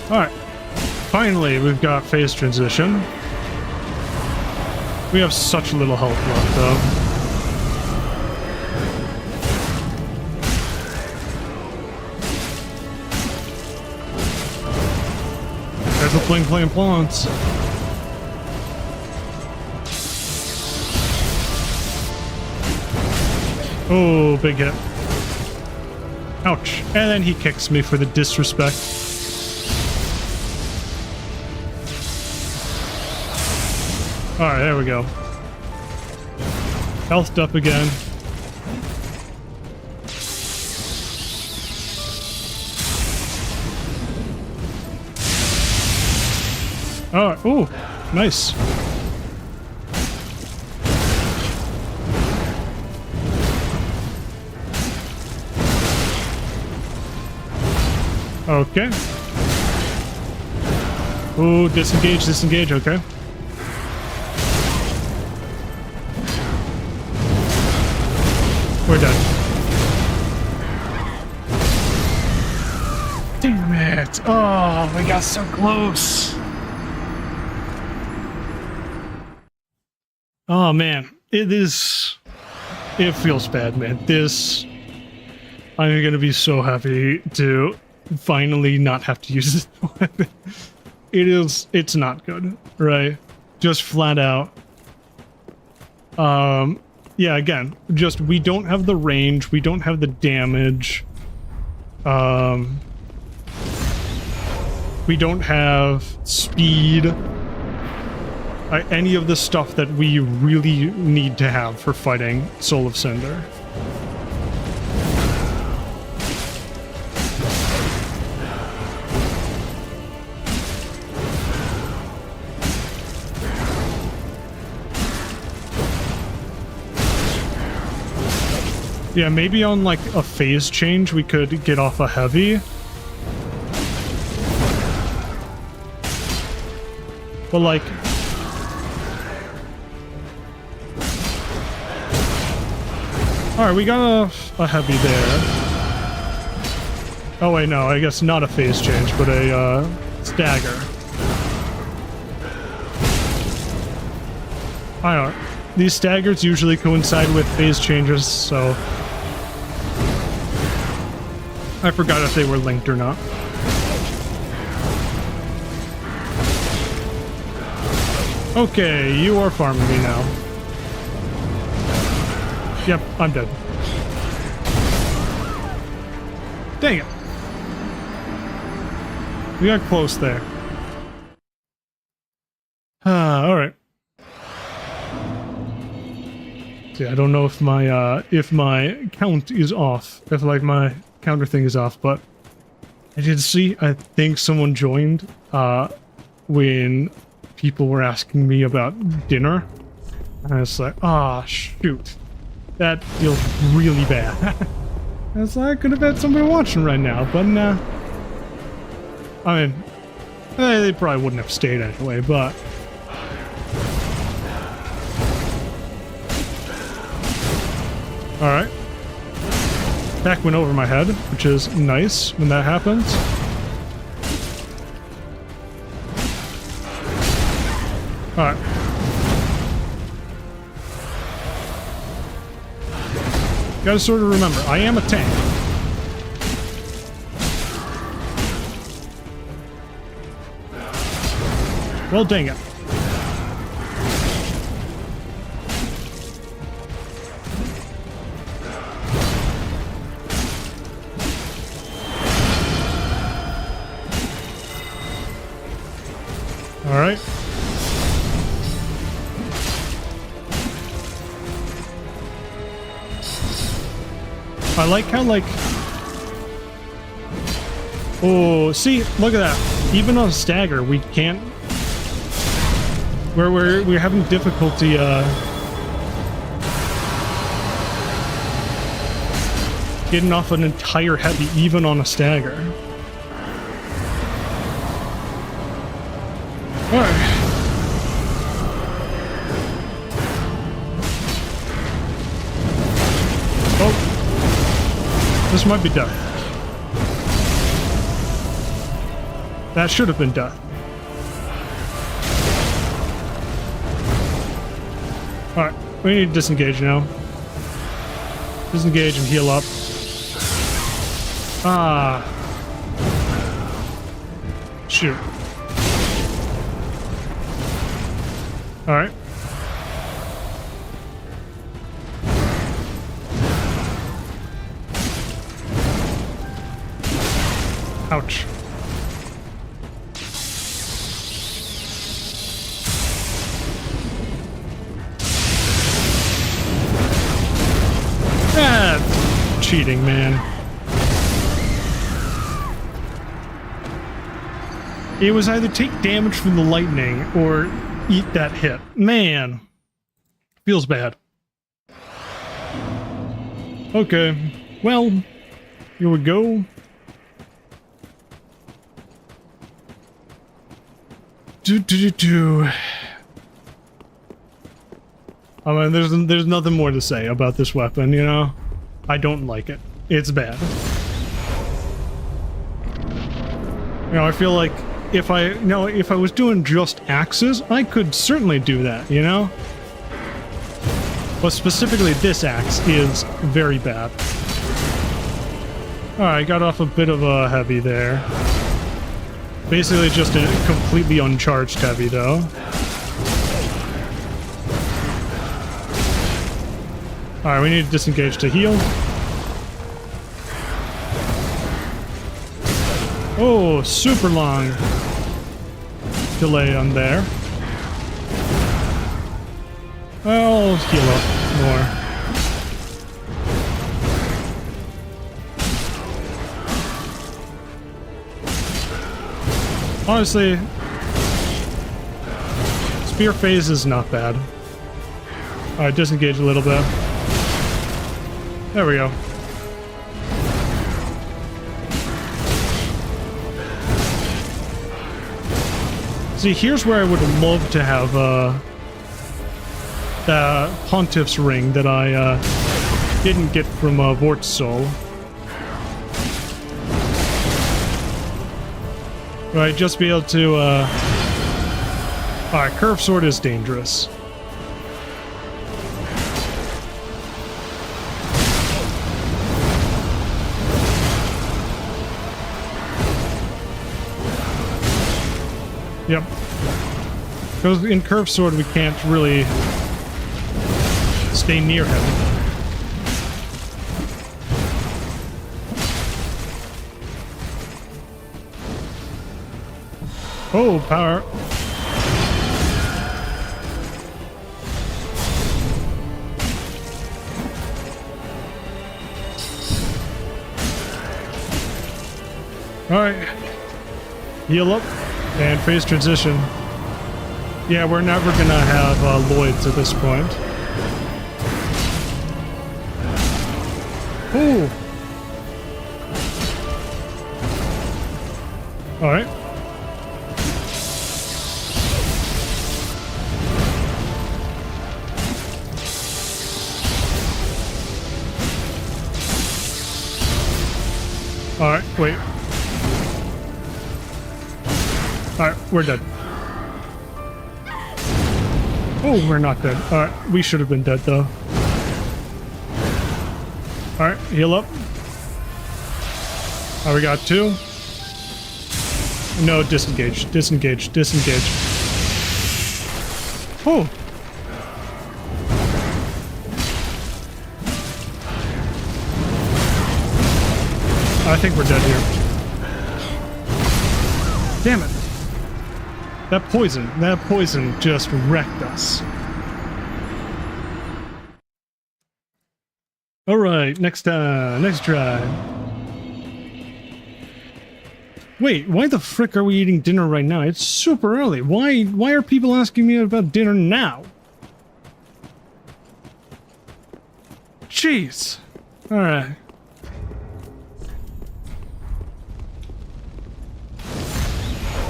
Alright. Finally, we've got phase transition. We have such little health left, though. There's the playing plants. Oh, big hit. Ouch. And then he kicks me for the disrespect. Alright, there we go. Healthed up again. Alright, ooh, nice. Okay. Ooh, disengage, okay. We're done. Damn it! Oh, we got so close. Oh man, it feels bad, man. I'm gonna be so happy to finally not have to use this weapon. It's not good, right? Just flat out. Yeah, again, just we don't have the range, we don't have the damage. We don't have speed. Any of the stuff that we really need to have for fighting Soul of Cinder. Yeah, maybe on like a phase change we could get off a heavy. But like... Alright, we got a heavy there. Oh wait, no, I guess not a phase change, but a stagger. I don't know. These staggers usually coincide with phase changes, so... I forgot if they were linked or not. Okay, you are farming me now. Yep, I'm dead. Dang it. We got close there. Alright. See, I don't know if my count is off. If like my counter thing is off, but I did see, I think someone joined when people were asking me about dinner. And I was like, ah, shoot. That feels really bad. I was like, I could have had somebody watching right now, but nah. I mean, they probably wouldn't have stayed anyway, but... Alright. Attack went over my head, which is nice when that happens. Alright. Gotta sort of remember, I am a tank. Well, dang it. All right. I like how, like... Oh, see, look at that. Even on stagger, we can't... We're having difficulty, getting off an entire heavy, even on a stagger. Alright. Oh. This might be death. That should have been death. Alright, we need to disengage now. Disengage and heal up. Ah. Shoot. Alright. Ouch. cheating, man. It was either take damage from the lightning or eat that hit. Man. Feels bad. Okay. Well, here we go. I mean, there's nothing more to say about this weapon, you know? I don't like it. It's bad. You know, I feel like if I was doing just axes, I could certainly do that, you know? But specifically this axe is very bad. Alright, got off a bit of a heavy there. Basically just a completely uncharged heavy, though. Alright, we need to disengage to heal. Oh, super long delay on there. I'll heal up more. Honestly, spear phase is not bad. Alright, disengage a little bit. There we go. See, here's where I would love to have the Pontiff's ring that I didn't get from Vort's Soul. Right, just be able to alright, curved sword is dangerous. Yep. Because in curved sword we can't really stay near him. Oh, power. Alright. Heal up. And phase transition. Yeah, we're never gonna have Lloyds at this point. Ooh. Alright. Alright, wait. Alright, we're dead. Oh, we're not dead. Alright, we should have been dead, though. Alright, heal up. Alright, we got 2. No, disengage. Disengage. Disengage. Oh! I think we're dead here. Damn it. That poison just wrecked us. Alright, next try. Wait, why the frick are we eating dinner right now? It's super early. Why are people asking me about dinner now? Jeez. Alright.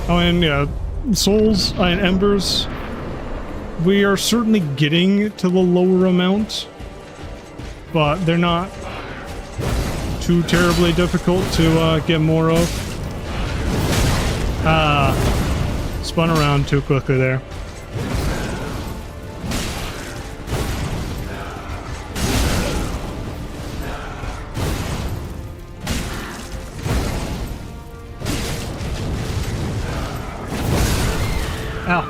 Oh, and yeah, souls and embers. We are certainly getting to the lower amount, but they're not too terribly difficult to get more of. Spun around too quickly there. Ow.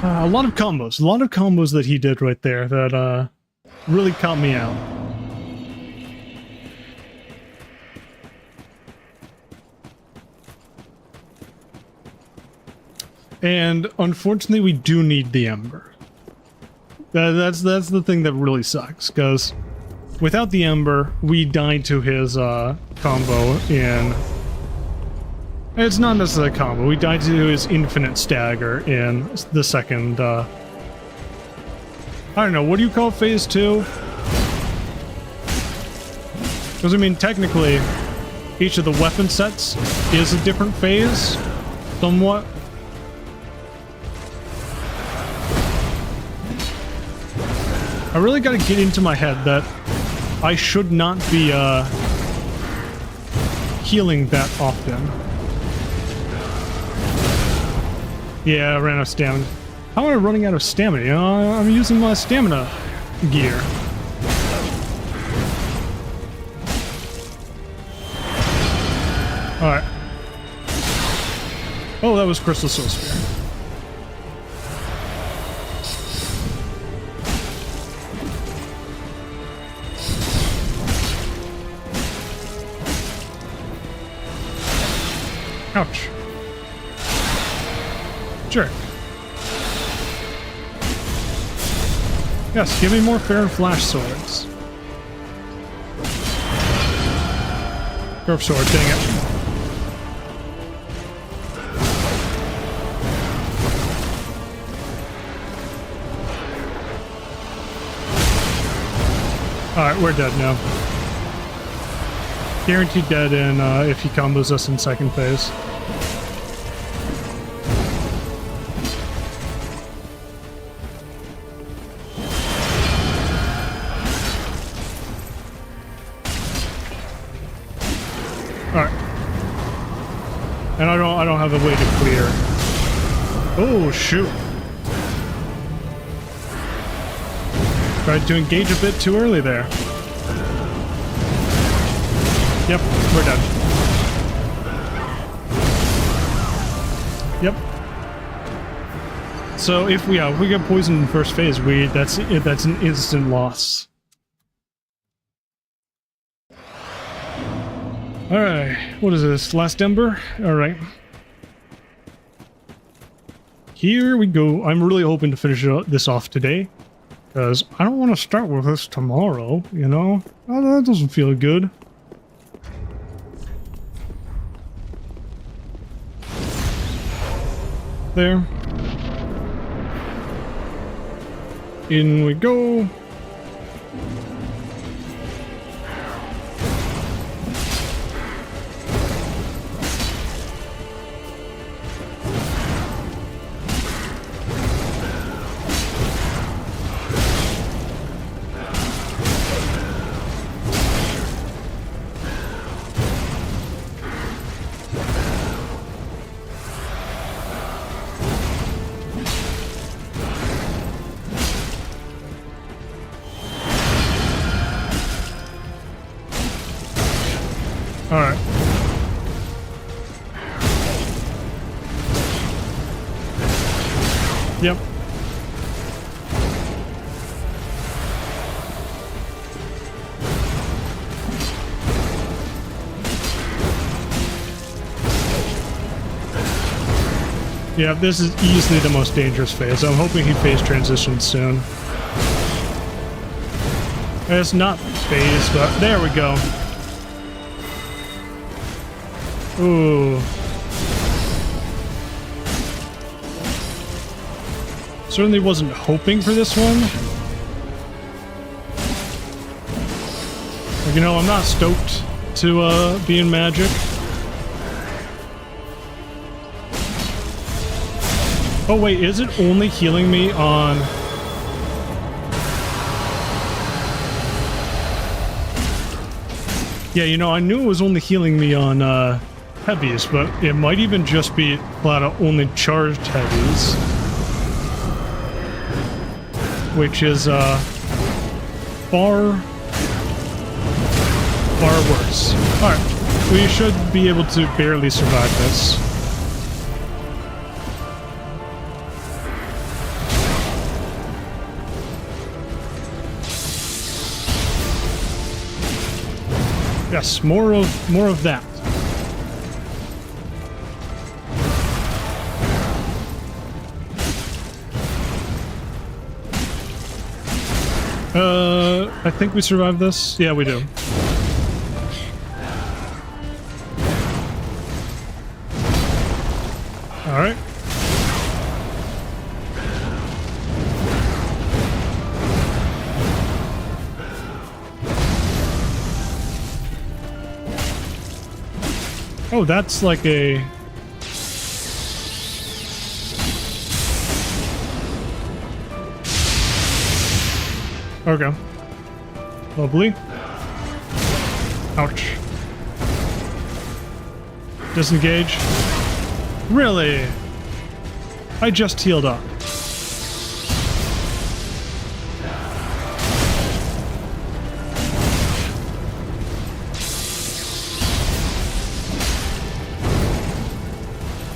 A lot of combos that he did right there that really caught me out. And unfortunately we do need the Ember. That's the thing that really sucks, because without the Ember, we died to his combo in... It's not necessarily a combo, we died to his infinite stagger in the second... I don't know, what do you call phase 2? Because, I mean, technically, each of the weapon sets is a different phase, somewhat. I really gotta get into my head that I should not be, healing that often. Yeah, I ran out of stamina. How am I running out of stamina? You know, I'm using my stamina gear. Alright. Oh, that was Crystal Soul Spear. Ouch. Sure. Yes, give me more Fair and Flash swords. Curve sword, dang it. Alright, we're dead now. Guaranteed dead in if he combos us in second phase. Alright. And I don't have a way to clear. Oh shoot. Tried to engage a bit too early there. Yep, we're done. Yep. So if we get poisoned in first phase, that's an instant loss. Alright, what is this? Last Ember? Alright. Here we go. I'm really hoping to finish this off today, because I don't want to start with this tomorrow, you know? Oh, that doesn't feel good. There. In we go. Alright. Yep. Yeah, this is easily the most dangerous phase. I'm hoping he phase transitions soon. It's not phase, but there we go. Ooh. Certainly wasn't hoping for this one. Like, you know, I'm not stoked to be in Magic. Oh wait, is it only healing me on... Yeah, you know, I knew it was only healing me on heavies, but it might even just be flat out only charged heavies. Which is far worse. Alright, we should be able to barely survive this. Yes, more of that. I think we survived this. Yeah, we do. Alright. Oh, that's like a... Okay. Lovely. Ouch. Disengage. Really? I just healed up.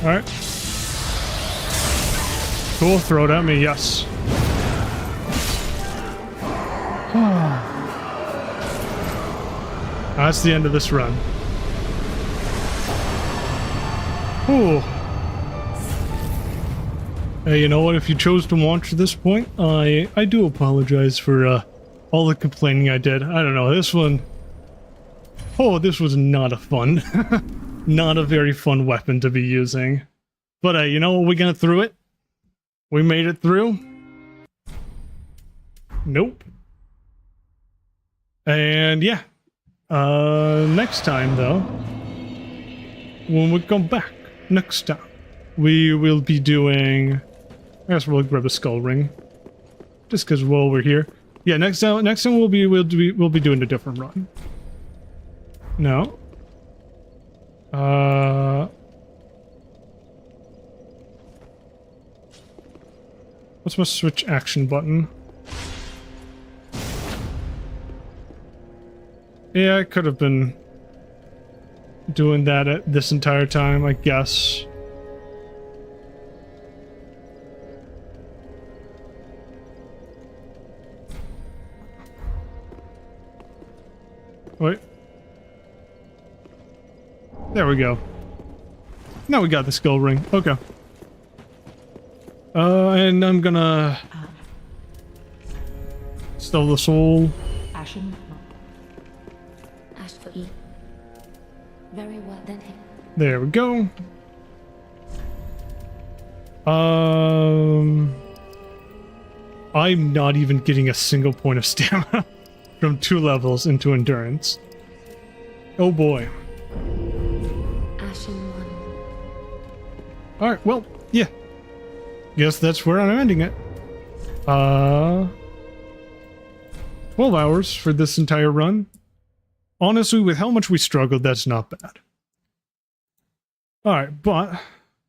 Alright. Cool, throw it at me, yes. That's the end of this run. Ooh. Hey, you know what? If you chose to watch to this point, I do apologize for all the complaining I did. I don't know, this one... Oh, this was not a fun... not a very fun weapon to be using. But you know what? We got through it. We made it through. Nope. And yeah. Next time, though, when we come back, next time, we will be doing... I guess we'll grab a skull ring, just because while we're here. Yeah, next time we'll be doing a different run. No. What's my switch action button? Yeah, I could have been doing that at this entire time, I guess. Wait. There we go. Now we got the skull ring. Okay. And I'm gonna... Steal the soul. Ashen. Ash for E. Very well then. There we go. I'm not even getting a single point of stamina from 2 levels into endurance. Oh boy. Ashen 1. Alright, well, yeah. Guess that's where I'm ending it. 12 hours for this entire run. Honestly, with how much we struggled, that's not bad. Alright, but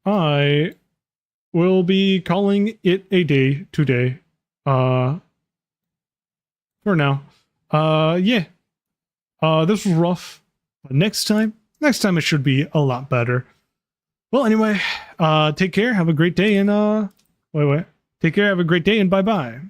I will be calling it a day today. For now. Yeah. This was rough. But next time it should be a lot better. Well, anyway, take care, have a great day, and, take care, have a great day, and bye-bye.